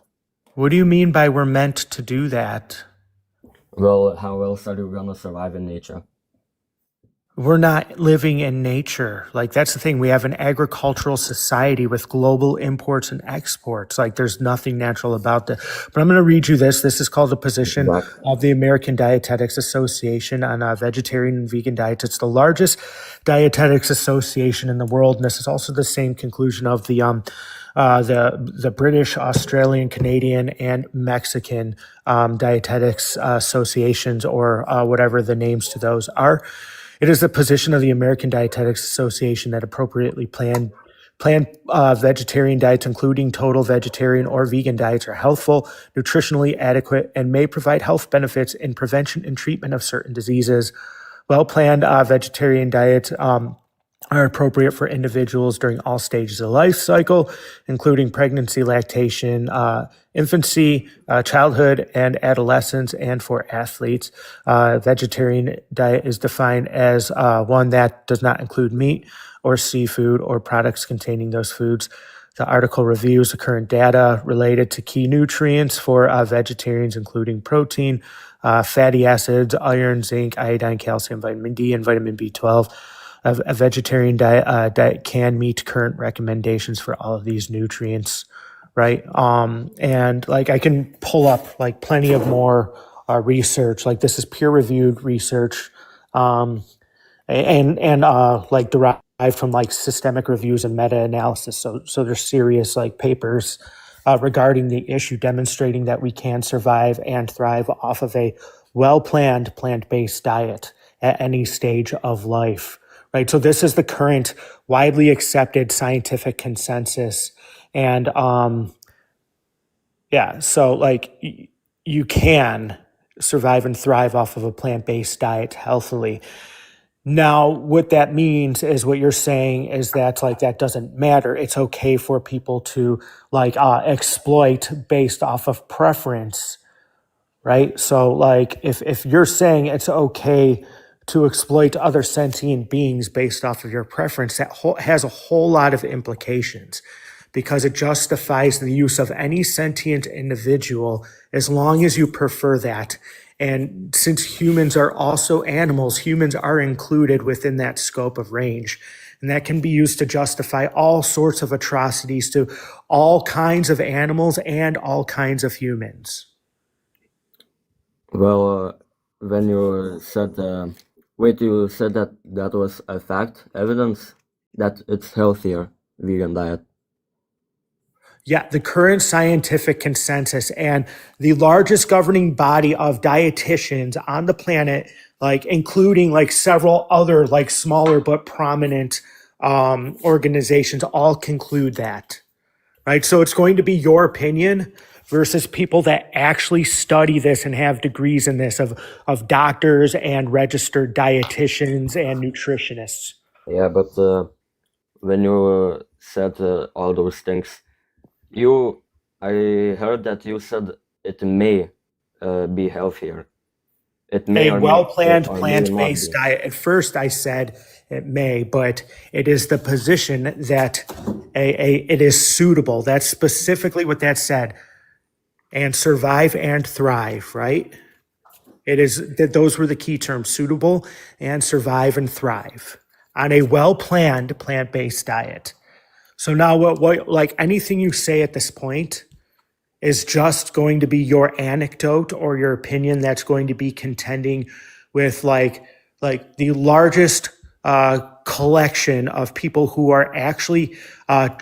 What do you mean by we're meant to do that? Well, how else are you gonna survive in nature? We're not living in nature. Like that's the thing. We have an agricultural society with global imports and exports. Like there's nothing natural about that. But I'm going to read you this. This is called the position Exactly. of the American Dietetics Association on vegetarian and vegan diets. It's the largest dietetics association in the world, and this is also the same conclusion of the British, Australian, Canadian, and Mexican dietetics associations, or whatever the names to those are. It is the position of the American Dietetics Association that appropriately planned vegetarian diets, including total vegetarian or vegan diets, are healthful, nutritionally adequate, and may provide health benefits in prevention and treatment of certain diseases. Well-planned vegetarian diets are appropriate for individuals during all stages of the life cycle, including pregnancy, lactation, infancy, childhood, and adolescence, and for athletes. Vegetarian diet is defined as one that does not include meat or seafood or products containing those foods. The article reviews the current data related to key nutrients for vegetarians, including protein, fatty acids, iron, zinc, iodine, calcium, vitamin D, and vitamin B12. A vegetarian diet can meet current recommendations for all of these nutrients, right? And like I can pull up like plenty of more research. Like this is peer-reviewed research, and like derived from like systemic reviews and meta-analysis. So there's serious like papers regarding the issue, demonstrating that we can survive and thrive off of a well-planned plant-based diet at any stage of life. Right. So this is the current widely accepted scientific consensus. And yeah, so like you can survive and thrive off of a plant-based diet healthily. Now, what that means is what you're saying is that like that doesn't matter. It's okay for people to like exploit based off of preference. Right. So like if you're saying it's okay to exploit other sentient beings based off of your preference, that has a whole lot of implications, because it justifies the use of any sentient individual as long as you prefer that. And since humans are also animals, humans are included within that scope of range. And that can be used to justify all sorts of atrocities to all kinds of animals and all kinds of humans. Well, when you said, wait, you said that that was a fact, evidence that it's healthier vegan diet. Yeah, the current scientific consensus and the largest governing body of dietitians on the planet, like including like several other like smaller but prominent organizations, all conclude that, right? So it's going to be your opinion versus people that actually study this and have degrees in this of doctors and registered dietitians and nutritionists. Yeah, but when you said all those things, I heard that you said it may be healthier. It may A or well-planned or may not plant-based be. diet. At first I said it may, but it is the position that it is suitable. That's specifically what that said. And survive and thrive, right? It is that those were the key terms, suitable and survive and thrive on a well-planned plant-based diet. So now what like anything you say at this point is just going to be your anecdote or your opinion that's going to be contending with like the largest collection of people who are actually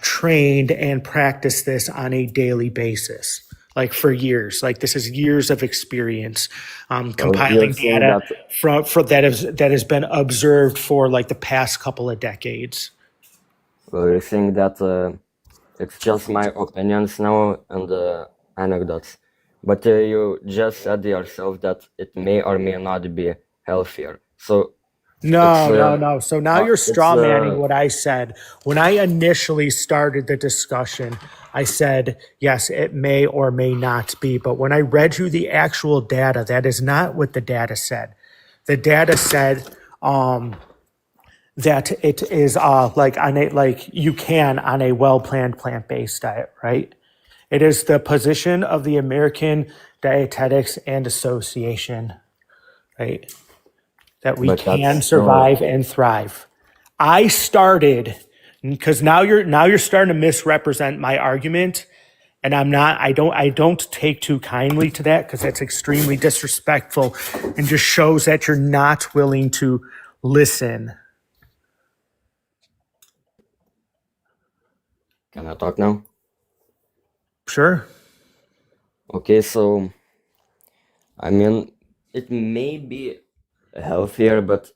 trained and practice this on a daily basis, like for years. Like this is years of experience compiling data from that has been observed for like the past couple of decades. Well, you think that it's just my opinions now and anecdotes, but you just said yourself that it may or may not be healthier. So No. So now you're straw manning it's what I said. When I initially started the discussion, I said, yes, it may or may not be. But when I read you the actual data, that is not what the data said. The data said that it is like you can on a well-planned plant-based diet, right? It is the position of the American Dietetics and Association, right? That we But can that's survive and thrive. I started because now you're starting to misrepresent my argument, and I don't take too kindly to that because that's extremely disrespectful and just shows that you're not willing to listen. Can I talk now? Sure. Okay, so I mean, it may be healthier, but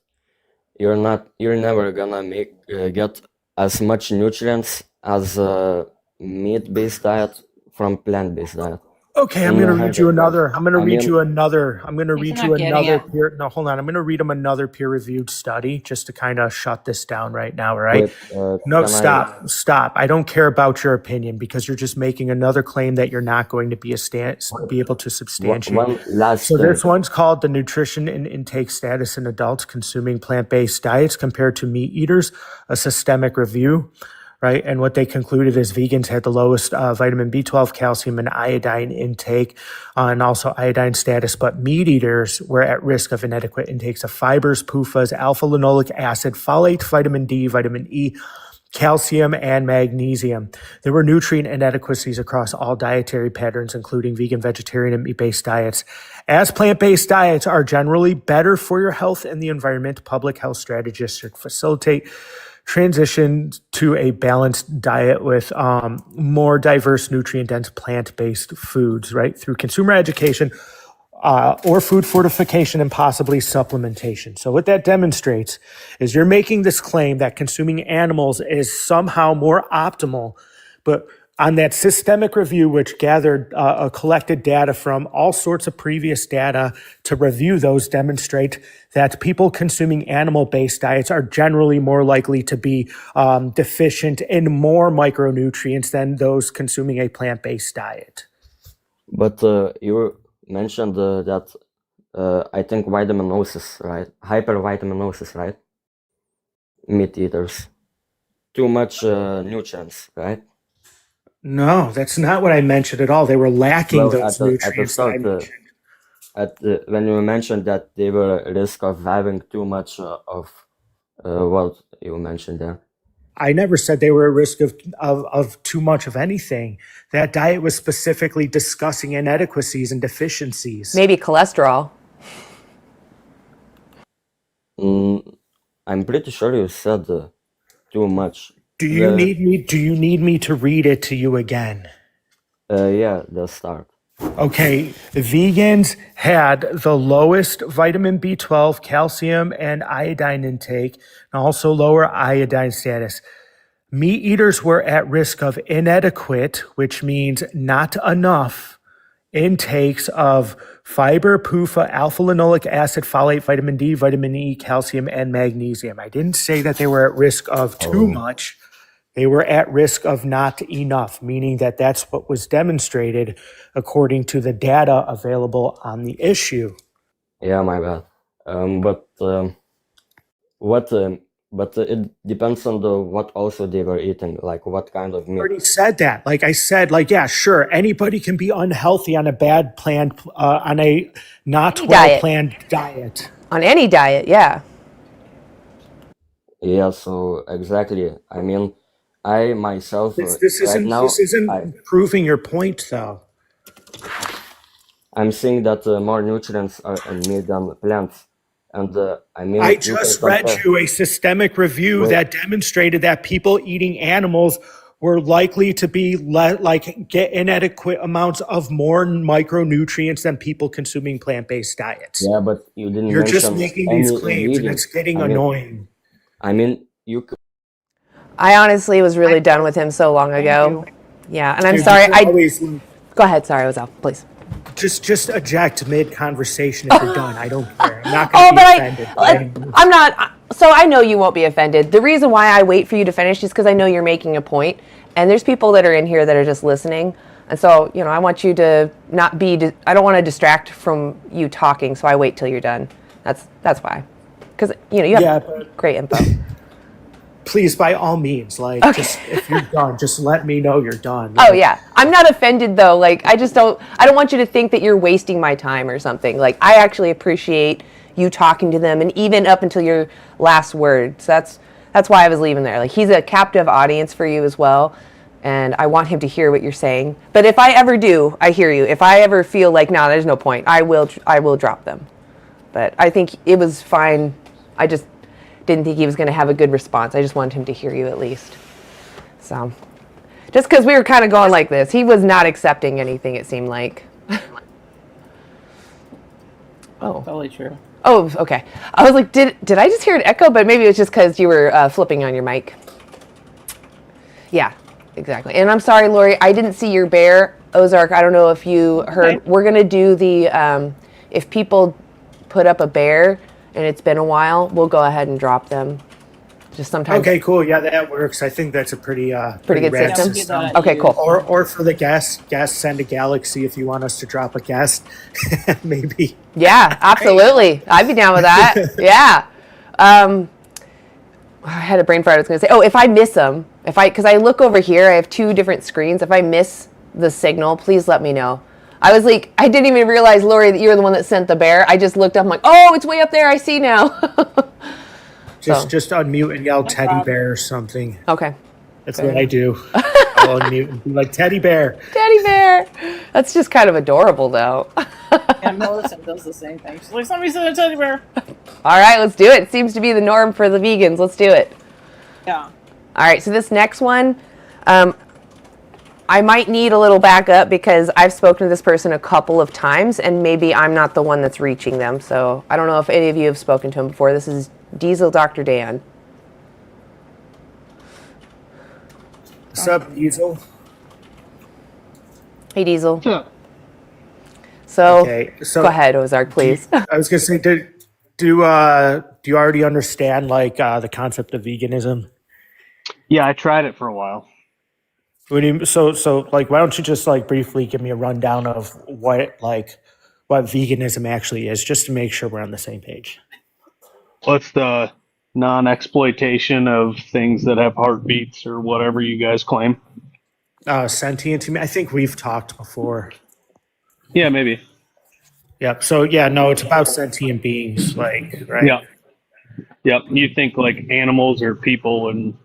you're never gonna get as much nutrients as a meat-based diet from plant-based diet. Okay, I'm In going to read you 100%. another. I'm going to I read mean, you another. I'm going to He's read not you getting another it. peer. No, hold on. I'm going to read him another peer-reviewed study just to kind of shut this down right now. Right? wait, No, can I? stop. I don't care about your opinion because you're just making another claim that you're not going to be able to substantiate. One last So thing. this one's called the nutrition and intake status in adults consuming plant-based diets compared to meat eaters, a systemic review. Right. And what they concluded is vegans had the lowest vitamin B12, calcium, and iodine intake, and also iodine status. But meat eaters were at risk of inadequate intakes of fibers, PUFAs, alpha linoleic acid, folate, vitamin D, vitamin E, calcium, and magnesium. There were nutrient inadequacies across all dietary patterns, including vegan, vegetarian, and meat-based diets. As plant-based diets are generally better for your health and the environment, public health strategists should facilitate transition to a balanced diet with more diverse, nutrient-dense plant-based foods, right? Through consumer education or food fortification and possibly supplementation. So what that demonstrates is you're making this claim that consuming animals is somehow more optimal, but on that systemic review, which gathered collected data from all sorts of previous data to review those, demonstrate that people consuming animal-based diets are generally more likely to be deficient in more micronutrients than those consuming a plant-based diet. But you mentioned that I think vitaminosis, right? Hypervitaminosis, right? Meat eaters. Too much nutrients, right? No, that's not what I mentioned at all. They were lacking Well, those at the nutrients that I start, mentioned. when you mentioned that they were at risk of having too much of what you mentioned there. I never said they were at risk of too much of anything. That diet was specifically discussing inadequacies and deficiencies. Maybe cholesterol. I'm pretty sure you said too much. Do you need me to read it to you again? Yeah, the start. Okay, the vegans had the lowest vitamin B12, calcium, and iodine intake, and also lower iodine status. Meat eaters were at risk of inadequate, which means not enough, intakes of fiber, PUFA, alpha linoleic acid, folate, vitamin D, vitamin E, calcium, and magnesium. I didn't say that they were at risk of too much. They were at risk of not enough, meaning that that's what was demonstrated according to the data available on the issue. Yeah, my bad. But it depends on what also they were eating, like what kind of I meat. already said that. Like I said, yeah, sure, anybody can be unhealthy on a bad planned, on a not well planned diet. On any diet, yeah. Yeah, so exactly. I mean, I myself This right now, isn't proving your point, though. I'm seeing that more nutrients are in meat than plants, and I mean, I just read you a systemic review that demonstrated that people eating animals were likely to be get inadequate amounts of more micronutrients than people consuming plant-based diets. Yeah, but you didn't. You're just mention making these any claims, and ingredients. it's getting I mean, annoying. I mean, you could. I honestly was really done with him so long ago. Yeah, and I'm Dude, sorry. you can always Go ahead. Sorry, I was off. Please. just eject mid-conversation if you're done. I don't care. I'm not going to be offended. I'm not. So I know you won't be offended. The reason why I wait for you to finish is because I know you're making a point, and there's people that are in here that are just listening, and so I want you to not be. I don't want to distract from you talking, so I wait till you're done. That's why, because you have great info. Please, by all means, just if you're done, just let me know you're done. Oh yeah, I'm not offended though. Like I don't want you to think that you're wasting my time or something. Like I actually appreciate you talking to them, and even up until your last words. That's why I was leaving there. Like he's a captive audience for you as well, and I want him to hear what you're saying. But if I ever do, I hear you. If I ever feel like no, there's no point, I will drop them. But I think it was fine. I just didn't think he was going to have a good response. I just wanted him to hear you at least. So, just because we were kind of going like this, he was not accepting anything, it seemed like. Oh. Totally true. Oh, okay. I was like, did I just hear an echo? But maybe it was just because you were flipping on your mic. Yeah, exactly. And I'm sorry, Lori, I didn't see your bear. Ozark, I don't know if you heard. Okay. We're going to do the, if people put up a bear, and it's been a while, we'll go ahead and drop them. Just sometimes. Okay, cool. Yeah, that works. I think that's a pretty good system. Okay, cool. Or for the guest, send a galaxy if you want us to drop a guest. Maybe. Yeah, absolutely. I'd be down with that. Yeah. I had a brain fart. I was going to say, if I miss them, because I look over here, I have two different screens. If I miss the signal, please let me know. I was like, I didn't even realize, Lori, that you're the one that sent the bear. I just looked up, I'm like, oh, it's way up there. I see now. Just unmute and yell teddy bear or something. Okay. That's what I do. I'll unmute and be like, teddy bear. Teddy bear. That's just kind of adorable, though. And Melissa does the same thing. She's like, somebody said a teddy bear. All right, let's do it. It seems to be the norm for the vegans. Let's do it. Yeah. All right, so this next one, I might need a little backup because I've spoken to this person a couple of times, and maybe I'm not the one that's reaching them. So I don't know if any of you have spoken to him before. This is Diesel Dr. Dan. What's up, Diesel? Hey, Diesel. What's up? So go ahead, Ozark, please. I was going to say, do you already understand the concept of veganism? Yeah, I tried it for a while. Why don't you just briefly give me a rundown of what veganism actually is, just to make sure we're on the same page. What's the non-exploitation of things that have heartbeats or whatever you guys claim? Sentient. I think we've talked before. Yeah, maybe. Yep. So it's about sentient beings, right? Yeah. Yep. You think like animals or people and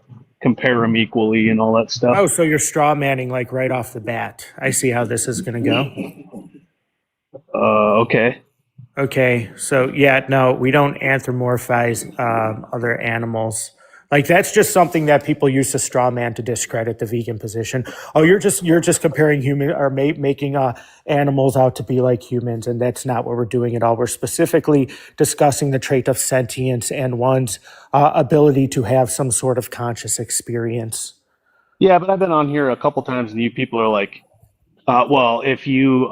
compare them equally and all that stuff. Oh, so you're straw manning right off the bat. I see how this is going to go. Okay. Okay, so yeah, no, we don't anthropomorphize other animals. Like that's just something that people use to straw man to discredit the vegan position. Oh, you're just comparing human or making animals out to be like humans, and that's not what we're doing at all. We're specifically discussing the trait of sentience and one's ability to have some sort of conscious experience. Yeah, but I've been on here a couple times, and you people are like, well, if you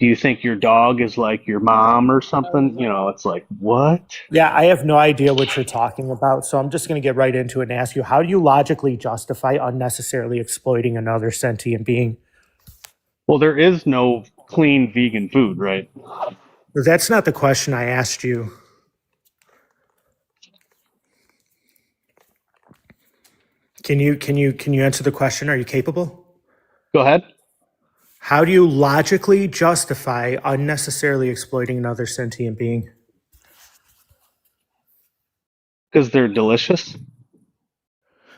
do you think your dog is like your mom or something? You know, it's like, what? Yeah, I have no idea what you're talking about, so I'm just going to get right into it and ask you, how do you logically justify unnecessarily exploiting another sentient being? Well, there is no clean vegan food, right? That's not the question I asked you. Can you answer the question? Are you capable? Go ahead. How do you logically justify unnecessarily exploiting another sentient being? Because they're delicious.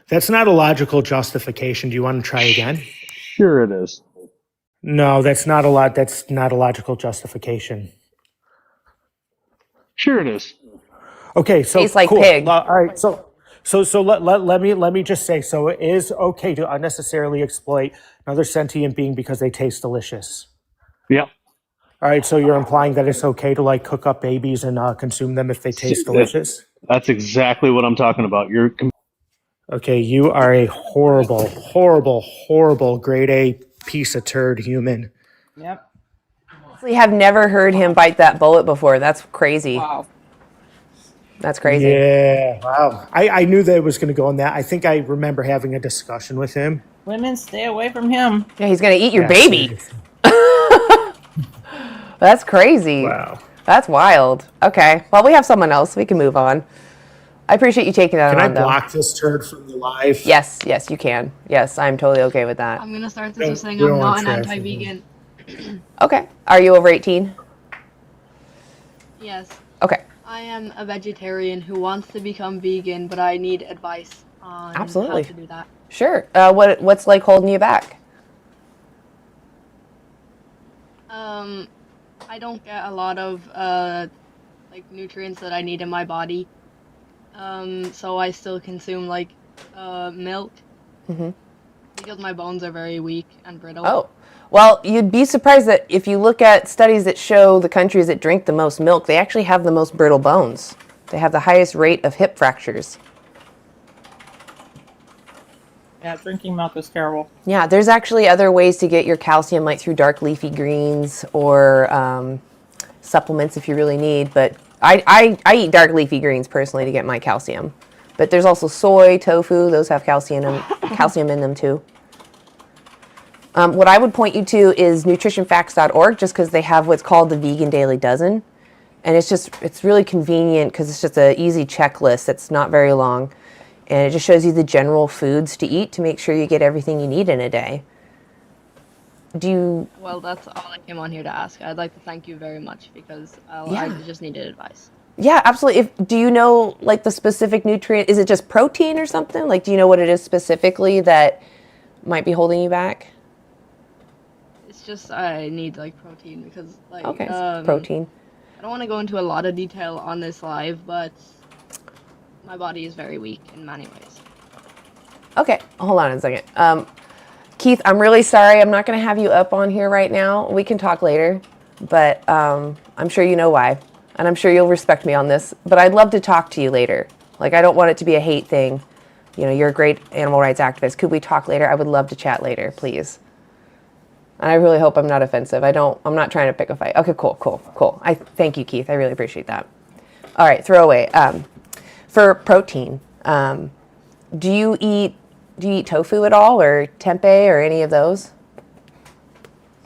That's not a logical justification. Do you want to try again? Sure, it is. No, that's not a logical justification. Sure, it is. Okay, so Tastes like cool. pig. All right, so let me just say, so it is okay to unnecessarily exploit another sentient being because they taste delicious. Yep. All right, so you're implying that it's okay to like cook up babies and consume them if they taste delicious? That's exactly what I'm talking about. Okay, you are a horrible, horrible, horrible grade A piece of turd human. Yep. We have never heard him bite that bullet before. That's crazy. Wow. That's crazy. Yeah, wow. I knew that it was going to go on that. I think I remember having a discussion with him. Women, stay away from him. Yeah, he's gonna eat your Yeah, baby. That's crazy. Wow. That's wild. Okay. Well, we have someone else. We can move on. I appreciate you taking that Can I on, though. block this turd from the live? Yes, you can. Yes, I'm totally okay with that. I'm gonna start this Don't- with saying we I'm don't not want an trash anti-vegan. Okay. Are you over 18? Yes, Okay. I am a vegetarian who wants to become vegan, but I need advice on Absolutely. how to do that. Sure. What's like holding you back? I don't get a lot of like nutrients that I need in my body. So I still consume like milk Mhm. because my bones are very weak and brittle. Oh. Well, you'd be surprised that if you look at studies that show the countries that drink the most milk, they actually have the most brittle bones. They have the highest rate of hip fractures. Yeah, drinking milk is terrible. Yeah, there's actually other ways to get your calcium, like through dark leafy greens or supplements if you really need. But I eat dark leafy greens personally to get my calcium. But there's also soy, tofu; those have calcium in them too. What I would point you to is nutritionfacts.org, just because they have what's called the Vegan Daily Dozen, and it's really convenient because it's just an easy checklist that's not very long. And it just shows you the general foods to eat to make sure you get everything you need in a day. Well, that's all I came on here to ask. I'd like to thank you very much because I Yeah. just needed advice. Yeah, absolutely. Do you know like the specific nutrient? Is it just protein or something? Like, do you know what it is specifically that might be holding you back? It's just I need like protein because like Okay, so protein. I don't want to go into a lot of detail on this live, but my body is very weak in many ways. Okay, hold on a second. Keith, I'm really sorry. I'm not going to have you up on here right now. We can talk later, but I'm sure you know why. And I'm sure you'll respect me on this, but I'd love to talk to you later. Like, I don't want it to be a hate thing. You know, you're a great animal rights activist. Could we talk later? I would love to chat later, please. And I really hope I'm not offensive. I'm not trying to pick a fight. Okay, cool. I thank you, Keith. I really appreciate that. All right, throwaway. For protein, do you eat tofu at all, or tempeh, or any of those?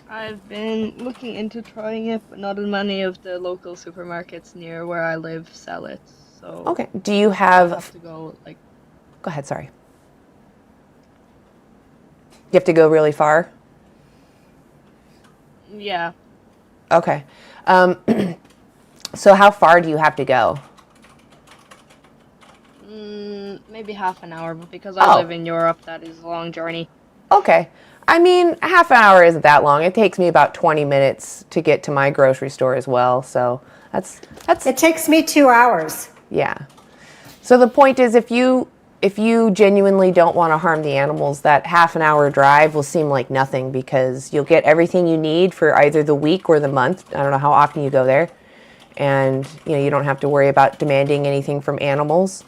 I've been looking into trying it, but not in many of the local supermarkets near where I live sell it. So Okay. Do you I have? have to go like. Go ahead. Sorry. You have to go really far. Yeah, Okay. So how far do you have to go? maybe half an hour, but because I Oh. live in Europe, that is a long journey. Okay. I mean, a half an hour isn't that long. It takes me about 20 minutes to get to my grocery store as well. So that's It takes me 2 hours. yeah. So the point is, if you genuinely don't want to harm the animals, that half an hour drive will seem like nothing because you'll get everything you need for either the week or the month. I don't know how often you go there. And, you don't have to worry about demanding anything from animals.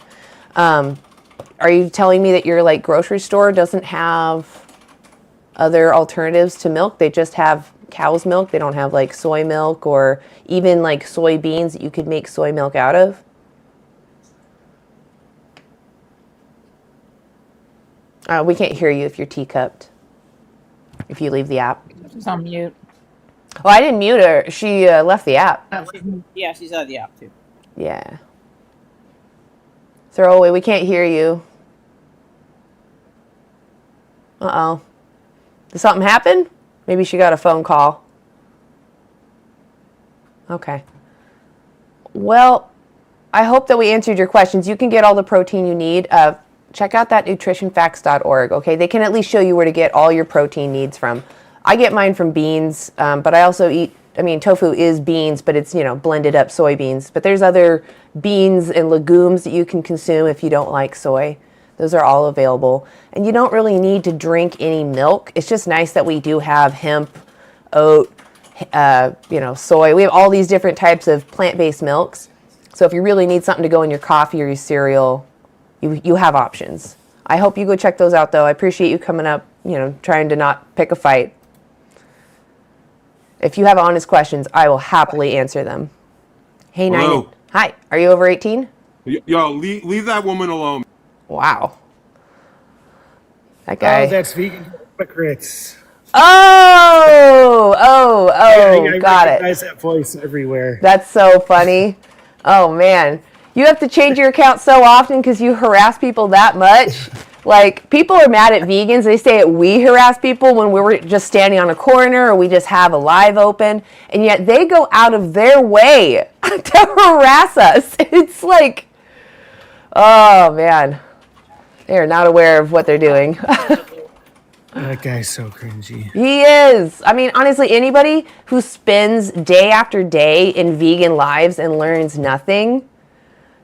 Are you telling me that your like grocery store doesn't have other alternatives to milk? They just have cow's milk. They don't have like soy milk or even like soybeans that you could make soy milk out of? We can't hear you if you're teacupped. If you leave the app. She's on mute. Oh, I didn't mute her. She left the app. Yeah, she's out of the app too. Yeah. Throwaway, we can't hear you. Uh-oh. Did something happen? Maybe she got a phone call. Okay. Well, I hope that we answered your questions. You can get all the protein you need. Check out that nutritionfacts.org, okay? They can at least show you where to get all your protein needs from. I get mine from beans, but I also tofu is beans, but it's, blended up soybeans. But there's other beans and legumes that you can consume if you don't like soy. Those are all available. And you don't really need to drink any milk. It's just nice that we do have hemp, oat, soy. We have all these different types of plant-based milks. So if you really need something to go in your coffee or your cereal, you have options. I hope you go check those out, though. I appreciate you coming up, trying to not pick a fight. If you have honest questions, I will happily answer them. Hey, Hello. Nine. Hi. Are you over 18? Yo, leave that woman alone. Wow. That guy. Oh, that's vegan hypocrites. Oh, got I it. recognize that voice everywhere. That's so funny. Oh, man. You have to change your account so often because you harass people that much. Like, people are mad at vegans. They say that we harass people when we were just standing on a corner or we just have a live open. And yet they go out of their way to harass us. It's like, oh, man. They are not aware of what they're doing. That guy's so cringy. He is. I mean, honestly, anybody who spends day after day in vegan lives and learns nothing,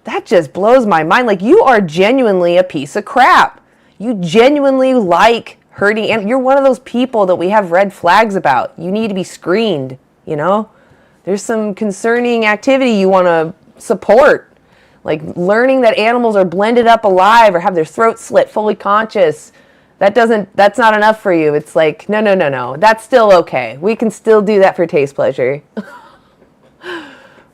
that just blows my mind. Like, you are genuinely a piece of crap. You genuinely like hurting, and you're one of those people that we have red flags about. You need to be screened, There's some concerning activity you want to support. Like learning that animals are blended up alive or have their throats slit fully conscious. That's not enough for you. It's like, no. That's still okay. We can still do that for taste pleasure.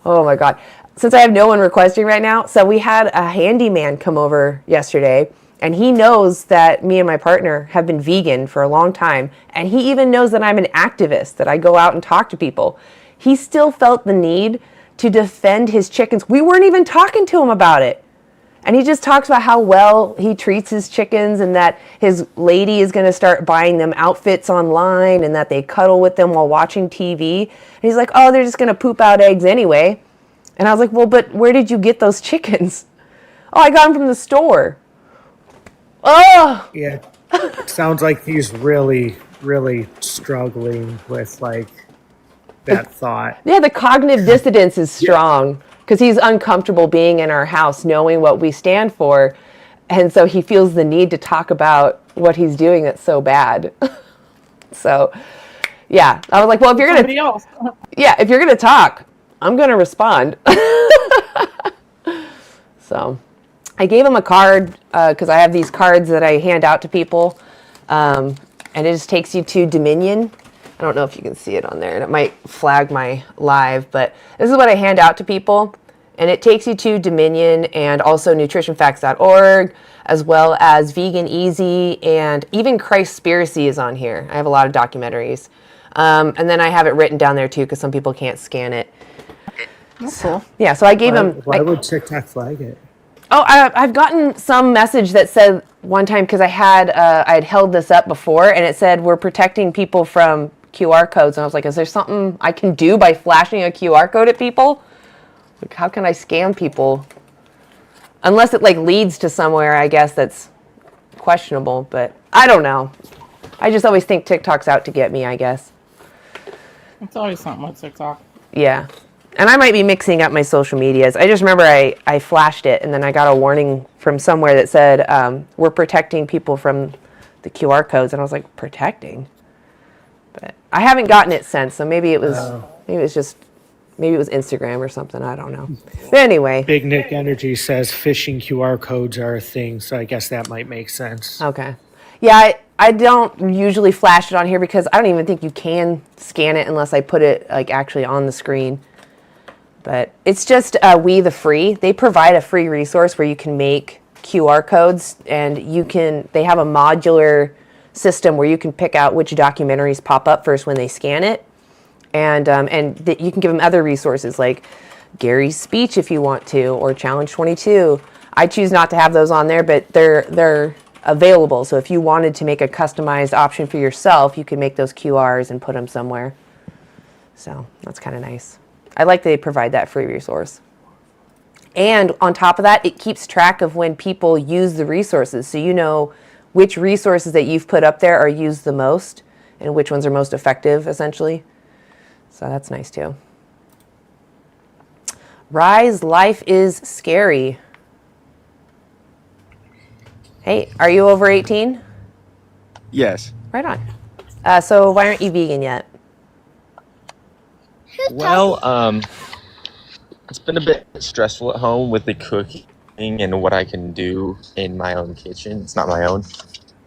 Oh my God. Since I have no one requesting right now, so we had a handyman come over yesterday, and he knows that me and my partner have been vegan for a long time, and he even knows that I'm an activist, that I go out and talk to people. He still felt the need to defend his chickens. We weren't even talking to him about it. And he just talks about how well he treats his chickens and that his lady is going to start buying them outfits online and that they cuddle with them while watching TV. And he's like, oh, they're just going to poop out eggs anyway. And I was like, well, but where did you get those chickens? Oh, I got them from the store. Oh! Yeah. Sounds like he's really, really struggling with, that thought. Yeah, the cognitive dissonance is strong because he's uncomfortable being in our house knowing what we stand for. And so he feels the need to talk about what he's doing that's so bad. So, yeah. I was like, well, if you're going to... Yeah, if you're going to talk, I'm going to respond. So, I gave him a card because I have these cards that I hand out to people. And it just takes you to Dominion. I don't know if you can see it on there, and it might flag my live, but this is what I hand out to people, and it takes you to Dominion and also nutritionfacts.org, as well as Vegan Easy, and even Christspiracy is on here. I have a lot of documentaries. And then I have it written down there, too, because some people can't scan it. That's cool. Yeah, so I gave him... Why would TikTok flag it? Oh, I've gotten some message that said one time, because I had held this up before, and it said, we're protecting people from QR codes, and I was like, is there something I can do by flashing a QR code at people? Like, how can I scam people? Unless it leads to somewhere, I guess, that's questionable, but I don't know. I just always think TikTok's out to get me, I guess. It's always something with TikTok. Yeah. And I might be mixing up my social medias. I just remember I flashed it, and then I got a warning from somewhere that said, we're protecting people from the QR codes. And I was like, protecting? But I haven't gotten it since, so maybe it was Instagram or something. I don't know. But anyway. Big Nick Energy says phishing QR codes are a thing, so I guess that might make sense. Okay. Yeah, I don't usually flash it on here because I don't even think you can scan it unless I put it like actually on the screen. But it's just We the Free. They provide a free resource where you can make QR codes, and they have a modular system where you can pick out which documentaries pop up first when they scan it. And you can give them other resources like Gary's speech if you want to, or Challenge 22. I choose not to have those on there, but they're available. So if you wanted to make a customized option for yourself, you could make those QRs and put them somewhere. So that's kind of nice. I like that they provide that free resource. And on top of that, it keeps track of when people use the resources. So you know which resources that you've put up there are used the most and which ones are most effective, essentially. So that's nice too. Rise, life is scary. Hey, are you over 18? Yes. Right on. So why aren't you vegan yet? Well, it's been a bit stressful at home with the cooking and what I can do in my own kitchen. It's not my own.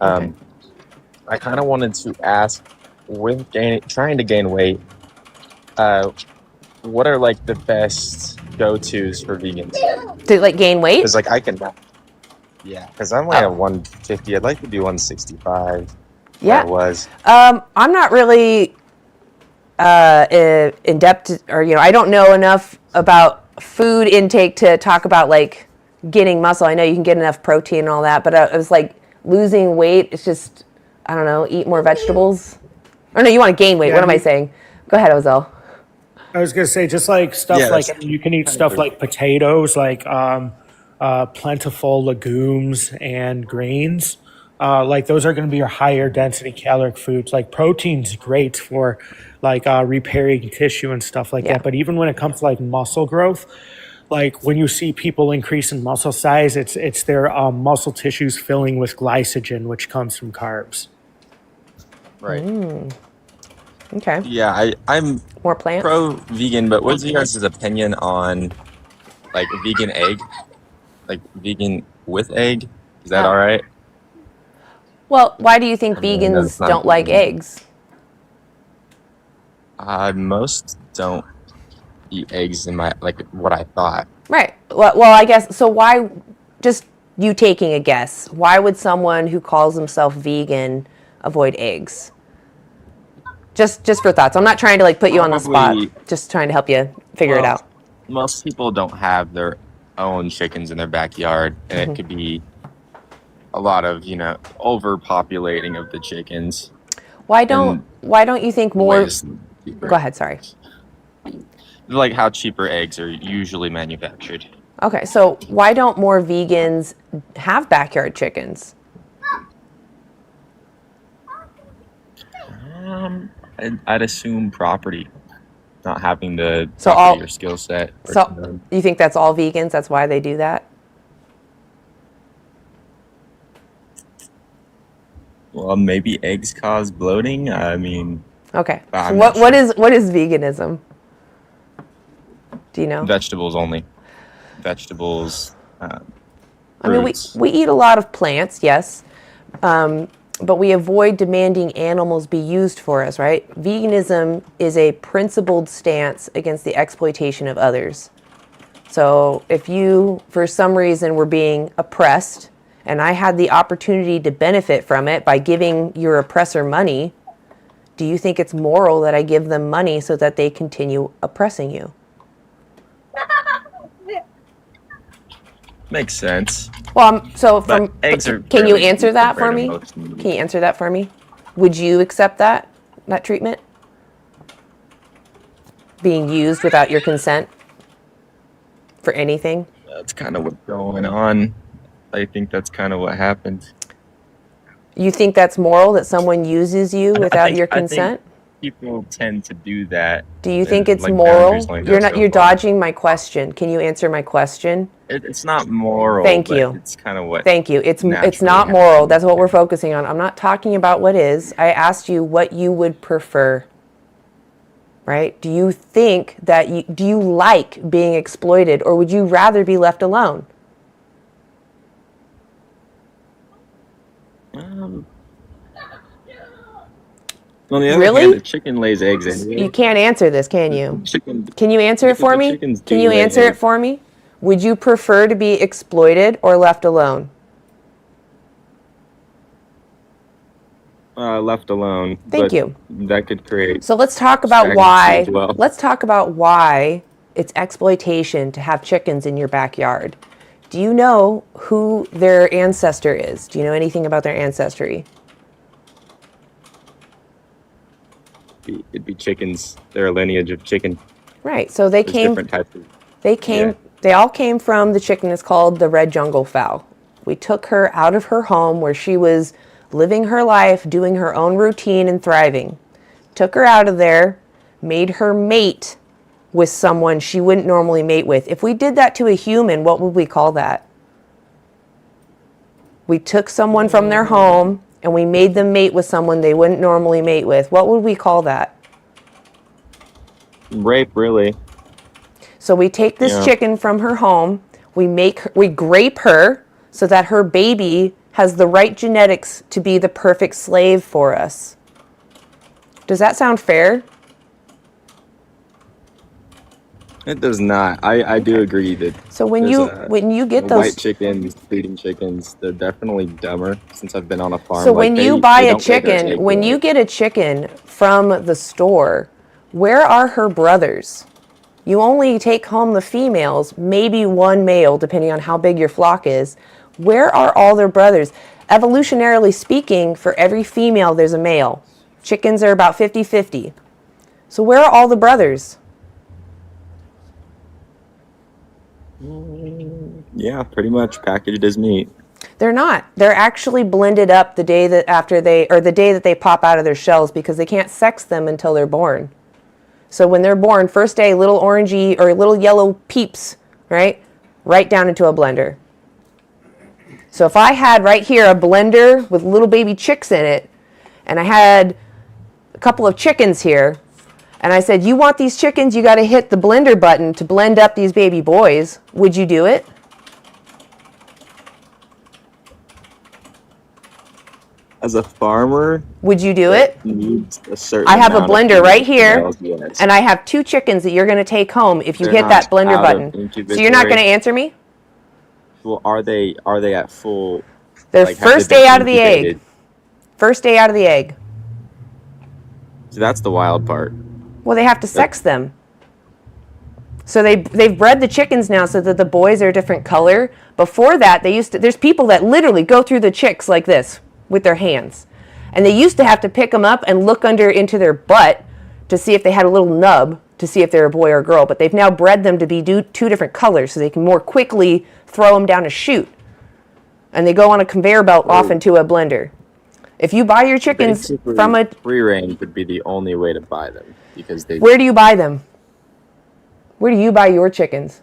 I kind of wanted to ask, with trying to gain weight, what are like the best go-tos for vegans? To like gain weight? Because like I can, because I'm like at 150. I'd like to be 165. Yeah. It was. I'm not really in depth, or I don't know enough about food intake to talk about like getting muscle. I know you can get enough protein and all that, but I was like losing weight. It's just, I don't know, eat more vegetables. Or no, you want to gain weight. Yeah, what am I saying? Go ahead, Ozell. I was gonna say just like stuff you can eat stuff like potatoes, like plentiful legumes and grains. Like those are going to be your higher density caloric foods. Like protein's great for like repairing tissue and stuff like that. But even when it comes to like muscle growth, like when you see people increase in muscle size, it's their muscle tissues filling with glycogen, which comes from carbs. Right. Okay. Yeah, I'm more plants. Pro-vegan, but what's your guys' opinion on like vegan egg? Like vegan with egg? Is that all right? Well, why do you think vegans don't like eggs? Most don't eat eggs in my, like what I thought. Right. Well, I guess, so why, just you taking a guess, why would someone who calls himself vegan avoid eggs? Just for thoughts. I'm not trying to like put you on the spot. Just trying to help you figure it out. Most people don't have their own chickens in their backyard, and it could be a lot of, overpopulating of the chickens. Why don't you think more? Go ahead, sorry. Like how cheaper eggs are usually manufactured. Okay, so why don't more vegans have backyard chickens? I'd assume property, not having the your skill set. So you think that's all vegans? That's why they do that? Well, maybe eggs cause bloating. I mean. Okay. So what is veganism? Do you know? Vegetables only. Vegetables. I mean, we eat a lot of plants, yes, but we avoid demanding animals be used for us, right? Veganism is a principled stance against the exploitation of others. So if you, for some reason, were being oppressed, and I had the opportunity to benefit from it by giving your oppressor money, do you think it's moral that I give them money so that they continue oppressing you? Makes sense. Well, can you answer that for me? Can you answer that for me? Would you accept that treatment? Being used without your consent for anything? That's kind of what's going on. I think that's kind of what happened. You think that's moral that someone uses you without your I think consent? people tend to do that. Do you think And it's like boundaries moral? only go You're not so you're far. dodging my question. Can you answer my question? It's not moral, Thank but you. it's kind of what Thank you. It's naturally not moral. happens. That's what we're focusing on. I'm not talking about what is. I asked you what you would prefer. Right? Do you think that do you like being exploited, or would you rather be left alone? Um, on the other Really? hand, the chicken lays eggs anyway. You can't answer this, can you? Chicken, Can you answer it for the me? chickens Can do you lay answer it eggs. for me? Would you prefer to be exploited or left alone? Left alone. Thank but you. That could create So let's talk about stagnancy as why. well. Let's talk about why it's exploitation to have chickens in your backyard. Do you know who their ancestor is? Do you know anything about their ancestry? It'd be chickens. They're a lineage of chicken. Right. So they There's came. different types of. They came. Yeah. They all came from the chicken. It's called the red jungle fowl. We took her out of her home where she was living her life, doing her own routine and thriving. Took her out of there, made her mate with someone she wouldn't normally mate with. If we did that to a human, what would we call that? We took someone from their home and we made them mate with someone they wouldn't normally mate with. What would we call that? Rape, really. So we take this Yeah. chicken from her home, we grape her so that her baby has the right genetics to be the perfect slave for us. Does that sound fair? It does not. I do agree that. So when you get those white chickens, breeding chickens, they're definitely dumber. Since I've been on a farm. So like when they, you buy they a don't lay their chicken, eggs when you right. get a chicken from the store, where are her brothers? You only take home the females, maybe one male, depending on how big your flock is. Where are all their brothers? Evolutionarily speaking, for every female, there's a male. Chickens are about 50-50. So where are all the brothers? Yeah, pretty much packaged as meat. They're not. They're actually blended up the day that they pop out of their shells, because they can't sex them until they're born. So when they're born, first day, little orangey or little yellow peeps, right down into a blender. So if I had right here a blender with little baby chicks in it, and I had a couple of chickens here, and I said, you want these chickens, you got to hit the blender button to blend up these baby boys, would you do it? As a farmer, would you do it? Needs a certain I have a amount of blender right here, females, yes. and I have 2 chickens that you're going to take home if you They're hit not that blender out of button. So you're not going to answer me? Well, are they at full? They're like, have they first been day out of the incubated? egg. First day out of the egg. So that's the wild part. Well, they have to sex them. So they've bred the chickens now so that the boys are a different color. Before that, there's people that literally go through the chicks like this with their hands. And they used to have to pick them up and look into their butt to see if they had a little nub to see if they're a boy or a girl. But they've now bred them to be 2 different colors so they can more quickly throw them down a chute. And they go on a conveyor belt off into a blender. If you buy your chickens Basically, from a... free range would be the only way to buy them because they. Where do you buy them? Where do you buy your chickens?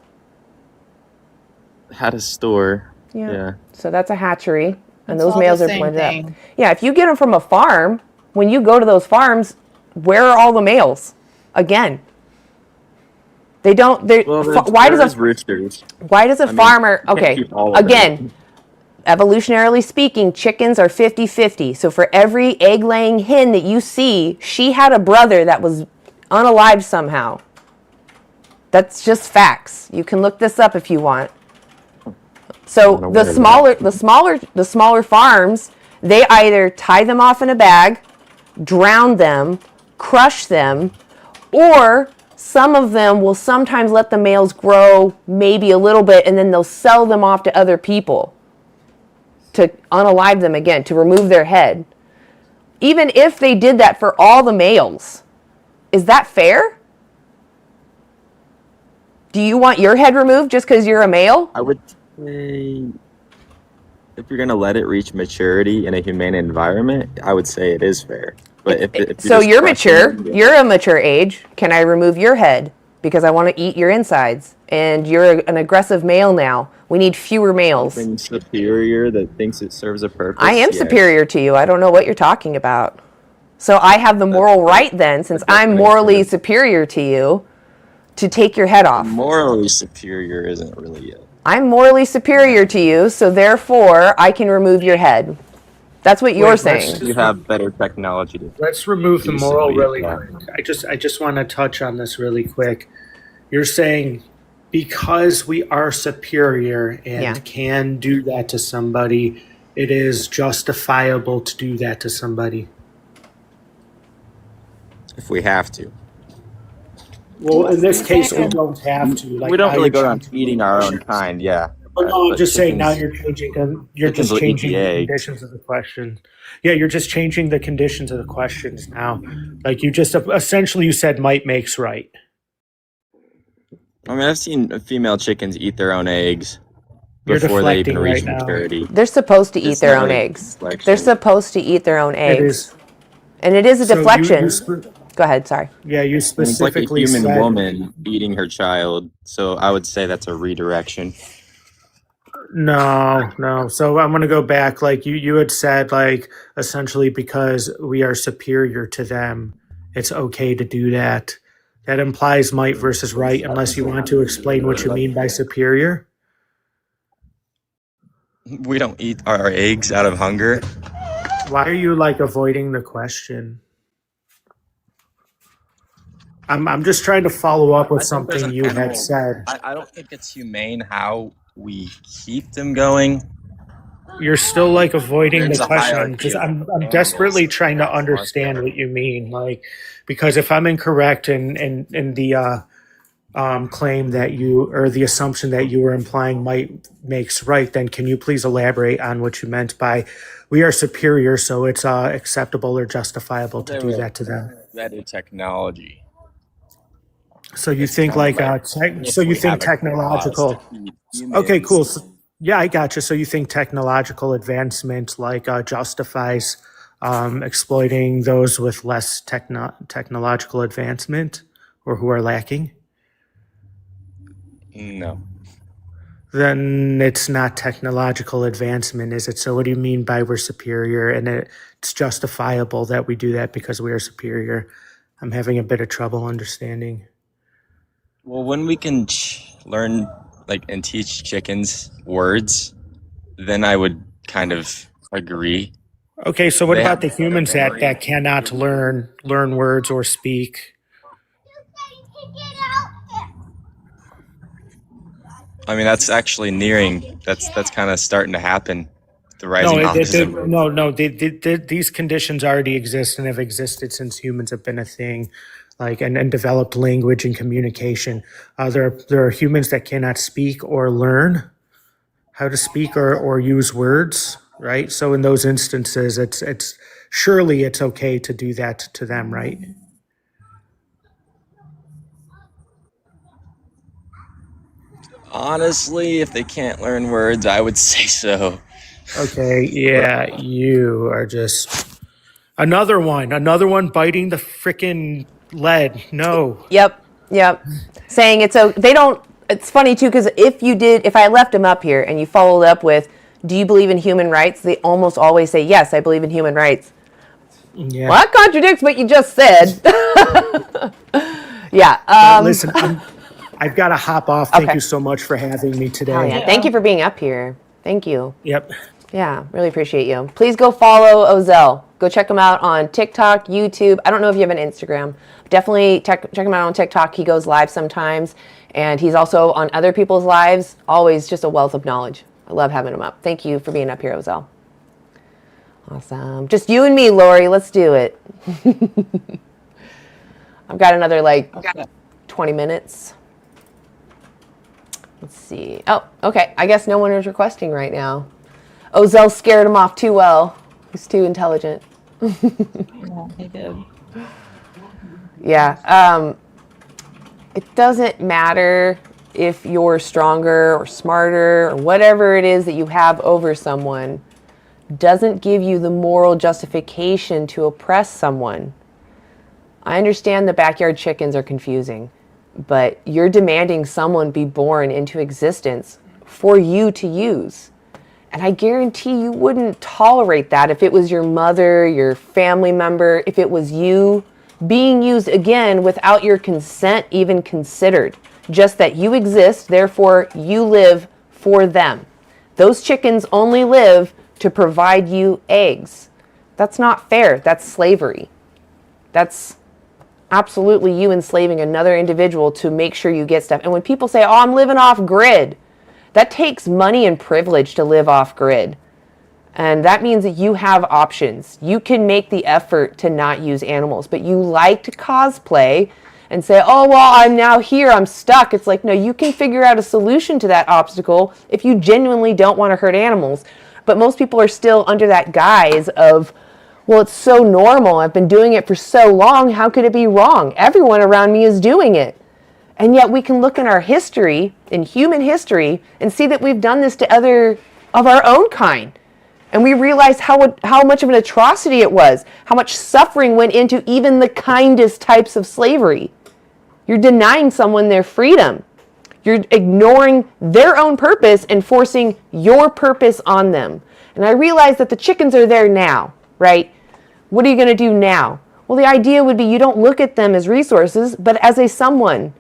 Had a store. Yeah. So that's a hatchery, and It's those all males the are same blended thing. up. Yeah, if you get them from a farm, when you go to those farms, where are all the males? Again, they don't. Well, Why does there's a roosters. why does a I mean, farmer? you can't Okay, keep all of them. again, evolutionarily speaking, chickens are 50-50. So for every egg-laying hen that you see, she had a brother that was unalived somehow. That's just facts. You can look this up if you want. So the smaller farms, they either tie them off in a bag, drown them, crush them, or some of them will sometimes let the males grow maybe a little bit, and then they'll sell them off to other people to unalive them again, to remove their head. Even if they did that for all the males, is that fair? Do you want your head removed just because you're a male? I would say if you're gonna let it reach maturity in a humane environment, I would say it is fair. But if you're So just you're crushing mature. them, You're a mature age. Can I remove your head because I want to eat your insides? And you're an aggressive male now. We need fewer males. something superior that thinks it serves a purpose. I am yes. superior to you. I don't know what you're talking about. So I have the moral right then, since I'm morally superior to you, to take your head off. Morally superior isn't really it. I'm morally superior to you, so therefore I can remove your head. That's what you're saying. You have better technology to Let's remove the do moral so, really yeah. quick. I just want to touch on this really quick. You're saying because we are superior and Yeah. can do that to somebody, it is justifiable to do that to somebody. If we have to. Well, in this case, we don't have to. Like, We don't now really you're go around changing eating our own kind, yeah. But no, I'm But just saying now chickens- you're changing. You're chickens just will eat changing the the eggs. conditions of the question. Yeah, you're just changing the conditions of the questions now. Like you just essentially you said might makes right. I mean, I've seen female chickens eat their own eggs You're before they even deflecting reach right now. maturity. They're supposed to eat It's their not own really eggs. deflection. They're supposed to eat their own eggs. It is. And it is a So you- deflection. you sp- Go ahead, sorry. Yeah, you It's like a specifically human said. woman eating her child, so I would say that's a redirection. No. So I'm going to go back. Like you had said, like essentially because we are superior to them, it's okay to do that. That implies might versus right, unless you want to explain what you mean by superior. We don't eat our eggs out of hunger. Why are you like avoiding the question? I'm just trying to follow up with I think there's something an you animal- had said. I don't think it's humane how we keep them going. You're still like avoiding There's the a question. hierarchy of I'm animals. desperately trying to understand what you mean. Like, because if I'm incorrect in the claim that you or the assumption that you were implying might makes right, then can you please elaborate on what you meant by we are superior, so it's acceptable or justifiable to do that to them? Better technology. So you It's think kind like of if so you we think have a cause technological? to keep humans- Okay, cool. So, yeah, I got you. So you think technological advancement like justifies exploiting those with less technological advancement or who are lacking? No. Then it's not technological advancement, is it? So what do you mean by we're superior and it's justifiable that we do that because we are superior? I'm having a bit of trouble understanding. Well, when we can learn like and teach chickens words, then I would kind of agree. Okay, so what They about have the better humans memory. that cannot learn words or speak? I mean, that's actually nearing. That's kind of starting to happen. The rising No, autism. these conditions already exist and have existed since humans have been a thing, like and developed language and communication. There are humans that cannot speak or learn how to speak or use words, right? So in those instances, it's surely it's okay to do that to them, right? Honestly, if they can't learn words, I would say so. Okay, yeah, you are just another one biting the freaking lead. No. Yep. Saying they don't, it's funny too, because if I left them up here and you followed up with, do you believe in human rights? They almost always say, yes, I believe in human rights. Yeah. Well, that contradicts what you just said. Yeah. Listen, I've got to hop off. Thank Okay. you so much for having me today. Oh, yeah. Thank you for being up here. Thank you. Yep. Yeah, really appreciate you. Please go follow Ozell. Go check him out on TikTok, YouTube. I don't know if you have an Instagram. Definitely check him out on TikTok. He goes live sometimes. And he's also on other people's lives. Always just a wealth of knowledge. I love having him up. Thank you for being up here, Ozell. Awesome. Just you and me, Lori. Let's do it. I've got another 20 minutes. Let's see. Oh, okay. I guess no one is requesting right now. Ozell scared him off too well. He's too intelligent. Yeah, he did. Yeah. It doesn't matter if you're stronger or smarter or whatever it is that you have over someone doesn't give you the moral justification to oppress someone. I understand the backyard chickens are confusing, but you're demanding someone be born into existence for you to use. And I guarantee you wouldn't tolerate that if it was your mother, your family member, if it was you being used again without your consent even considered. Just that you exist, therefore you live for them. Those chickens only live to provide you eggs. That's not fair. That's slavery. That's absolutely you enslaving another individual to make sure you get stuff. And when people say, oh, I'm living off grid, that takes money and privilege to live off grid. And that means that you have options. You can make the effort to not use animals, but you like to cosplay and say, oh, well, I'm now here, I'm stuck. It's like, no, you can figure out a solution to that obstacle if you genuinely don't want to hurt animals. But most people are still under that guise of, well, it's so normal. I've been doing it for so long. How could it be wrong? Everyone around me is doing it. And yet we can look in our history, in human history, and see that we've done this to other of our own kind. And we realize how much of an atrocity it was, how much suffering went into even the kindest types of slavery. You're denying someone their freedom. You're ignoring their own purpose and forcing your purpose on them. And I realize that the chickens are there now, right? What are you going to do now? Well, the idea would be you don't look at them as resources, but as a someone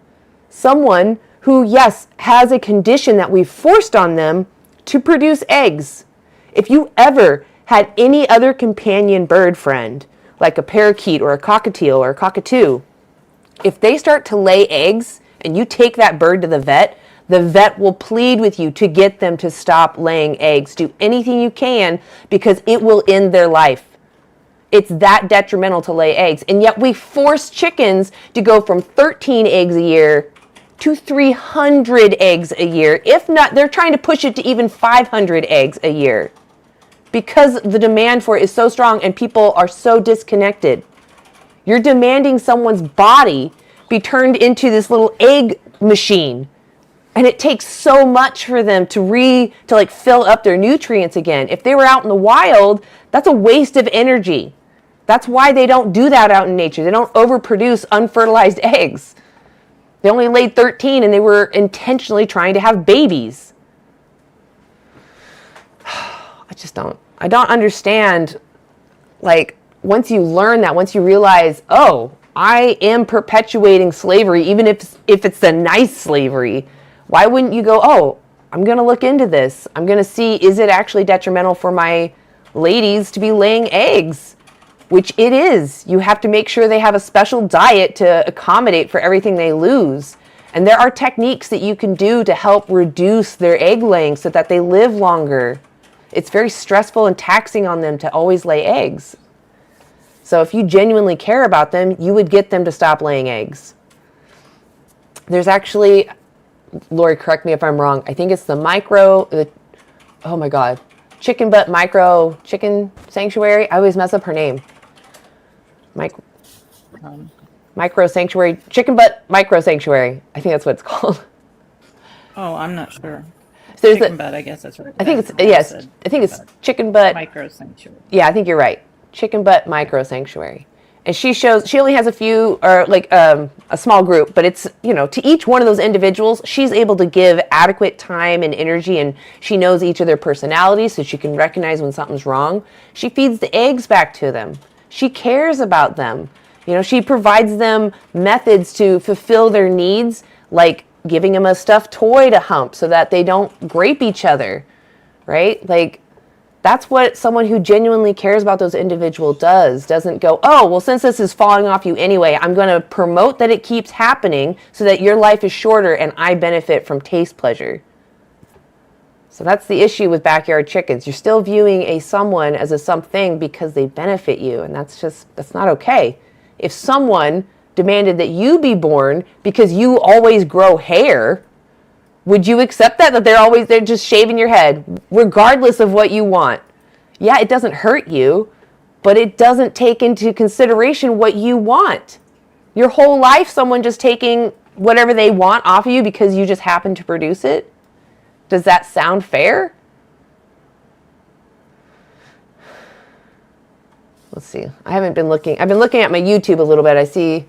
who, yes, has a condition that we've forced on them to produce eggs. If you ever had any other companion bird friend, like a parakeet or a cockatiel or a cockatoo, if they start to lay eggs and you take that bird to the vet will plead with you to get them to stop laying eggs. Do anything you can because it will end their life. It's that detrimental to lay eggs. And yet we force chickens to go from 13 eggs a year to 300 eggs a year. If not, they're trying to push it to even 500 eggs a year because the demand for it is so strong and people are so disconnected. You're demanding someone's body be turned into this little egg machine. And it takes so much for them to fill up their nutrients again. If they were out in the wild, that's a waste of energy. That's why they don't do that out in nature. They don't overproduce unfertilized eggs. They only laid 13 and they were intentionally trying to have babies. I don't understand, like, once you learn that, once you realize, oh, I am perpetuating slavery, even if it's the nice slavery, why wouldn't you go, oh, I'm going to look into this. I'm going to see, is it actually detrimental for my ladies to be laying eggs? Which it is. You have to make sure they have a special diet to accommodate for everything they lose. And there are techniques that you can do to help reduce their egg laying so that they live longer. It's very stressful and taxing on them to always lay eggs. So if you genuinely care about them, you would get them to stop laying eggs. There's actually, Lori, correct me if I'm wrong, I think it's Chicken Butt Micro Chicken Sanctuary. I always mess up her name. Micro Sanctuary, Chicken Butt Micro Sanctuary. I think that's what it's called. Oh, I'm not sure. So Chicken Butt, I guess that's what I think it's Chicken Butt Micro Sanctuary. Yeah, I think you're right. Chicken Butt Micro Sanctuary. And she only has a few, or a small group, but it's, to each one of those individuals, she's able to give adequate time and energy, and she knows each of their personalities, so she can recognize when something's wrong. She feeds the eggs back to them. She cares about them. She provides them methods to fulfill their needs, like giving them a stuffed toy to hump so that they don't grape each other, right? Like, that's what someone who genuinely cares about those individuals doesn't go, oh, well, since this is falling off you anyway, I'm going to promote that it keeps happening so that your life is shorter and I benefit from taste pleasure. So that's the issue with backyard chickens. You're still viewing someone as a something because they benefit you, and that's not okay. If someone demanded that you be born because you always grow hair, would you accept that they're just shaving your head regardless of what you want? Yeah, it doesn't hurt you, but it doesn't take into consideration what you want. Your whole life, someone just taking whatever they want off of you because you just happen to produce it? Does that sound fair? Let's see. I haven't been looking. I've been looking at my YouTube a little bit. I see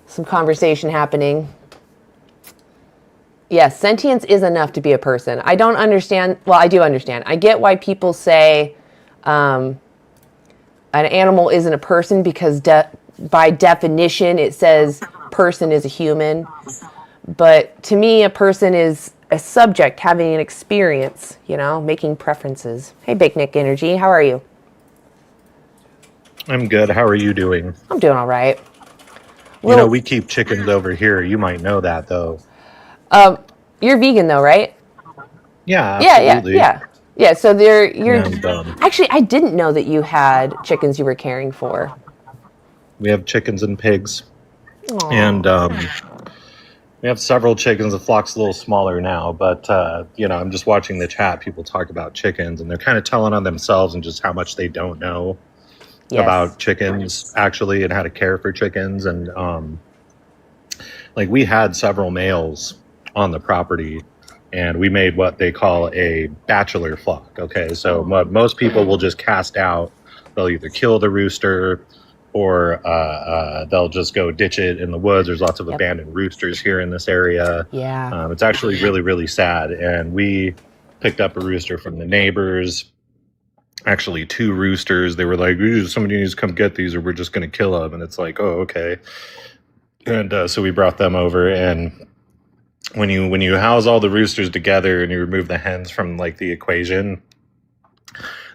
some conversation happening. Yes, sentience is enough to be a person. I don't understand. Well, I do understand. I get why people say an animal isn't a person because by definition it says person is a human. But to me, a person is a subject having an experience, you know, making preferences. Hey, Big Nick Energy, how are you? I'm good. How are you doing? I'm doing all right. You know, we keep chickens over here. You might know that, though. You're vegan, though, right? Yeah, absolutely. Yeah. So you're. And, actually, I didn't know that you had chickens you were caring for. we have chickens and pigs. Aww. And we have several chickens. The flock's a little smaller now, but, you know, I'm just watching the chat. People talk about chickens, and they're kind of telling on themselves and just how much they don't know about chickens, actually, and how to care for chickens. And, like, we had several males on the property, and we made what they call a bachelor flock. Okay, so what most people will just cast out. They'll either kill the rooster or they'll just go ditch it in the woods. There's lots of abandoned roosters here in this area. Yeah. It's actually really, really sad. And we picked up a rooster from the neighbors. Actually, 2 roosters. They were like, somebody needs to come get these or we're just going to kill them. And it's like, oh, okay. And so we brought them over. And when you house all the roosters together and you remove the hens from like the equation,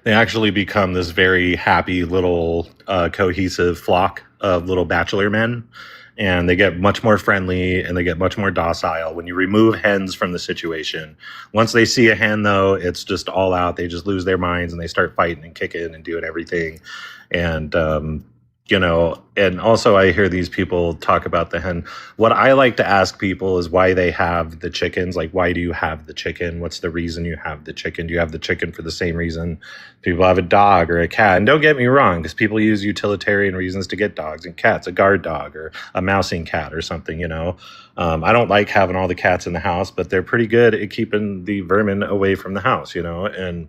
they actually become this very happy little cohesive flock of little bachelor men. And they get much more friendly and they get much more docile when you remove hens from the situation. Once they see a hen, though, it's just all out. They just lose their minds and they start fighting and kicking and doing everything. And you know, and also I hear these people talk about the hen. What I like to ask people is why they have the chickens. Like, why do you have the chicken? What's the reason you have the chicken? Do you have the chicken for the same reason people have a dog or a cat? And don't get me wrong, because people use utilitarian reasons to get dogs and cats, a guard dog or a mousing cat or something, you know. I don't like having all the cats in the house, but they're pretty good at keeping the vermin away from the house, you know. And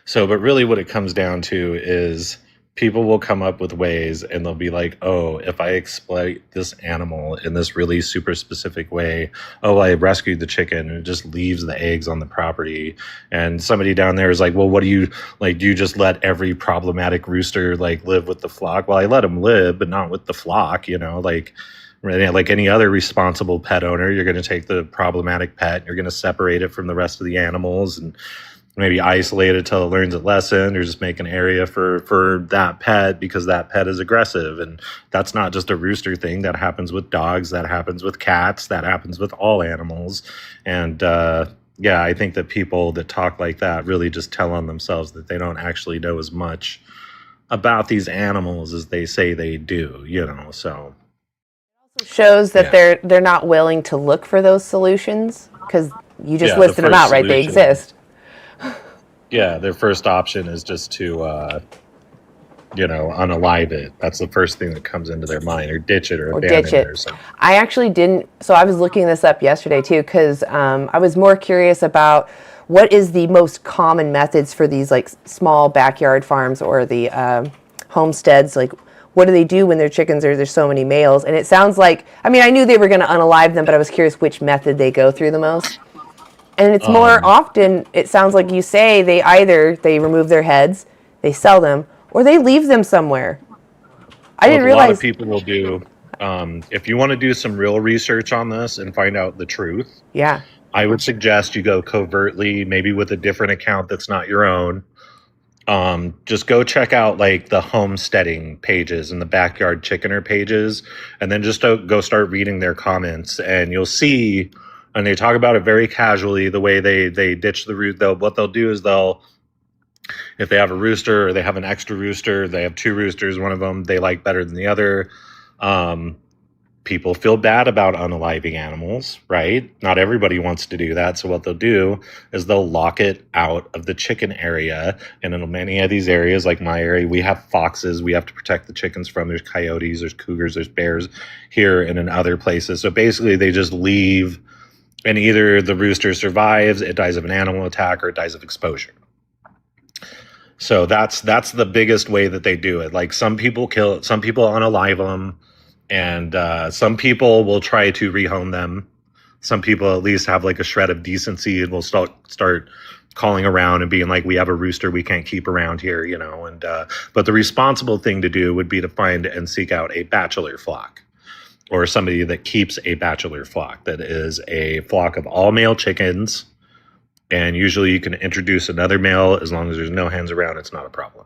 so, but really what it comes down to is people will come up with ways and they'll be like, oh, if I exploit this animal in this really super specific way, oh, I rescued the chicken and it just leaves the eggs on the property. And somebody down there is like, well, what do you just let every problematic rooster like live with the flock? Well, I let them live, but not with the flock, you know, like any other responsible pet owner, you're going to take the problematic pet, you're going to separate it from the rest of the animals and maybe isolate it till it learns a lesson, or just make an area for that pet because that pet is aggressive. And that's not just a rooster thing. That happens with dogs. That happens with cats. That happens with all animals. And yeah, I think that people that talk like that really just tell on themselves that they don't actually know as much about these animals as they say they do, you know, so. Shows that they're not willing to look for those solutions because you just listed them out, right? They exist. Yeah, their first option is just to, you know, unalive it. That's the first thing that comes into their mind, or ditch it, or abandon ditch it, it. or something. I actually didn't. So I was looking this up yesterday too, because I was more curious about what is the most common methods for these like small backyard farms or the homesteads. Like, what do they do when their chickens there's so many males? And it sounds like, I mean, I knew they were going to unalive them, but I was curious which method they go through the most. And it's more often, it sounds like you say, they remove their heads, they sell them, or they leave them somewhere. I didn't realize. A lot of people will do, if you want to do some real research on this and find out the truth, yeah, I would suggest you go covertly, maybe with a different account that's not your own. Just go check out like the homesteading pages and the backyard chickener pages, and then just go start reading their comments, and you'll see. And they talk about it very casually, the way they ditch the root. What they'll do is if they have a rooster or they have an extra rooster, they have 2 roosters, one of them they like better than the other. people feel bad about unaliving animals, right? Not everybody wants to do that. So what they'll do is they'll lock it out of the chicken area. And in many of these areas, like my area, we have foxes we have to protect the chickens from. There's coyotes, there's cougars, there's bears here and in other places. So basically they just leave, and either the rooster survives, it dies of an animal attack, or it dies of exposure. So that's the biggest way that they do it. Like some people unalive them, and some people will try to rehome them. Some people at least have like a shred of decency and will start calling around and being like, we have a rooster we can't keep around here, you know. And but the responsible thing to do would be to find and seek out a bachelor flock, or somebody that keeps a bachelor flock that is a flock of all male chickens. And usually you can introduce another male as long as there's no hens around. It's not a problem.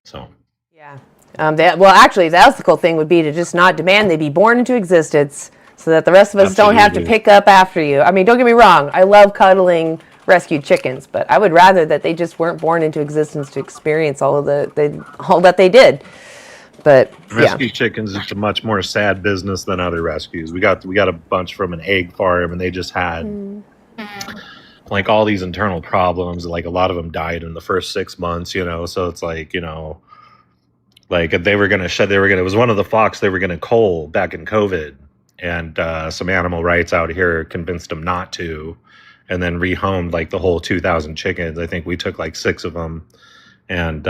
So. Yeah. Well, actually, the ethical thing would be to just not demand they be born into existence so that the rest of us don't have to pick up after you. I mean, don't get me wrong. I love cuddling rescued chickens, but I would rather that they just weren't born into existence to experience all that they did. But rescue chickens is a much more sad business than other rescues. We got a bunch from an egg farm, and they just had like all these internal problems. Like a lot of them died in the first 6 months, you know. So it's like, you know, like it was one of the flocks they were gonna cull back in COVID, and some animal rights out here convinced them not to, and then rehomed like the whole 2,000 chickens. I think we took like 6 of them, and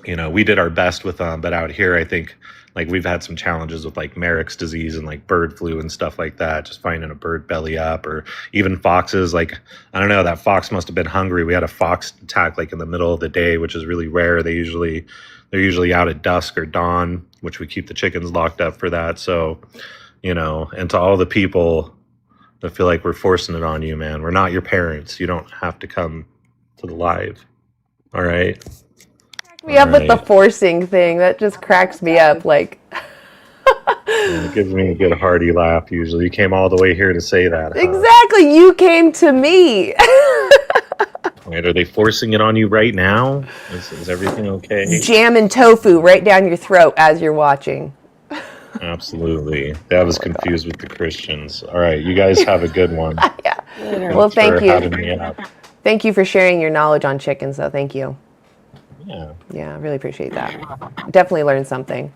you know, we did our best with them. But out here, I think like we've had some challenges with like Merrick's disease and like bird flu and stuff like that, just finding a bird belly up, or even foxes. Like, I don't know, that fox must have been hungry. We had a fox attack like in the middle of the day, which is really rare. They're usually out at dusk or dawn, which we keep the chickens locked up for that. So, you know, and to all the people that feel like we're forcing it on you, man, we're not your parents. You don't have to come to the live. All right. Me up with the forcing thing. That just cracks me up. Like, it gives me a good hearty laugh. Usually, you came all the way here to say that. Huh? Exactly, you came to me. Wait, are they forcing it on you right now? Is everything okay? Jamming tofu right down your throat as you're watching. Absolutely. That was confused with the Christians. All right, you guys have a good one. Yeah. Thanks Well, thank for you. having me up. Thank you for sharing your knowledge on chickens, though. Thank you. Yeah. Yeah, I really appreciate that. Definitely learned something.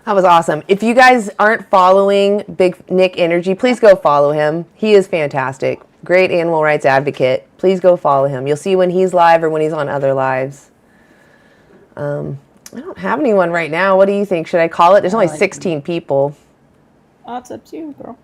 That was awesome. If you guys aren't following Big Nick Energy, please go follow him. He is fantastic. Great animal rights advocate. Please go follow him. You'll see when he's live or when he's on other lives. I don't have anyone right now. What do you think? Should I call it? There's only 16 people. Oh, it's up to you, girl.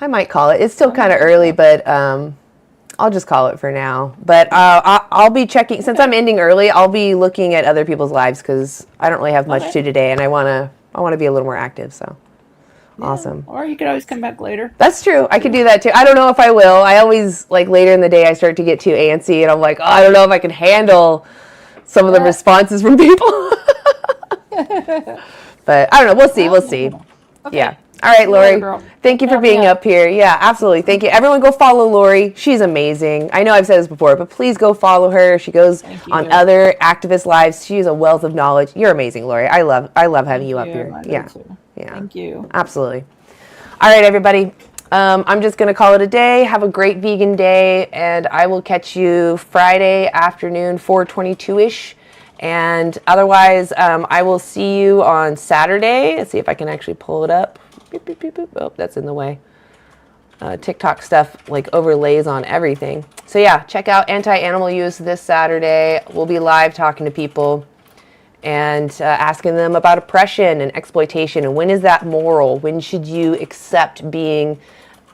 I might call it. It's still kind of early, but I'll just call it for now. But I'll be checking, since I'm ending early, I'll be looking at other people's lives because I don't really have much to do today, and I want to be a little more active. So awesome. Or you could always come back later. That's true. I could do that too. I don't know if I will. I always, like, later in the day I start to get too antsy, and I'm like, oh, I don't know if I can handle some of the responses from people. But I don't know. We'll see. We'll see. Okay. Yeah. All right, Lori. Thank you for being up here. Yeah, absolutely. Thank you. Everyone go follow Lori. She's amazing. I know I've said this before, but please go follow her. She goes on other activist lives. She's a wealth of knowledge. You're amazing, Lori. I love having you up here. Yeah. Yeah. Thank you. Absolutely. All right, everybody. I'm just going to call it a day. Have a great vegan day, and I will catch you Friday afternoon, 4:22-ish. And otherwise, I will see you on Saturday. Let's see if I can actually pull it up. Beep, beep, beep, beep. Oh, that's in the way. TikTok stuff like overlays on everything. So yeah, check out Anti-Animal Use this Saturday. We'll be live talking to people and asking them about oppression and exploitation, and when is that moral? When should you accept being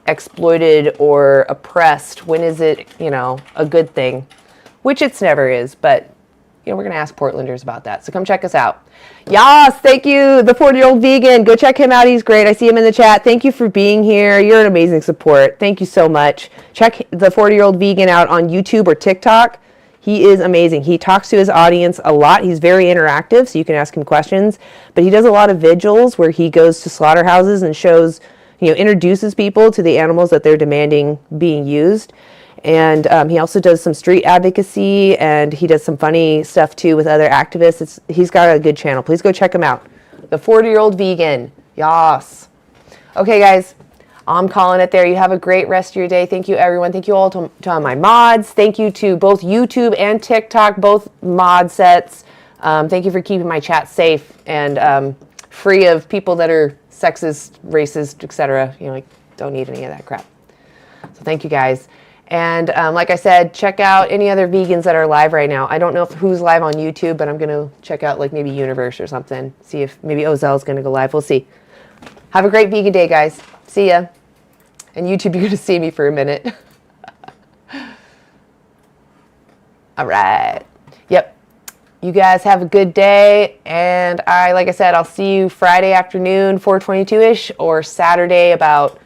exploited or oppressed? When is it, a good thing? Which it's never is, but we're going to ask Portlanders about that. So come check us out. Yas, thank you. The 40-year-old vegan. Go check him out. He's great. I see him in the chat. Thank you for being here. You're an amazing support. Thank you so much. Check the 40-year-old vegan out on YouTube or TikTok. He is amazing. He talks to his audience a lot. He's very interactive, so you can ask him questions. But he does a lot of vigils where he goes to slaughterhouses and shows, introduces people to the animals that they're demanding being used. And he also does some street advocacy, and he does some funny stuff too with other activists. He's got a good channel. Please go check him out. the 40-year-old vegan. Yas. Okay, guys. I'm calling it there. You have a great rest of your day. Thank you, everyone. Thank you all to my mods. Thank you to both YouTube and TikTok, both mod sets. Thank you for keeping my chat safe and free of people that are sexist, racist, etc. You know, like, don't need any of that crap. So thank you, guys. And like I said, check out any other vegans that are live right now. I don't know who's live on YouTube, but I'm going to check out like maybe Universe or something. See if maybe Ozel's going to go live. We'll see. Have a great vegan day, guys. See ya. And YouTube, you're going to see me for a minute. All right. Yep. You guys have a good day. And like I said, I'll see you Friday afternoon, 4:22-ish, or Saturday about,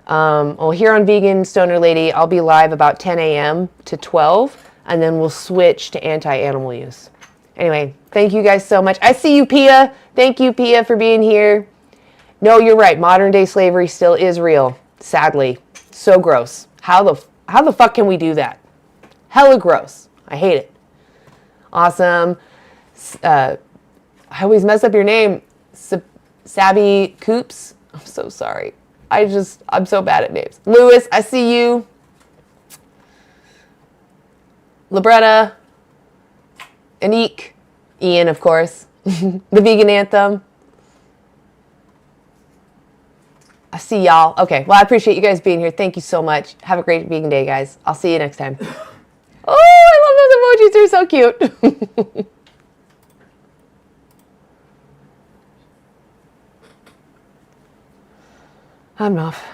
here on Vegan Stoner Lady, I'll be live about 10 a.m. to 12, and then we'll switch to anti-animal use. Anyway, thank you guys so much. I see you, Pia. Thank you, Pia, for being here. No, you're right. Modern day slavery still is real. Sadly. So gross. How the fuck can we do that? Hella gross. I hate it. Awesome. I always mess up your name. Sabby Coops. I'm so sorry. I'm so bad at names. Lewis, I see you. Libretta. Anik. Ian, of course. The Vegan Anthem. I see y'all. Okay, well, I appreciate you guys being here. Thank you so much. Have a great vegan day, guys. I'll see you next time. Oh, I love those emojis. They're so cute. I'm off.